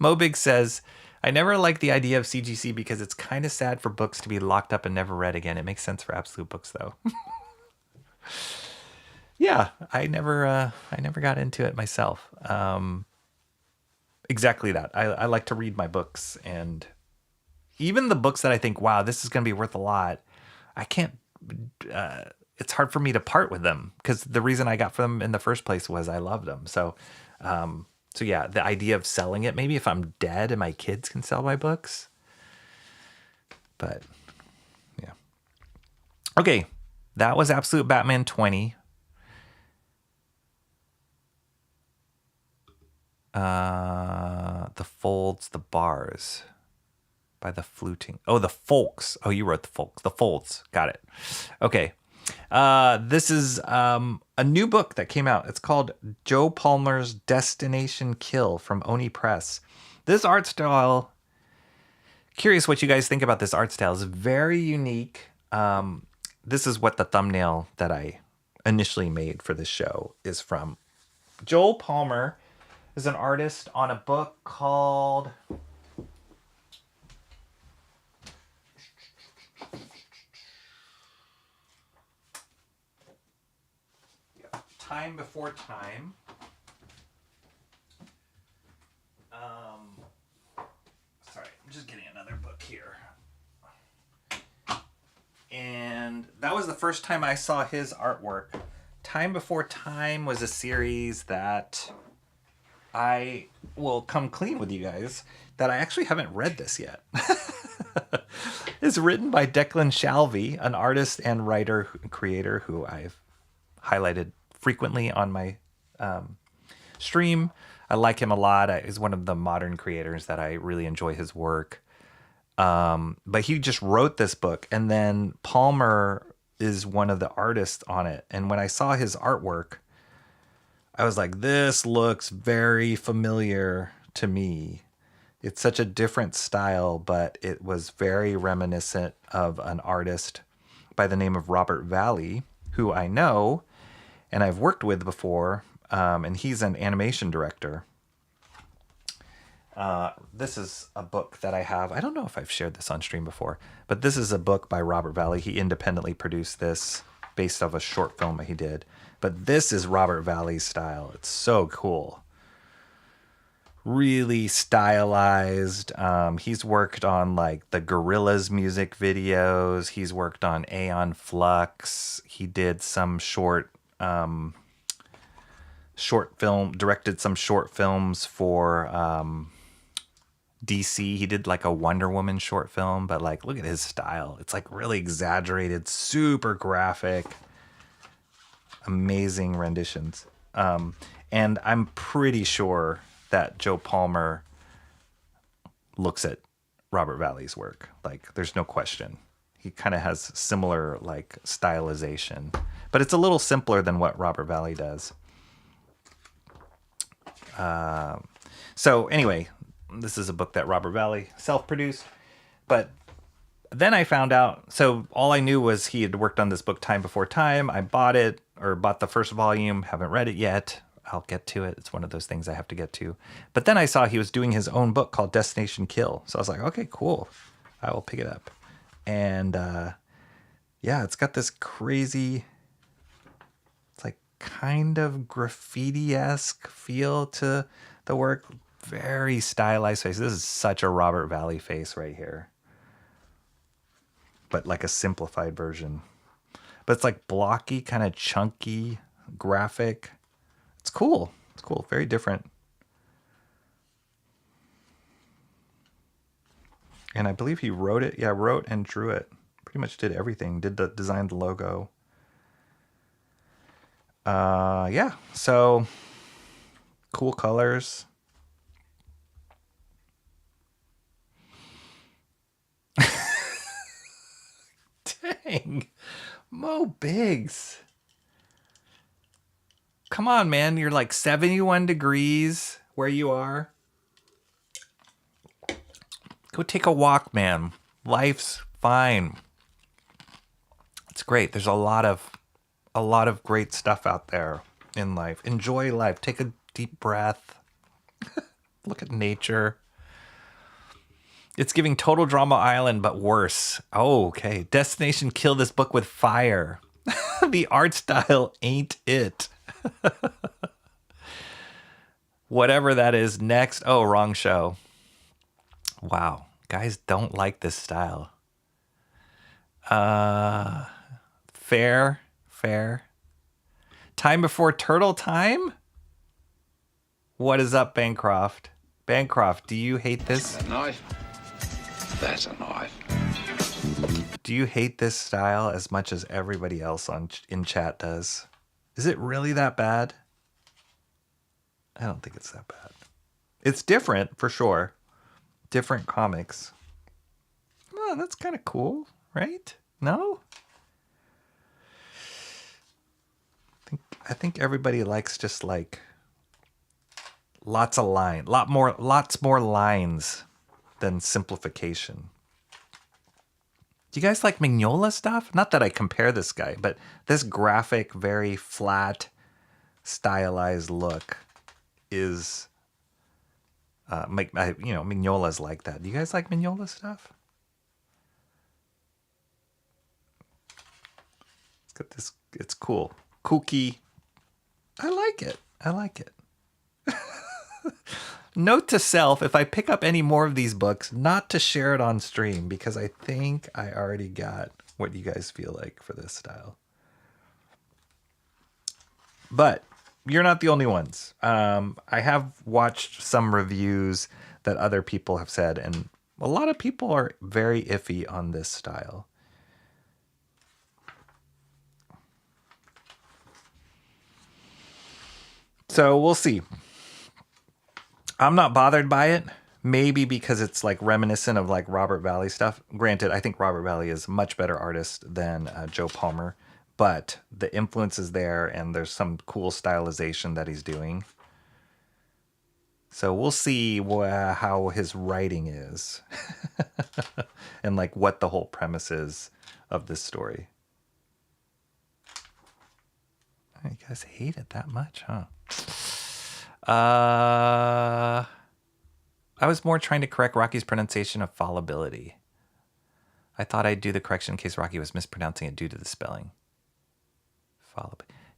Mobig says, I never liked the idea of CGC because it's kind of sad for books to be locked up and never read again. It makes sense for Absolute books, though. Yeah, I never got into it myself. Exactly that. I like to read my books, and even the books that I think, wow, this is going to be worth a lot, I can't... it's hard for me to part with them, because the reason I got for them in the first place was I loved them. So yeah, the idea of selling it, maybe if I'm dead and my kids can sell my books. But yeah. Okay, that was Absolute Batman 20. The folds, the bars by the fluting. Oh, the folks. Oh, you wrote the folks. The folds. Got it. Okay. This is a new book that came out. It's called Joe Palmer's Destination Kill from Oni Press. This art style, curious what you guys think about this art style. It's very unique. This is what the thumbnail that I initially made for this show is from. Joel Palmer is an artist on a book called... Time Before Time. Sorry, I'm just getting another book here. And that was the first time I saw his artwork. Time Before Time was a series that I will come clean with you guys that I actually haven't read this yet. It's written by Declan Shalvey, an artist and writer and creator who I've highlighted frequently on my stream. I like him a lot. He's one of the modern creators that I really enjoy his work. But he just wrote this book, and then Palmer is one of the artists on it. And when I saw his artwork, I was like, this looks very familiar to me. It's such a different style, but it was very reminiscent of an artist by the name of Robert Valley, who I know and I've worked with before, and he's an animation director. This is a book that I have. I don't know if I've shared this on stream before, but this is a book by Robert Valley. He independently produced this based off a short film that he did. But this is Robert Valley's style. It's so cool. Really stylized. He's worked on like the Gorillaz music videos. He's worked on Aeon Flux. He did some short film, directed some short films for DC. He did like a Wonder Woman short film, but like, look at his style. It's like really exaggerated, super graphic, amazing renditions. And I'm pretty sure that Joe Palmer looks at Robert Valley's work. Like, there's no question. He kind of has similar like stylization, but it's a little simpler than what Robert Valley does. So anyway, this is a book that Robert Valley self-produced, but then I found out, so all I knew was he had worked on this book Time Before Time. I bought it, or bought the first volume, haven't read it yet. I'll get to it. It's one of those things I have to get to. But then I saw he was doing his own book called Destination Kill. So I was like, okay, cool. I will pick it up. And yeah, it's got this crazy, it's like kind of graffiti-esque feel to the work. Very stylized face. This is such a Robert Valley face right here. But like a simplified version. But it's like blocky, kind of chunky, graphic. It's cool. It's cool. Very different. And I believe he wrote it. Yeah, wrote and drew it. Pretty much did everything. Designed the logo. Yeah. So cool colors. Dang. Mo Biggs. Come on, man. You're like 71 degrees where you are. Go take a walk, man. Life's fine. It's great. There's a lot of great stuff out there in life. Enjoy life. Take a deep breath. Look at nature. It's giving Total Drama Island, but worse. Oh, okay. Destination Kill this book with fire. The art style ain't it. Whatever that is next. Oh, wrong show. Wow. Guys don't like this style. Fair. Time Before Turtle Time? What is up, Bancroft? Bancroft, do you hate this? That knife? That's a knife. Do you hate this style as much as everybody else in chat does? Is it really that bad? I don't think it's that bad. It's different, for sure. Different comics. Oh, that's kind of cool, right? No? I think everybody likes just like lots more lines than simplification. Do you guys like Mignola stuff? Not that I compare this guy, but this graphic, very flat, stylized look is, Mignola's like that. Do you guys like Mignola stuff? It's got this, it's cool. Kooky. I like it. Note to self, if I pick up any more of these books, not to share it on stream, because I think I already got what you guys feel like for this style. But you're not the only ones. I have watched some reviews that other people have said, and a lot of people are very iffy on this style. So we'll see. I'm not bothered by it. Maybe because it's like reminiscent of like Robert Valley stuff. Granted, I think Robert Valley is a much better artist than Joe Palmer, but the influence is there and there's some cool stylization that he's doing. So we'll see how his writing is and like what the whole premise is of this story. Oh, you guys hate it that much, huh? I was more trying to correct Rocky's pronunciation of fallibility. I thought I'd do the correction in case Rocky was mispronouncing it due to the spelling.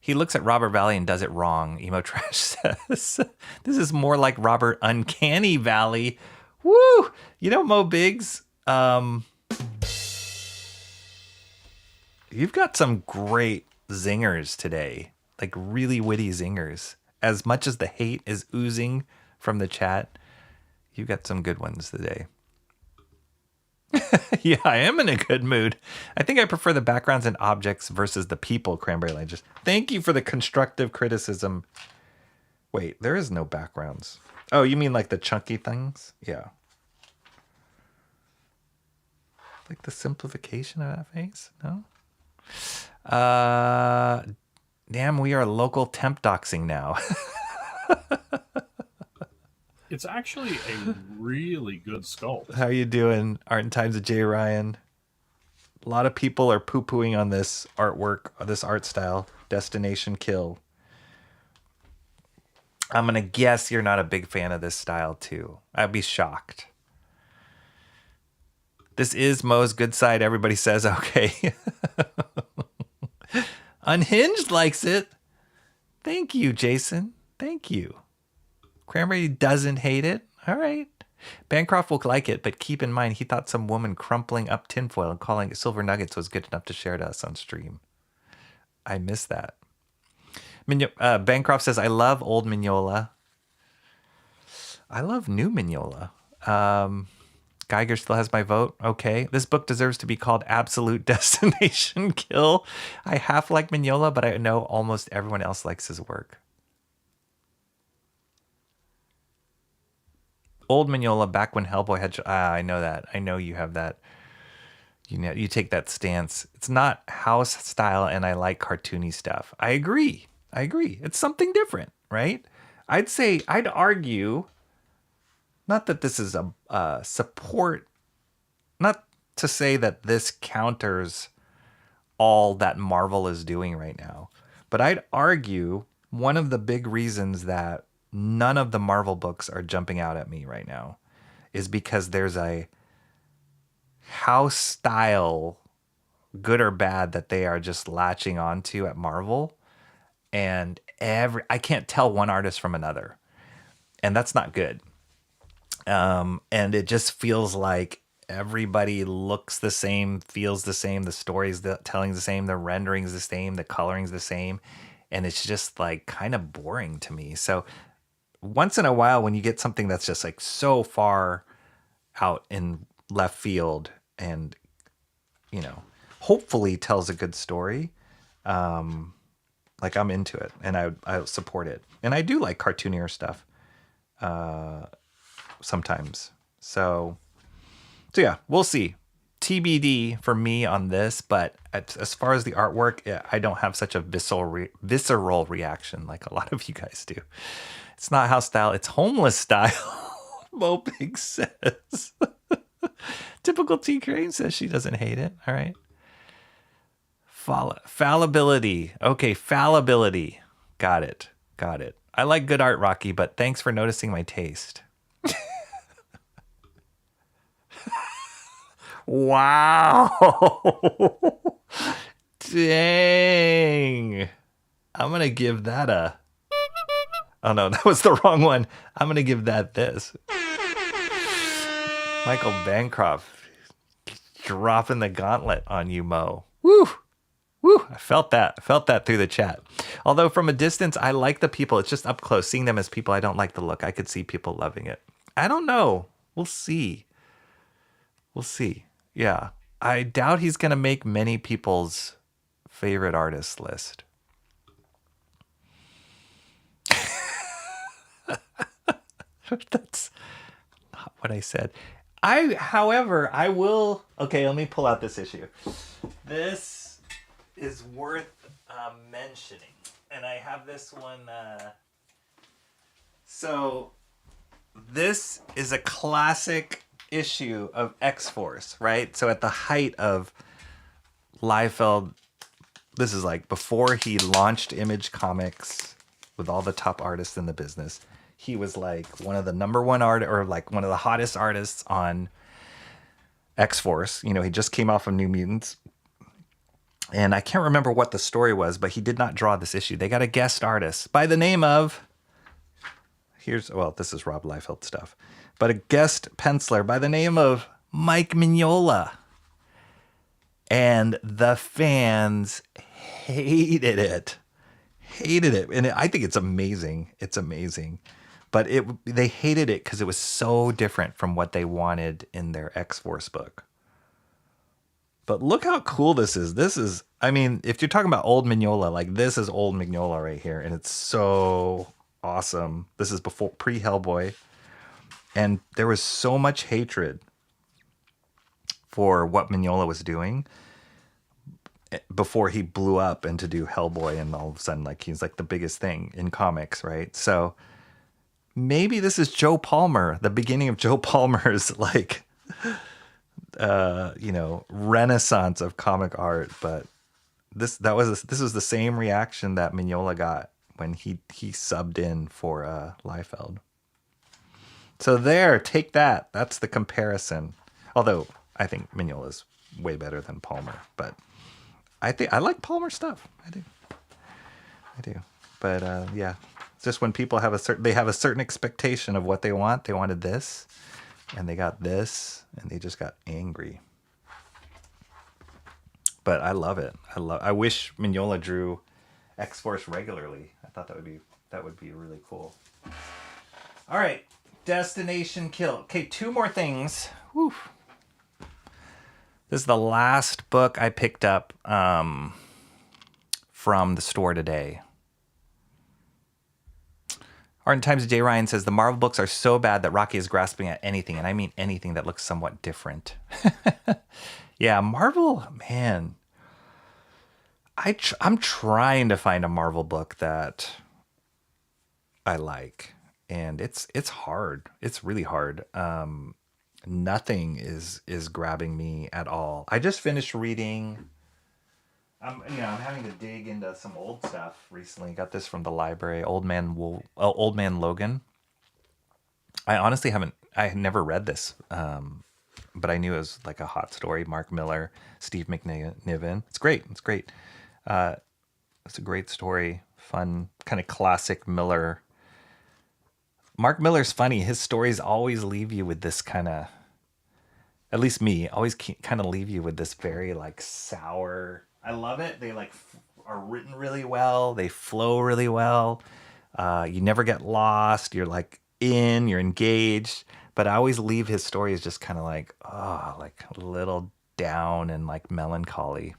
He looks at Robert Valley and does it wrong, Emo Trash says. This is more like Robert Uncanny Valley. Woo! You know, Mo Biggs, you've got some great zingers today. Like really witty zingers. As much as the hate is oozing from the chat, you've got some good ones today. Yeah, I am in a good mood. I think I prefer the backgrounds and objects versus the people, Cranberry Langers. Thank you for the constructive criticism. Wait, there is no backgrounds. Oh, you mean like the chunky things? Yeah. Like the simplification of that face? No? Damn, we are local temp doxing now. It's actually a really good sculpt. How you doing, Art and Times of J. Ryan? A lot of people are poo-pooing on this artwork, this art style. Destination Kill. I'm going to guess you're not a big fan of this style, too. I'd be shocked. This is Mo's good side, everybody says. Okay. Unhinged likes it. Thank you, Jason. Thank you. Cranberry doesn't hate it. All right. Bancroft will like it, but keep in mind he thought some woman crumpling up tinfoil and calling it silver nuggets was good enough to share to us on stream. I missed that. Bancroft says, I love old Mignola. I love new Mignola. Geiger still has my vote. Okay. This book deserves to be called Absolute Destination Kill. I half like Mignola, but I know almost everyone else likes his work. Old Mignola, back when Hellboy had... I know that. I know you have that. You know, you take that stance. It's not house style, and I like cartoony stuff. I agree. It's something different, right? I'd argue, not that this is a support, not to say that this counters all that Marvel is doing right now, but I'd argue one of the big reasons that none of the Marvel books are jumping out at me right now is because there's a house style, good or bad, that they are just latching onto at Marvel. And I can't tell one artist from another. And that's not good. And it just feels like everybody looks the same, feels the same, the story's telling the same, the rendering's the same, the coloring's the same. And it's just like kind of boring to me. So once in a while, when you get something that's just like so far out in left field and, you know, hopefully tells a good story, like I'm into it and I support it. And I do like cartoonier stuff sometimes. So yeah, we'll see. TBD for me on this, but as far as the artwork, I don't have such a visceral reaction like a lot of you guys do. It's not house style, it's homeless style. Mo Big says. Typical T Crane says she doesn't hate it. All right. Fallibility. Okay, fallibility. Got it. I like good art, Rocky, but thanks for noticing my taste. Wow. Dang. I'm going to give that a... Oh, no, that was the wrong one. I'm going to give that this. Michael Bancroft dropping the gauntlet on you, Mo. Woo. I felt that through the chat. Although from a distance, I like the people. It's just up close. Seeing them as people, I don't like the look. I could see people loving it. I don't know. We'll see. Yeah. I doubt he's going to make many people's favorite artist list. That's not what I said. However, I will. Okay, let me pull out this issue. This is worth mentioning, and I have this one. So, this is a classic issue of X-Force, right? So, at the height of Liefeld, this is like before he launched Image Comics with all the top artists in the business. He was like one of the number one or like one of the hottest artists on X-Force. You know, he just came off of New Mutants. And I can't remember what the story was, but he did not draw this issue. They got a guest artist by the name of, this is Rob Liefeld stuff, but a guest penciler by the name of Mike Mignola. And the fans hated it. And I think it's amazing. It's amazing. But they hated it because it was so different from what they wanted in their X-Force book. But look how cool this is. This is, I mean, if you're talking about old Mignola, like this is old Mignola right here. And it's so awesome. This is before pre-Hellboy. And there was so much hatred for what Mignola was doing before he blew up and to do Hellboy, and all of a sudden, like, he's like the biggest thing in comics, right? So maybe this is Joe Palmer, the beginning of Joe Palmer's like renaissance of comic art. But this was the same reaction that Mignola got when he subbed in for Liefeld. So there, take that. That's the comparison. Although I think Mignola's way better than Palmer, but I like Palmer stuff. I do. But yeah, it's just when people have a certain expectation of what they want. They wanted this, and they got this, and they just got angry. But I love it. I wish Mignola drew X-Force regularly. I thought that would be really cool. All right, Destination Kill. Okay, 2 more things. Whew. This is the last book I picked up from the store today. Art and Times J. Ryan says, the Marvel books are so bad that Rocky is grasping at anything, and I mean anything that looks somewhat different. Yeah, Marvel, man. I'm trying to find a Marvel book that I like, and it's hard. It's really hard. Nothing is grabbing me at all. I just finished reading. I'm having to dig into some old stuff recently. Got this from the library. Old Man Logan. I honestly I had never read this, but I knew it was like a hot story. Mark Miller, Steve McNiven. It's great. It's great. It's a great story. Fun, kind of classic Miller. Mark Miller's funny. His stories always leave you with this kind of, at least me, always kind of leave you with this very like sour. I love it. They like are written really well. They flow really well. You never get lost. You're like you're engaged. But I always leave his stories just kind of like, like a little down and like melancholy.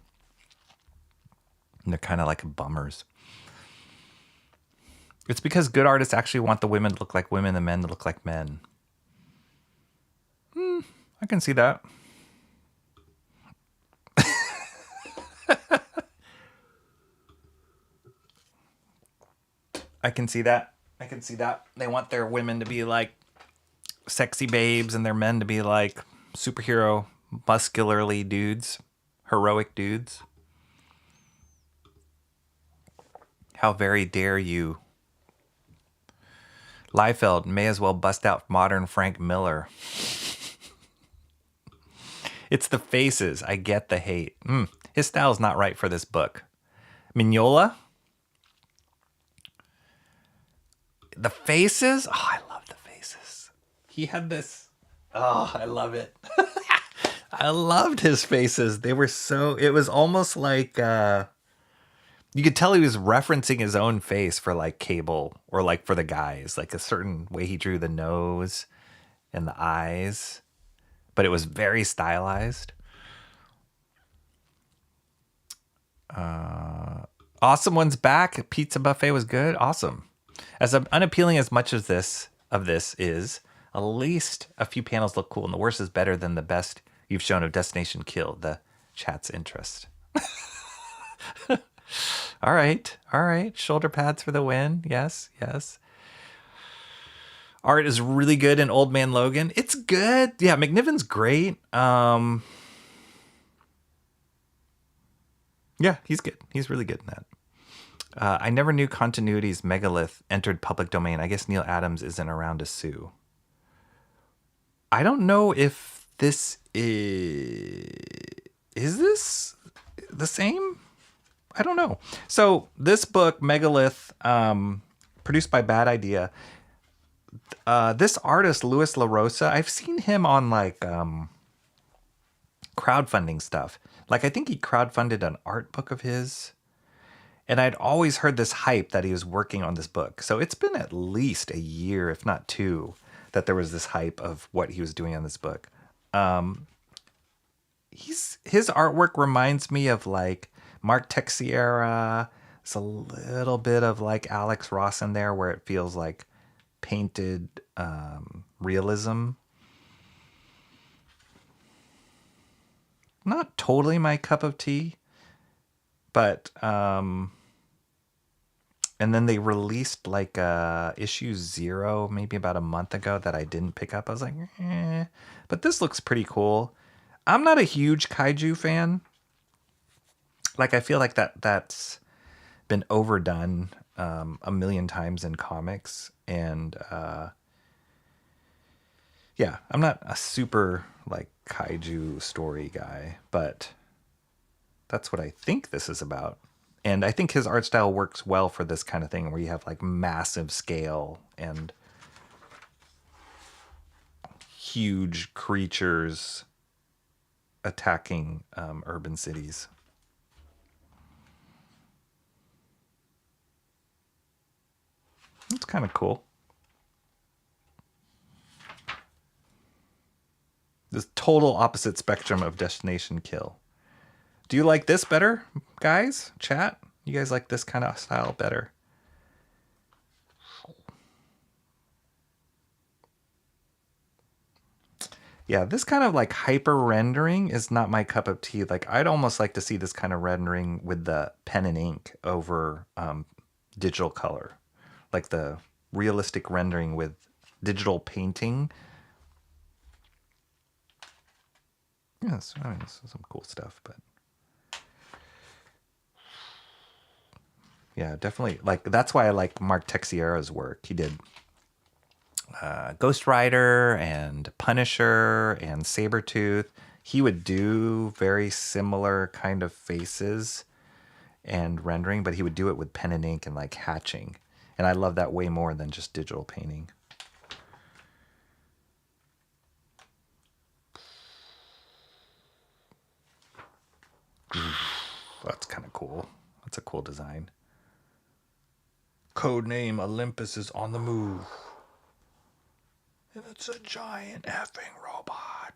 And they're kind of like bummers. It's because good artists actually want the women to look like women, the men to look like men. I can see that. I can see that. They want their women to be like sexy babes and their men to be like superhero, muscularly dudes, heroic dudes. How very dare you. Liefeld may as well bust out modern Frank Miller. It's the faces. I get the hate. His style's not right for this book. Mignola? The faces? Oh, I love the faces. He had this. Oh, I love it. I loved his faces. They were so, it was almost like, you could tell he was referencing his own face for like Cable or like for the guys, like a certain way he drew the nose and the eyes, but it was very stylized. Awesome One's back. Pizza Buffet was good. Awesome. As unappealing as much as this of this is at least a few panels look cool, and the worst is better than the best you've shown of Destination Kill, the chat's interest. All right. Shoulder pads for the win. Yes. Art is really good in Old Man Logan. It's good. Yeah, McNiven's great. Yeah, he's good. He's really good in that. I never knew Continuity's Megalith entered public domain. I guess Neil Adams isn't around to sue. I don't know if this is this the same? I don't know. So this book, Megalith, produced by Bad Idea. This artist, Louis LaRosa, I've seen him on like crowdfunding stuff. Like I think he crowdfunded an art book of his. And I'd always heard this hype that he was working on this book. So it's been at least a year, if not two, that there was this hype of what he was doing on this book. His artwork reminds me of like Mark Texiera. It's a little bit of like Alex Ross in there where it feels like painted realism. Not totally my cup of tea, but and then they released like issue 0 maybe about a month ago that I didn't pick up. I was like, but this looks pretty cool. I'm not a huge kaiju fan. Like I feel like that's been overdone a million times in comics, and yeah, I'm not a super like kaiju story guy, but that's what I think this is about. And I think his art style works well for this kind of thing where you have like massive scale and huge creatures attacking urban cities. It's kind of cool. This total opposite spectrum of Destination Kill. Do you like this better, guys? Chat? You guys like this kind of style better? Yeah, this kind of like hyper rendering is not my cup of tea. Like I'd almost like to see this kind of rendering with the pen and ink over digital color. Like the realistic rendering with digital painting. Yes, I mean, this is some cool stuff, but yeah, definitely. Like that's why I like Mark Texiera's work. He did Ghost Rider and Punisher and Sabretooth. He would do very similar kind of faces and rendering, but he would do it with pen and ink and like hatching. And I love that way more than just digital painting. That's kind of cool. That's a cool design. Codename Olympus is on the move. And it's a giant effing robot.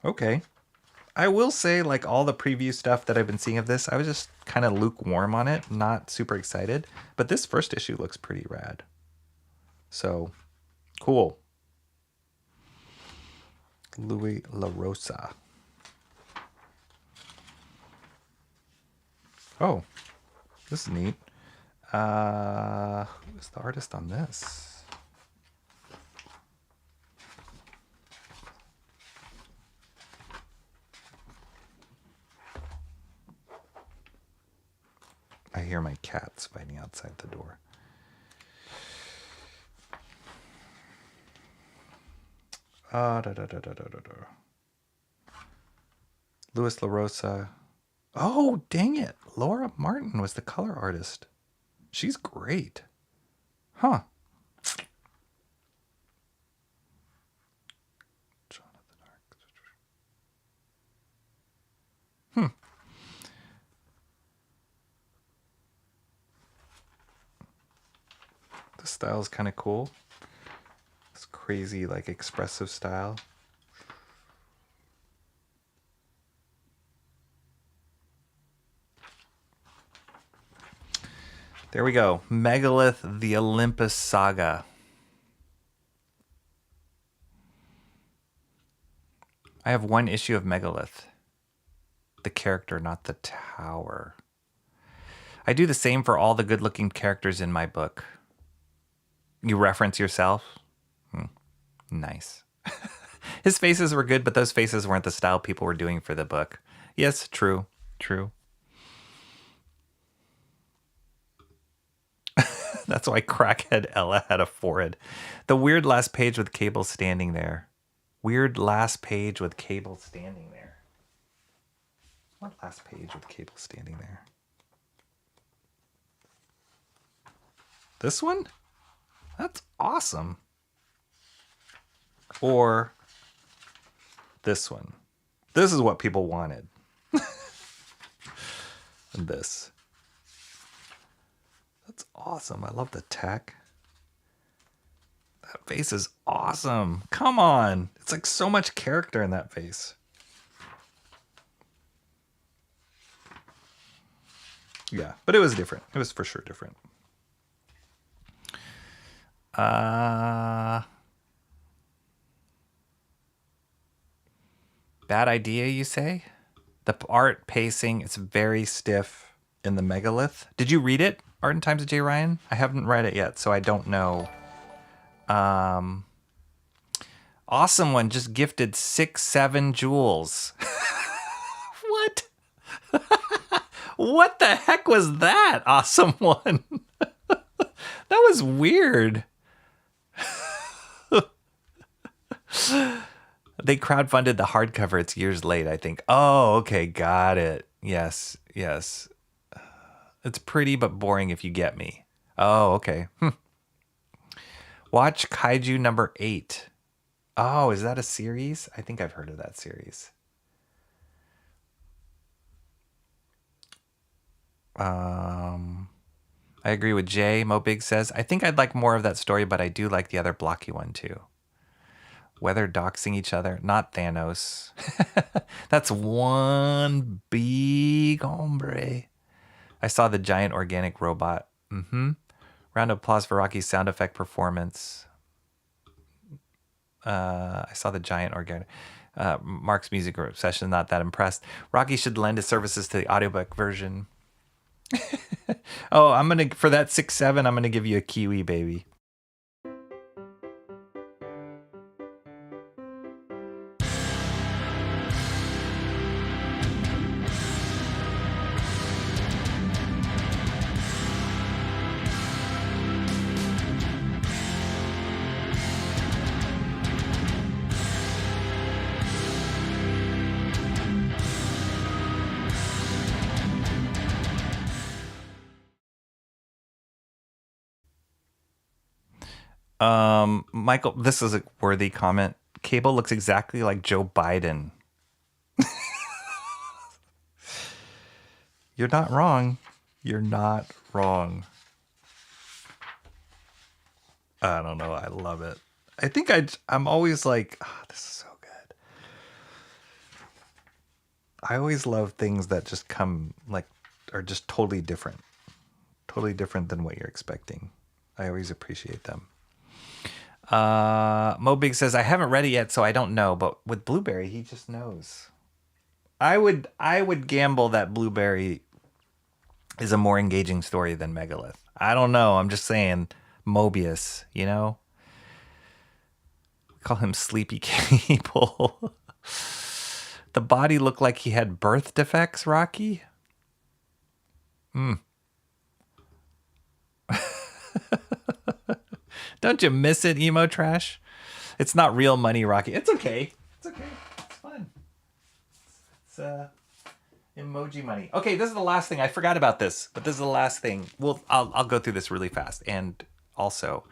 Okay. I will say, like all the preview stuff that I've been seeing of this, I was just kind of lukewarm on it, not super excited. But this first issue looks pretty rad. So, cool. Louis LaRosa. Oh, this is neat. Who's the artist on this? I hear my cats fighting outside the door. Louis LaRosa. Oh, dang it. Laura Martin was the color artist. She's great. Huh. This style is kind of cool. This crazy, like, expressive style. There we go. Megalith, the Olympus Saga. I have one issue of Megalith. The character, not the tower. I do the same for all the good-looking characters in my book. You reference yourself? Nice. His faces were good, but those faces weren't the style people were doing for the book. Yes, true. That's why crackhead Ella had a forehead. The weird last page with Cable standing there. Weird last page with Cable standing there. What last page with Cable standing there? This one? That's awesome. Or this one. This is what people wanted. And this. That's awesome. I love the tech. That face is awesome. Come on. It's like so much character in that face. Yeah, but it was different. It was for sure different. Bad idea, you say? The art pacing, it's very stiff in the Megalith. Did you read it, Art and Times of J. Ryan? I haven't read it yet, so I don't know. Awesome one, just gifted 6-7 jewels. What? What the heck was that? Awesome one. That was weird. They crowdfunded the hardcover. It's years late, I think. Oh, okay. Got it. Yes. It's pretty but boring if you get me. Oh, okay. Watch Kaiju number 8. Oh, is that a series? I think I've heard of that series. I agree with Jay. Mo Big says, I think I'd like more of that story, but I do like the other blocky one too. Weather doxing each other, not Thanos. That's one big hombre. I saw the giant organic robot. Round of applause for Rocky's sound effect performance. I saw the giant organic. Mark's music session, not that impressed. Rocky should lend his services to the audiobook version. Oh, for that 6-7, I'm gonna give you a kiwi, baby. Michael, this is a worthy comment. Cable looks exactly like Joe Biden. You're not wrong. You're not wrong. I don't know. I love it. I think I'm always like, this is so good. I always love things that just come are just totally different than what you're expecting. I always appreciate them. Mo Big says, I haven't read it yet, so I don't know, but with Blueberry, he just knows. I would gamble that Blueberry is a more engaging story than Megalith. I don't know. I'm just saying, Mobius, you know? We call him Sleepy Cable. The body looked like he had birth defects, Rocky. Don't you miss it, emo trash? It's not real money, Rocky. It's okay. It's fun. It's emoji money. Okay, this is the last thing. I forgot about this, but this is the last thing. I'll go through this really fast. And also,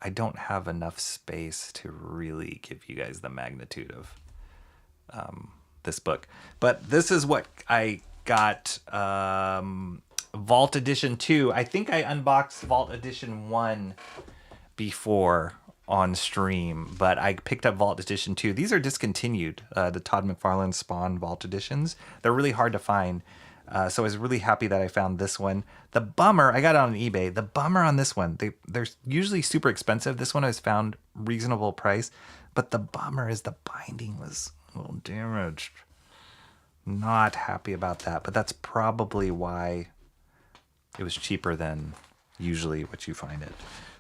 I don't have enough space to really give you guys the magnitude of this book. But this is what I got. Vault Edition 2. I think I unboxed Vault Edition 1 before on stream, but I picked up Vault Edition 2. These are discontinued, the Todd McFarlane Spawn Vault Editions. They're really hard to find. So I was really happy that I found this one. The bummer, I got it on eBay. The bummer on this one, they're usually super expensive. This one I was found reasonable price, but the bummer is the binding was a little damaged. Not happy about that, but that's probably why it was cheaper than usually what you find it.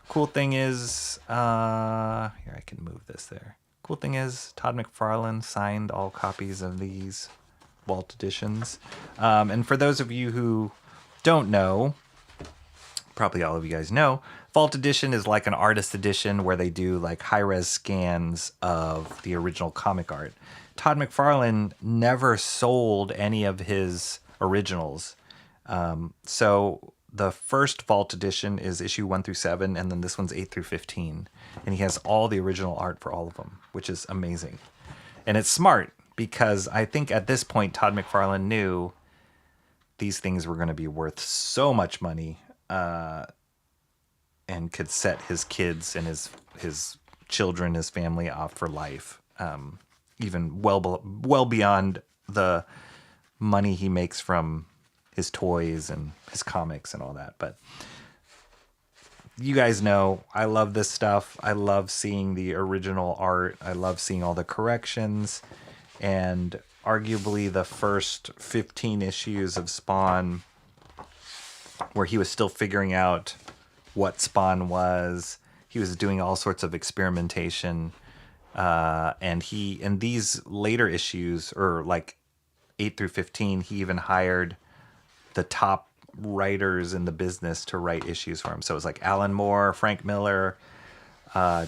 Cool thing is, here I can move this there. Cool thing is, Todd McFarlane signed all copies of these Vault editions. And for those of you who don't know, probably all of you guys know, Vault edition is like an artist edition where they do like high-res scans of the original comic art. Todd McFarlane never sold any of his originals. So the first Vault edition is issue 1 through 7, and then this one's 8 through 15. And he has all the original art for all of them, which is amazing. And it's smart because I think at this point, Todd McFarlane knew these things were going to be worth so much money and could set his kids and his children, his family off for life, even well beyond the money he makes from his toys and his comics and all that. But you guys know I love this stuff. I love seeing the original art. I love seeing all the corrections. And arguably the first 15 issues of Spawn, where he was still figuring out what Spawn was. He was doing all sorts of experimentation. And he, in these later issues, or like 8 through 15, he even hired the top writers in the business to write issues for him. So it was like Alan Moore, Frank Miller,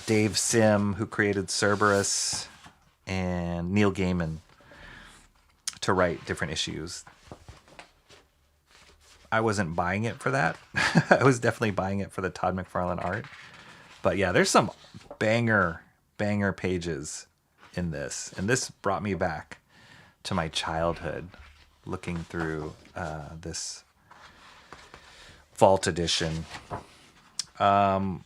Dave Sim, who created Cerberus, and Neil Gaiman to write different issues. I wasn't buying it for that. I was definitely buying it for the Todd McFarlane art. But yeah, there's some banger pages in this. And this brought me back to my childhood looking through this Vault edition. One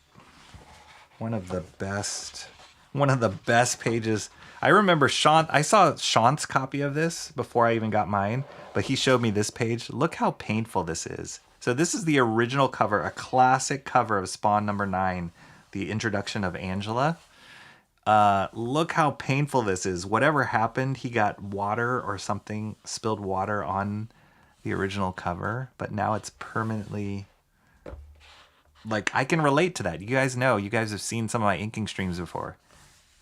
of the best pages. I remember I saw Sean's copy of this before I even got mine, but he showed me this page. Look how painful this is. So this is the original cover, a classic cover of Spawn number 9, the introduction of Angela. Look how painful this is. Whatever happened, he got water or something, spilled water on the original cover, but now it's permanently... Like, I can relate to that. You guys know. You guys have seen some of my inking streams before.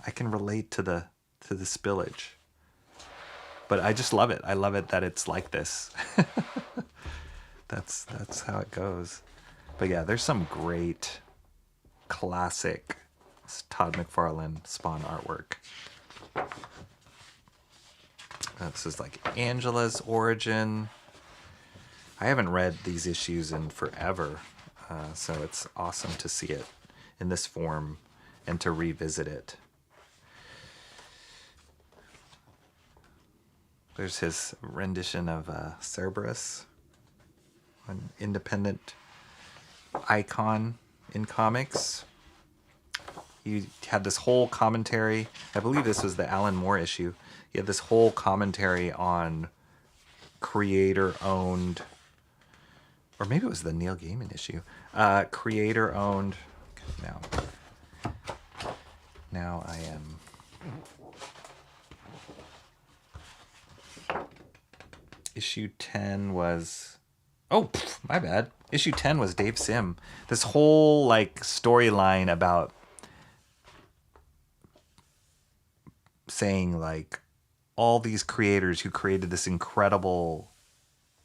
I can relate to the spillage. But I just love it. I love it that it's like this. That's how it goes. But yeah, there's some great classic Todd McFarlane Spawn artwork. This is like Angela's origin. I haven't read these issues in forever. So it's awesome to see it in this form and to revisit it. There's his rendition of Cerberus, an independent icon in comics. He had this whole commentary. I believe this was the Alan Moore issue. He had this whole commentary on creator-owned, or maybe it was the Neil Gaiman issue. Creator-owned. Now I am. Issue 10 was. Oh, my bad. Issue 10 was Dave Sim. This whole like storyline about saying like all these creators who created this incredible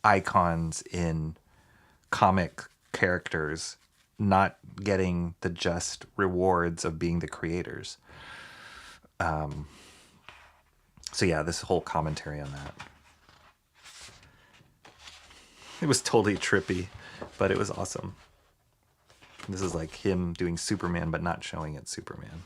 icons in comic characters not getting the just rewards of being the creators. So yeah, this whole commentary on that. It was totally trippy, but it was awesome. This is like him doing Superman, but not showing it Superman.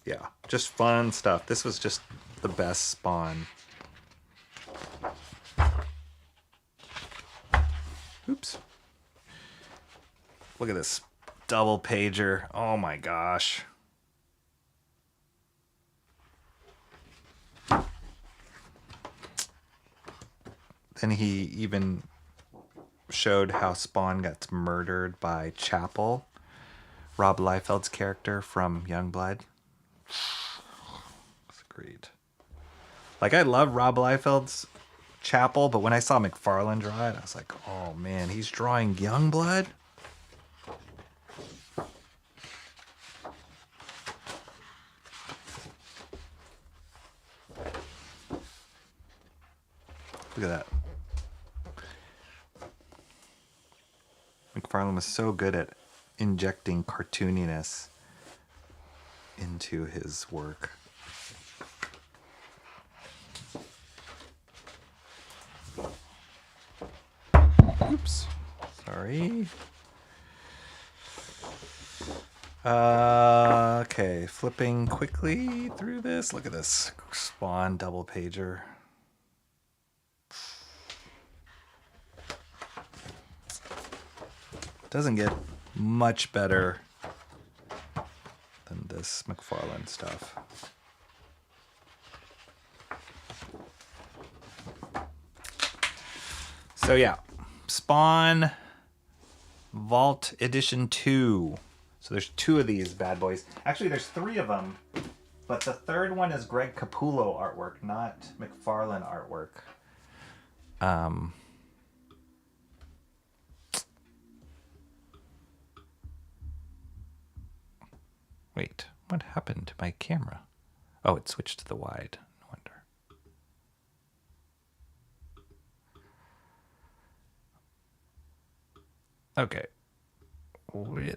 Yeah, just fun stuff. This was just the best Spawn. Oops. Look at this double pager. Oh my gosh. Then he even showed how Spawn gets murdered by Chapel, Rob Liefeld's character from Youngblood. It's great. Like, I love Rob Liefeld's Chapel, but when I saw McFarlane draw it, I was like, oh man, he's drawing Youngblood? Look at that. McFarlane was so good at injecting cartooniness into his work. Oops. Sorry. Okay, flipping quickly through this. Look at this Spawn double pager. Doesn't get much better than this McFarlane stuff. So yeah, Spawn Vault Edition 2. So there's 2 of these bad boys. Actually, there's 3 of them, but the third one is Greg Capullo artwork, not McFarlane artwork. Wait, what happened to my camera? Oh, it switched to the wide. No wonder. Okay. Wait.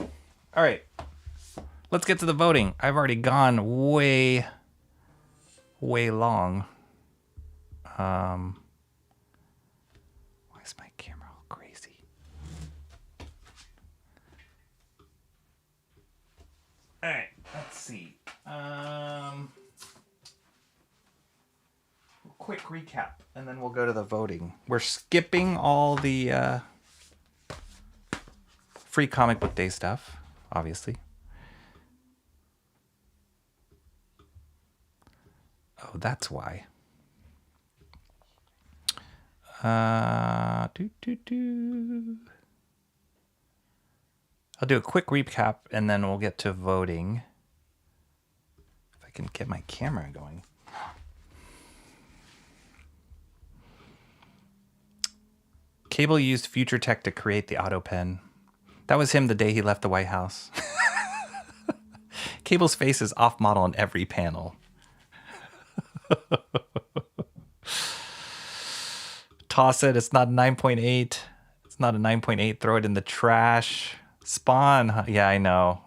All right. Let's get to the voting. I've already gone way long. Why is my camera all crazy? All right, let's see. Quick recap, and then we'll go to the voting. We're skipping all the free comic book day stuff, obviously. Oh, that's why. I'll do a quick recap and then we'll get to voting. If I can get my camera going. Cable used Future Tech to create the auto pen. That was him the day he left the White House. Cable's face is off model in every panel. Toss it. It's not a 9.8. It's not a 9.8. Throw it in the trash. Spawn. Yeah, I know.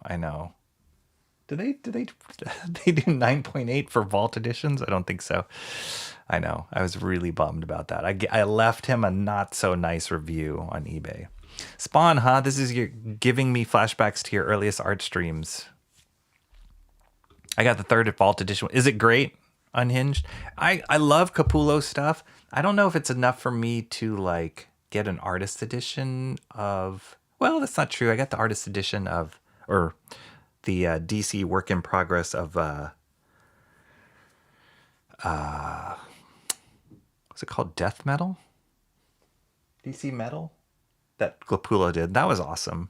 Do they do 9.8 for Vault editions? I don't think so. I know. I was really bummed about that. I left him a not so nice review on eBay. Spawn, huh? This is your giving me flashbacks to your earliest art streams. I got the 3rd Vault edition. Is it great? Unhinged. I love Capullo stuff. I don't know if it's enough for me to like get an artist edition of. Well, that's not true. I got the artist edition of, or the DC work in progress of. What's it called? Death Metal. DC Metal. That Capullo did. That was awesome.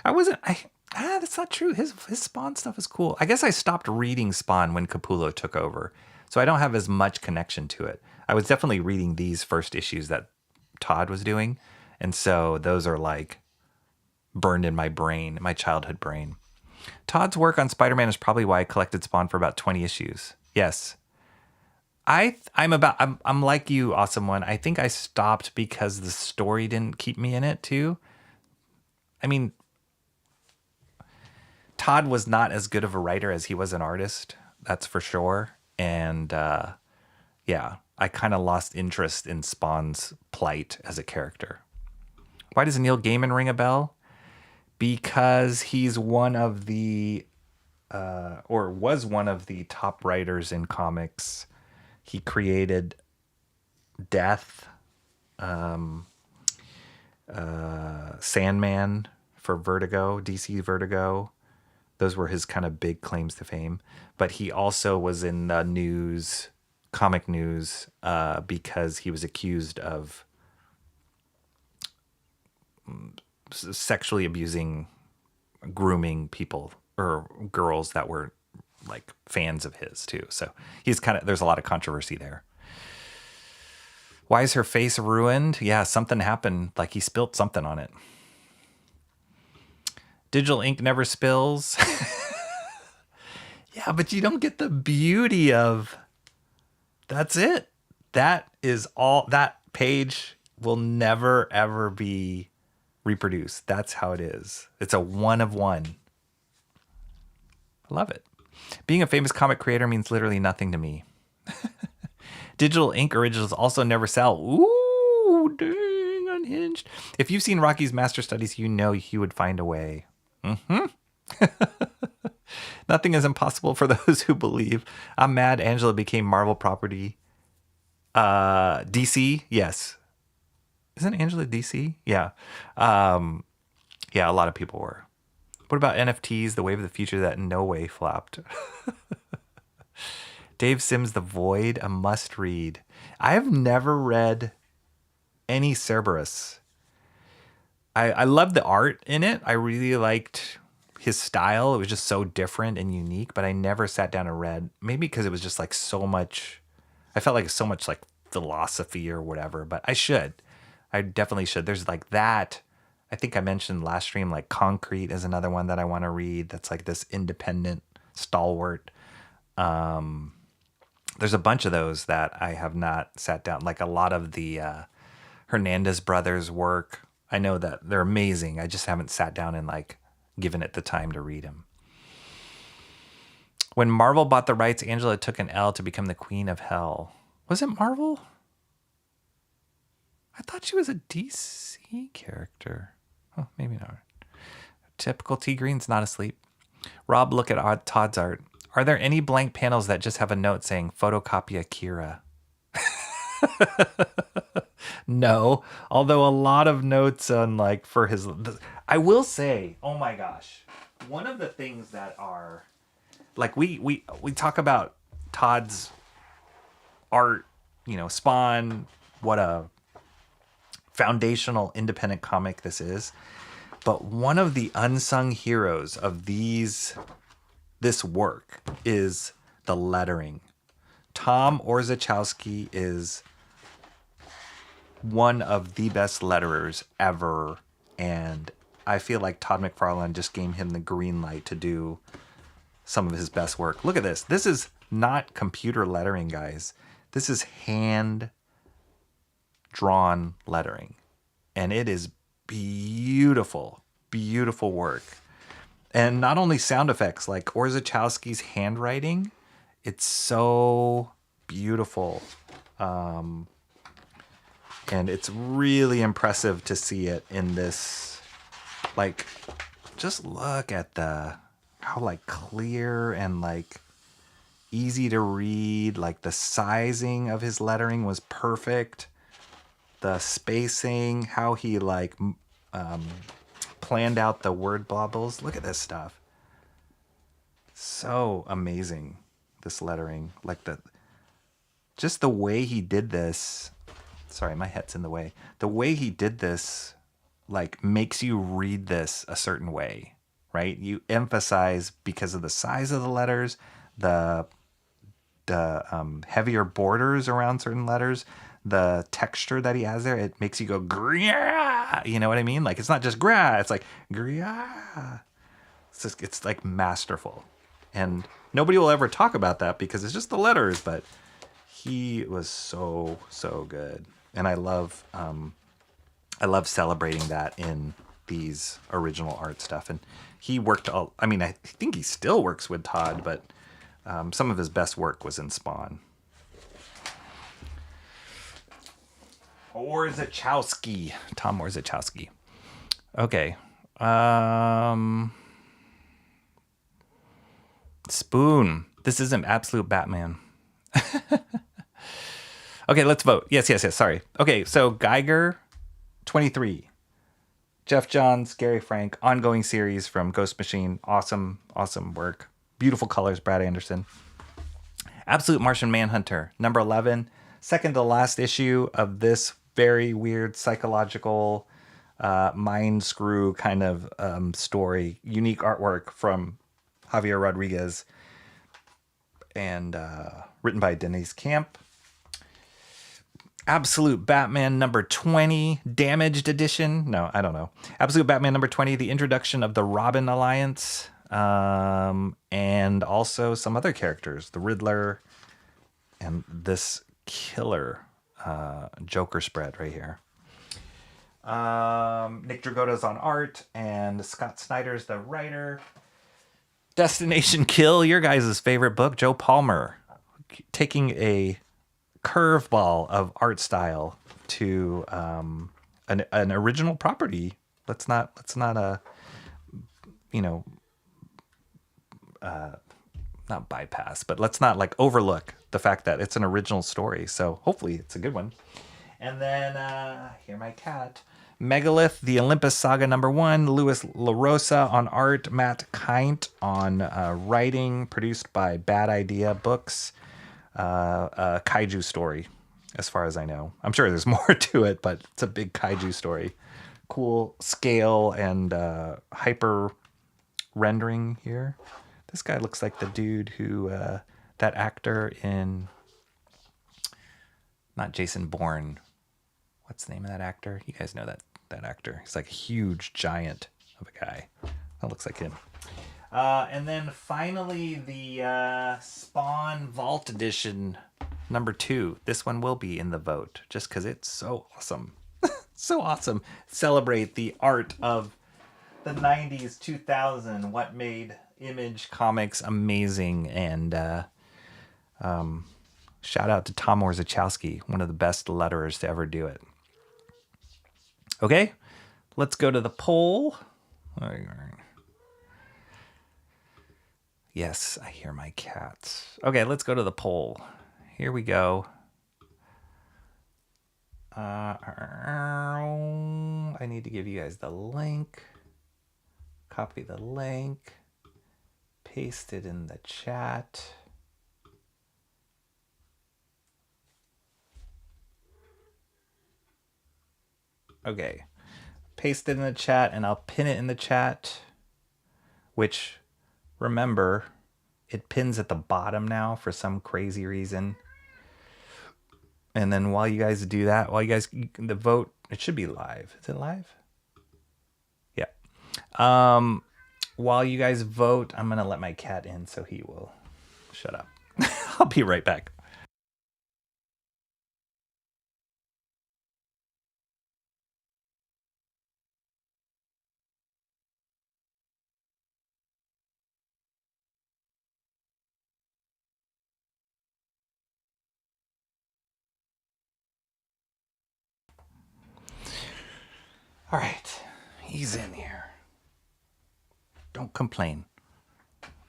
That's not true. His Spawn stuff is cool. I guess I stopped reading Spawn when Capullo took over. So I don't have as much connection to it. I was definitely reading these first issues that Todd was doing. And so those are like burned in my brain, my childhood brain. Todd's work on Spider-Man is probably why I collected Spawn for about 20 issues. Yes. I'm like you, Awesome One. I think I stopped because the story didn't keep me in it too. I mean, Todd was not as good of a writer as he was an artist. That's for sure. And yeah, I kind of lost interest in Spawn's plight as a character. Why does Neil Gaiman ring a bell? Because he's one of the, or was one of the top writers in comics. He created Death. Sandman for Vertigo, DC Vertigo. Those were his kind of big claims to fame. But he also was in the news, comic news, because he was accused of sexually abusing, grooming people or girls that were like fans of his too. So he's there's a lot of controversy there. Why is her face ruined? Yeah, something happened. Like he spilt something on it. Digital ink never spills. Yeah, but you don't get the beauty of, that's it. That is all. That page will never, ever be reproduced. That's how it is. It's a one of one. I love it. Being a famous comic creator means literally nothing to me. Digital ink originals also never sell. Ooh, dang, unhinged. If you've seen Rocky's Master Studies, you know he would find a way. Nothing is impossible for those who believe. I'm mad Angela became Marvel property. DC, yes. Isn't Angela DC? Yeah. Yeah, a lot of people were. What about NFTs, the wave of the future that in no way flopped? Dave Sims' The Void, a must read. I have never read any Cerberus. I love the art in it. I really liked his style. It was just so different and unique, but I never sat down and read. Maybe because it was just like so much, I felt like so much like philosophy or whatever, but I should. I definitely should. There's like that. I think I mentioned last stream, like Concrete is another one that I want to read. That's like this independent stalwart. There's a bunch of those that I have not sat down. Like a lot of the Hernandez brothers' work. I know that they're amazing. I just haven't sat down and like given it the time to read them. When Marvel bought the rights, Angela took an L to become the queen of hell. Was it Marvel? I thought she was a DC character. Oh, maybe not. Typical T Green's not asleep. Rob, look at Todd's art. Are there any blank panels that just have a note saying photocopy Akira? No, although a lot of notes on like for his, I will say, oh my gosh, one of the things that are like we talk about Todd's art, you know, Spawn, what a foundational independent comic this is, but one of the unsung heroes of this work is the lettering. Tom Orzechowski is one of the best letterers ever, and I feel like Todd McFarlane just gave him the green light to do some of his best work. Look at this. This is not computer lettering, guys. This is hand drawn lettering, and it is beautiful, beautiful work. And not only sound effects, like Orzechowski's handwriting, it's so beautiful. And it's really impressive to see it in this, like, just look at how like clear and like easy to read. Like the sizing of his lettering was perfect. The spacing, how he like planned out the word bobbles. Look at this stuff. So amazing, this lettering. Like just the way he did this. Sorry, my head's in the way. The way he did this, like, makes you read this a certain way, right? You emphasize because of the size of the letters, the heavier borders around certain letters, the texture that he has there. It makes you go gra. You know what I mean? Like it's not just gra. It's like gra. It's like masterful, and nobody will ever talk about that because it's just the letters. But he was so good. And I love celebrating that in these original art stuff. And he worked I think he still works with Todd, but some of his best work was in Spawn. Orzechowski. Tom Orzechowski. Okay. Spoon. This isn't absolute Batman. Okay, let's vote. Yes. Sorry. Okay, so Geiger, 23. Jeff Johns, Gary Frank, ongoing series from Ghost Machine. Awesome, awesome work. Beautiful colors, Brad Anderson. Absolute Martian Manhunter, number 11. Second to last issue of this very weird psychological mind screw kind of story. Unique artwork from Javier Rodriguez and written by Denise Camp. Absolute Batman number 20, Damaged Edition. No, I don't know. Absolute Batman number 20, the introduction of the Robin Alliance, and also some other characters, the Riddler, and this killer Joker spread right here. Nick Dragotta's on art, and Scott Snyder's the writer. Destination Kill, your guys' favorite book, Joe Palmer, taking a curveball of art style to an original property. Let's not not bypass, but let's not like overlook the fact that it's an original story. So hopefully it's a good one. And then here my cat. Megalith, the Olympus Saga number 1, Louis LaRosa on art, Matt Kint on writing, produced by Bad Idea Books. A kaiju story, as far as I know. I'm sure there's more to it, but it's a big kaiju story. Cool scale and hyper rendering here. This guy looks like the dude who, that actor in, not Jason Bourne. What's the name of that actor? You guys know that actor. He's like a huge giant of a guy. That looks like him. And then finally, the Spawn Vault Edition number 2. This one will be in the vote just because it's so awesome. So awesome. Celebrate the art of the 90s, 2000, what made Image Comics amazing. And shout out to Tom Orzechowski, one of the best letterers to ever do it. Okay, let's go to the poll. Yes, I hear my cats. Okay, let's go to the poll. Here we go. I need to give you guys the link. Copy the link. Paste it in the chat. Okay. Paste it in the chat and I'll pin it in the chat, which, remember, it pins at the bottom now for some crazy reason. And then while you guys do that, the vote, it should be live. Is it live? Yeah. While you guys vote, I'm going to let my cat in so he will shut up. I'll be right back. All right, he's in here. Don't complain.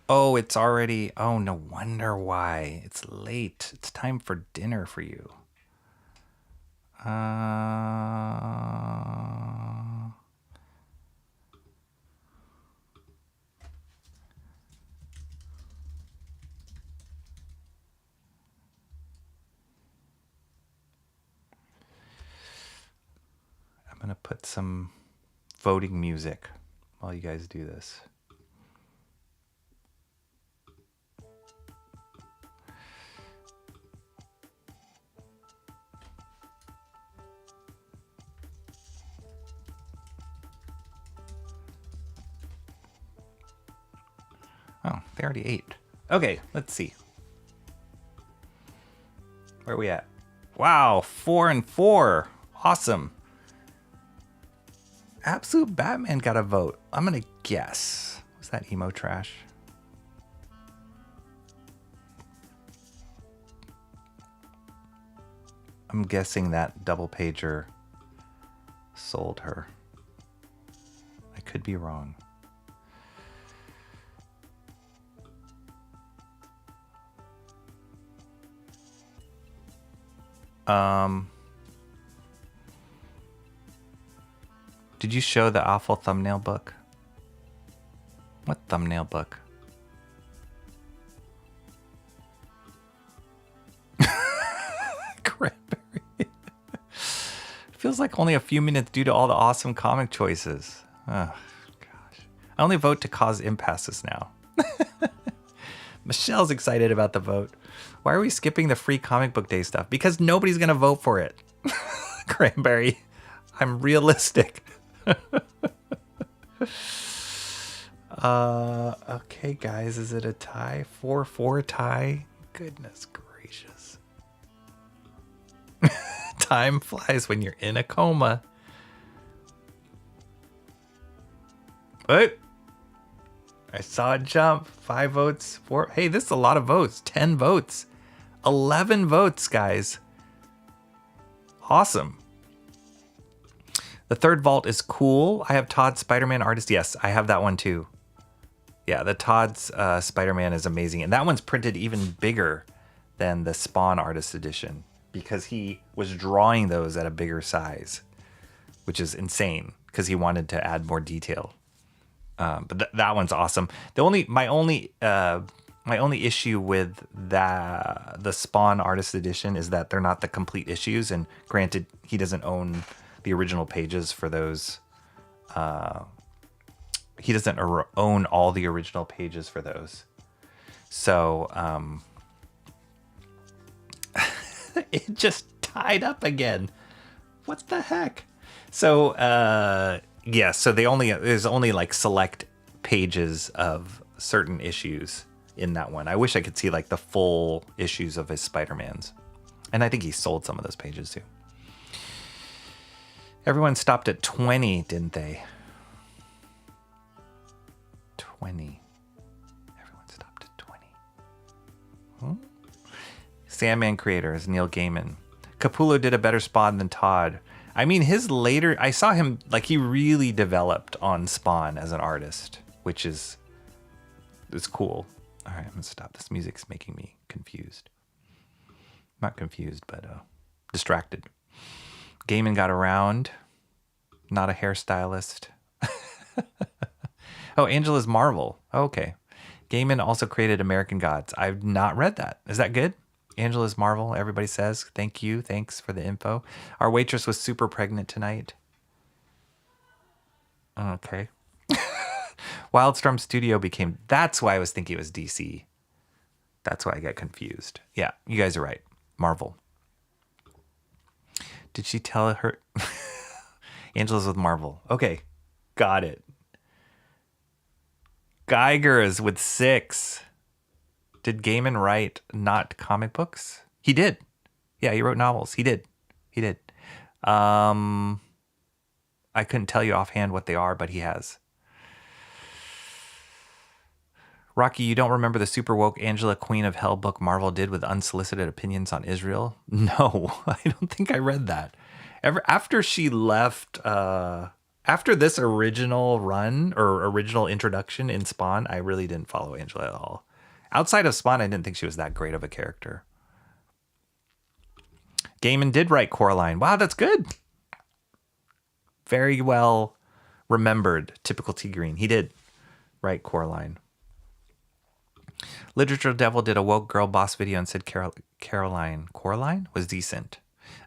Oh, it's already... Oh, no wonder why. It's late. It's time for dinner for you. I'm going to put some voting music while you guys do this. Oh, they already ate. Okay, let's see. Where are we at? Wow, 4 and 4. Awesome. Absolute Batman got a vote. I'm going to guess. Was that emo trash? I'm guessing that double pager sold her. I could be wrong. Did you show the awful thumbnail book? What thumbnail book? Cranberry. Feels like only a few minutes due to all the awesome comic choices. Oh, gosh. I only vote to cause impasses now. Michelle's excited about the vote. Why are we skipping the free comic book day stuff? Because nobody's going to vote for it. Cranberry. I'm realistic. Okay, guys. Is it a tie? 4-4 tie? Goodness gracious. Time flies when you're in a coma. What? I saw it jump. 5 votes. 4. Hey, this is a lot of votes. 10 votes. 11 votes, guys. Awesome. The third vault is cool. I have Todd's Spider-Man artist. Yes, I have that one too. Yeah, the Todd's Spider-Man is amazing. And that one's printed even bigger than the Spawn artist edition because he was drawing those at a bigger size, which is insane because he wanted to add more detail. But that one's awesome. My only issue with the Spawn artist edition is that they're not the complete issues. And granted, he doesn't own the original pages for those. He doesn't own all the original pages for those. So it just tied up again. What the heck? So yeah, so there's only like select pages of certain issues in that one. I wish I could see like the full issues of his Spider-Mans. And I think he sold some of those pages too. Everyone stopped at 20, didn't they? 20. Everyone stopped at 20. Sandman creator is Neil Gaiman. Capullo did a better Spawn than Todd. I mean, his later... I saw him, like, he really developed on Spawn as an artist, which is cool. All right, I'm going to stop. This music's making me confused. Not confused, but distracted. Gaiman got around. Not a hairstylist. Oh, Angela's Marvel. Okay. Gaiman also created American Gods. I've not read that. Is that good? Angela's Marvel, everybody says. Thank you. Thanks for the info. Our waitress was super pregnant tonight. Okay. Wildstorm Studio became... That's why I was thinking it was DC. That's why I get confused. Yeah, you guys are right. Marvel. Did she tell her... Angela's with Marvel. Okay. Got it. Geiger is with 6. Did Gaiman write not comic books? He did. Yeah, he wrote novels. He did. I couldn't tell you offhand what they are, but he has. Rocky, you don't remember the super woke Angela Queen of Hell book Marvel did with unsolicited opinions on Israel? No, I don't think I read that. After she left, after this original run or original introduction in Spawn, I really didn't follow Angela at all. Outside of Spawn, I didn't think she was that great of a character. Gaiman did write Coraline. Wow, that's good. Very well remembered. Typical T Green. He did write Coraline. Literature Devil did a woke girl boss video and said Coraline was decent.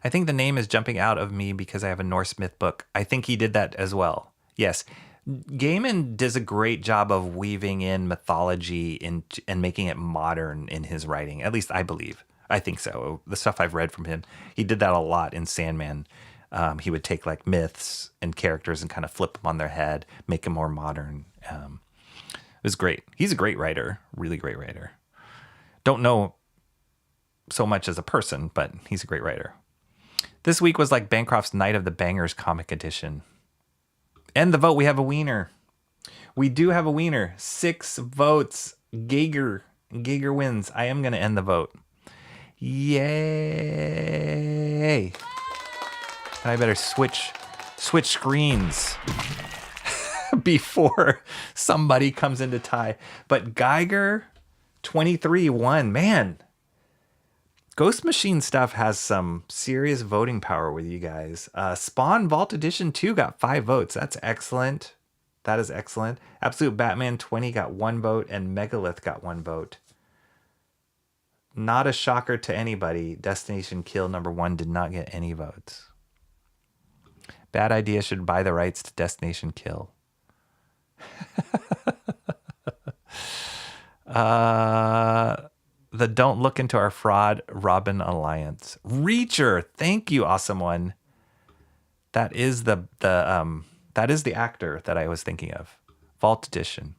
I think the name is jumping out of me because I have a Norse myth book. I think he did that as well. Yes. Gaiman does a great job of weaving in mythology and making it modern in his writing. At least I believe. I think so. The stuff I've read from him, he did that a lot in Sandman. He would take like myths and characters and kind of flip them on their head, make them more modern. It was great. He's a great writer, really great writer. Don't know so much as a person, but he's a great writer. This week was like Bancroft's Night of the Bangers comic edition. End the vote. We have a wiener. We do have a wiener. 6 votes. Geiger wins. I am going to end the vote. Yay. I better switch screens before somebody comes into tie. But Geiger 23 won. Man. Ghost Machine stuff has some serious voting power with you guys. Spawn Vault Edition 2 got 5 votes. That's excellent. That is excellent. Absolute Batman 20 got 1 vote, and Megalith got 1 vote. Not a shocker to anybody. Destination Kill #1 did not get any votes. Bad Idea should buy the rights to Destination Kill. The Don't Look Into Our Fraud Robin Alliance. Reacher, thank you, awesome one. That is the actor that I was thinking of. Vault Edition.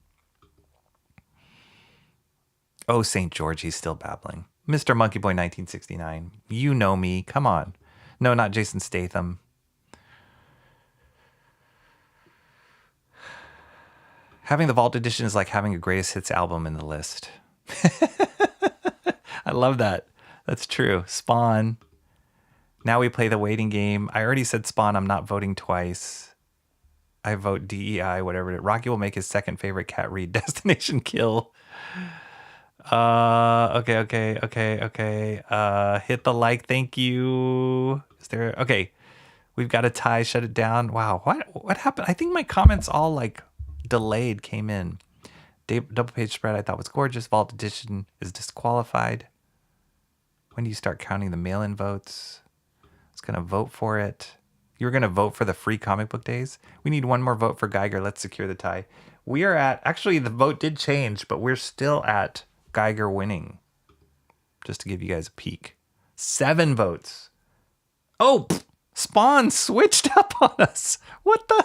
Oh, St. George, he's still babbling. Mr. Monkey Boy 1969. You know me. Come on. No, not Jason Statham. Having the Vault Edition is like having a greatest hits album in the list. I love that. That's true. Spawn. Now we play the waiting game. I already said Spawn. I'm not voting twice. I vote DEI, whatever it is. Rocky will make his second favorite cat read Destination Kill. Okay. Hit the like. Thank you. Is there... Okay. We've got a tie. Shut it down. Wow. What happened? I think my comments all like delayed came in. Double page spread I thought was gorgeous. Vault Edition is disqualified. When do you start counting the mail-in votes? I was going to vote for it. You were going to vote for the free comic book days? We need one more vote for Geiger. Let's secure the tie. We are at... Actually, the vote did change, but we're still at Geiger winning. Just to give you guys a peek. 7 votes. Oh, Spawn switched up on us. What the...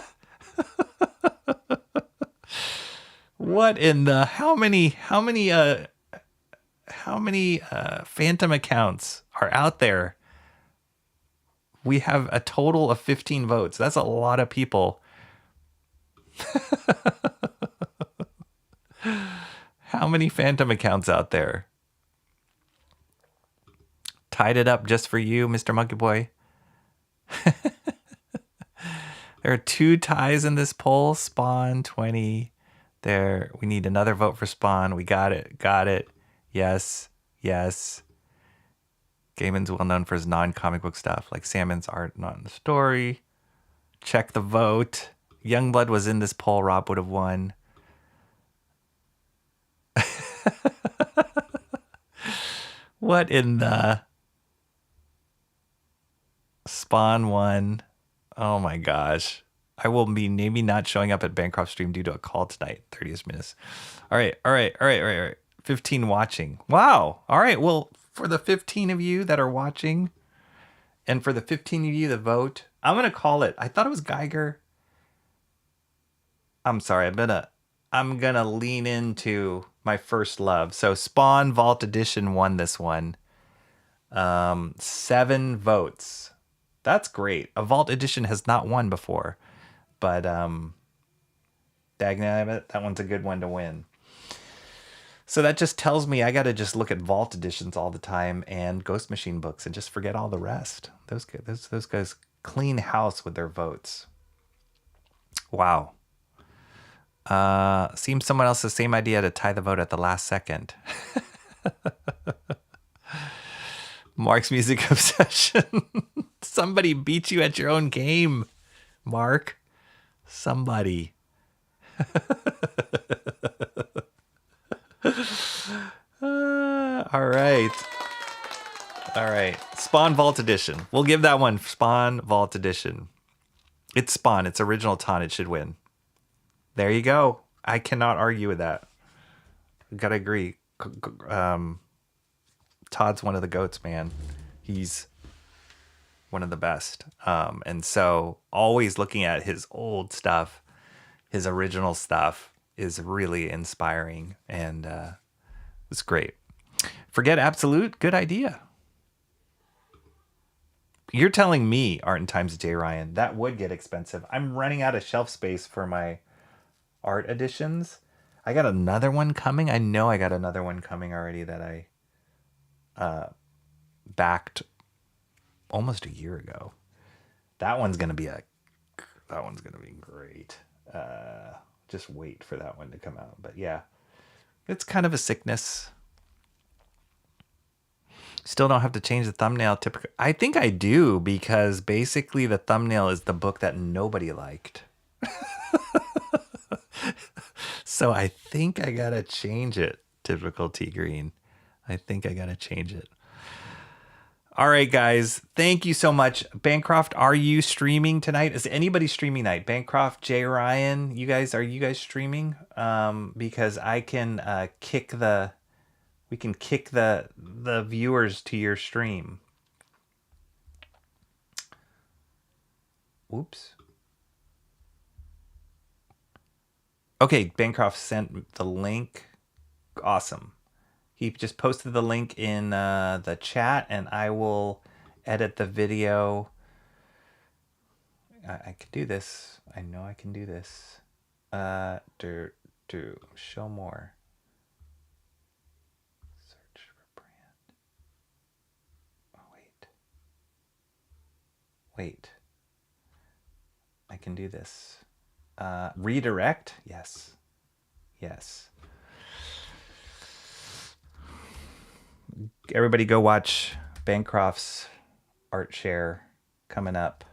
What in the... How many phantom accounts are out there? We have a total of 15 votes. That's a lot of people. How many phantom accounts out there? Tied it up just for you, Mr. Monkey Boy. There are 2 ties in this poll. Spawn 20. There. We need another vote for Spawn. We got it. Got it. Yes. Yes. Gaiman's well known for his non-comic book stuff, like Salmon's art, not in the story. Check the vote. Youngblood was in this poll. Rob would have won. What in the... Spawn 1. Oh my gosh. I will be maybe not showing up at Bancroft stream due to a call tonight. 30th minutes. All right. 15 watching. Wow. All right. Well, for the 15 of you that are watching and for the 15 of you that vote, I'm going to call it. I thought it was Geiger. I'm sorry. I'm going to lean into my first love. So Spawn Vault Edition won this one. 7 votes. That's great. A Vault Edition has not won before. But dagnabbit, that one's a good one to win. So that just tells me I got to just look at Vault Editions all the time and Ghost Machine books and just forget all the rest. Those guys clean house with their votes. Wow. Seems someone else has the same idea to tie the vote at the last second. Mark's music obsession. Somebody beat you at your own game, Mark. Somebody. All right. Spawn Vault Edition. We'll give that one Spawn Vault Edition. It's Spawn. It's original Ton. It should win. There you go. I cannot argue with that. Gotta agree. Todd's one of the goats, man. He's one of the best. And so always looking at his old stuff, his original stuff is really inspiring and it's great. Forget Absolute. Good idea. You're telling me, Art and Times J. Ryan, that would get expensive. I'm running out of shelf space for my art editions. I got another one coming. I know I got another one coming already that I backed almost a year ago. That one's gonna be great. Just wait for that one to come out. But yeah, it's kind of a sickness. Still don't have to change the thumbnail. Typically, I think I do, because basically the thumbnail is the book that nobody liked. So I think I gotta change it. Typical T Green. I think I gotta change it. All right, guys. Thank you so much. Bancroft, are you streaming tonight? Is anybody streaming tonight? Bancroft, Jay Ryan, are you guys streaming? Because I can we can kick the viewers to your stream. Whoops. Okay, Bancroft sent the link. Awesome. He just posted the link in the chat, and I will edit the video. I can do this. I know I can do this. Show more. Search for brand. Oh, wait. I can do this. Redirect? Yes. Everybody go watch Bancroft's art share coming up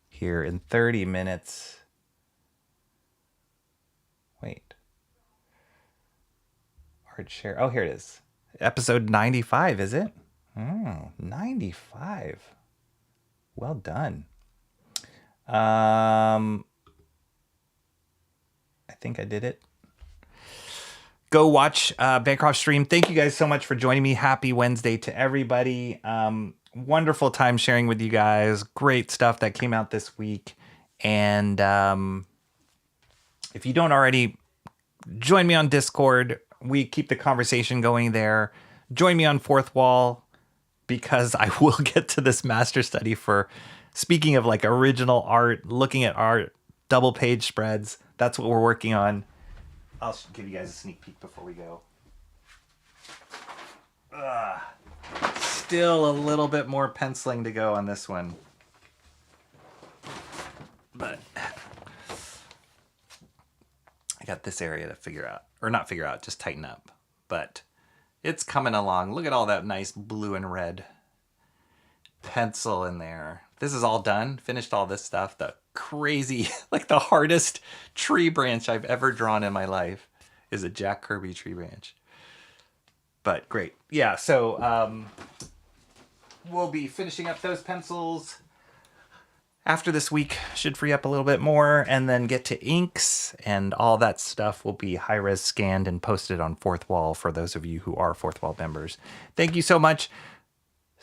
here in 30 minutes. Wait. Art share. Oh, here it is. Episode 95, is it? 95. Well done. I think I did it. Go watch Bancroft stream. Thank you guys so much for joining me. Happy Wednesday to everybody. Wonderful time sharing with you guys. Great stuff that came out this week. And if you don't already, join me on Discord. We keep the conversation going there. Join me on Fourth Wall, because I will get to this master study for, speaking of like original art, looking at art, double page spreads. That's what we're working on. I'll give you guys a sneak peek before we go. Still a little bit more penciling to go on this one. But I got this area to figure out. Or not figure out, just tighten up. But it's coming along. Look at all that nice blue and red pencil in there. This is all done. Finished all this stuff. The crazy, like the hardest tree branch I've ever drawn in my life is a Jack Kirby tree branch. But great. Yeah, so we'll be finishing up those pencils after this week. Should free up a little bit more, and then get to inks, and all that stuff will be high-res scanned and posted on Fourth Wall for those of you who are Fourth Wall members. Thank you so much.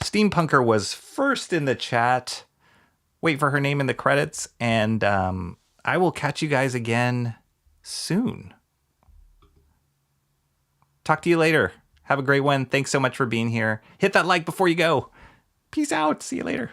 Steampunker was first in the chat. Wait for her name in the credits, and I will catch you guys again soon. Talk to you later. Have a great one. Thanks so much for being here. Hit that like before you go. Peace out. See you later.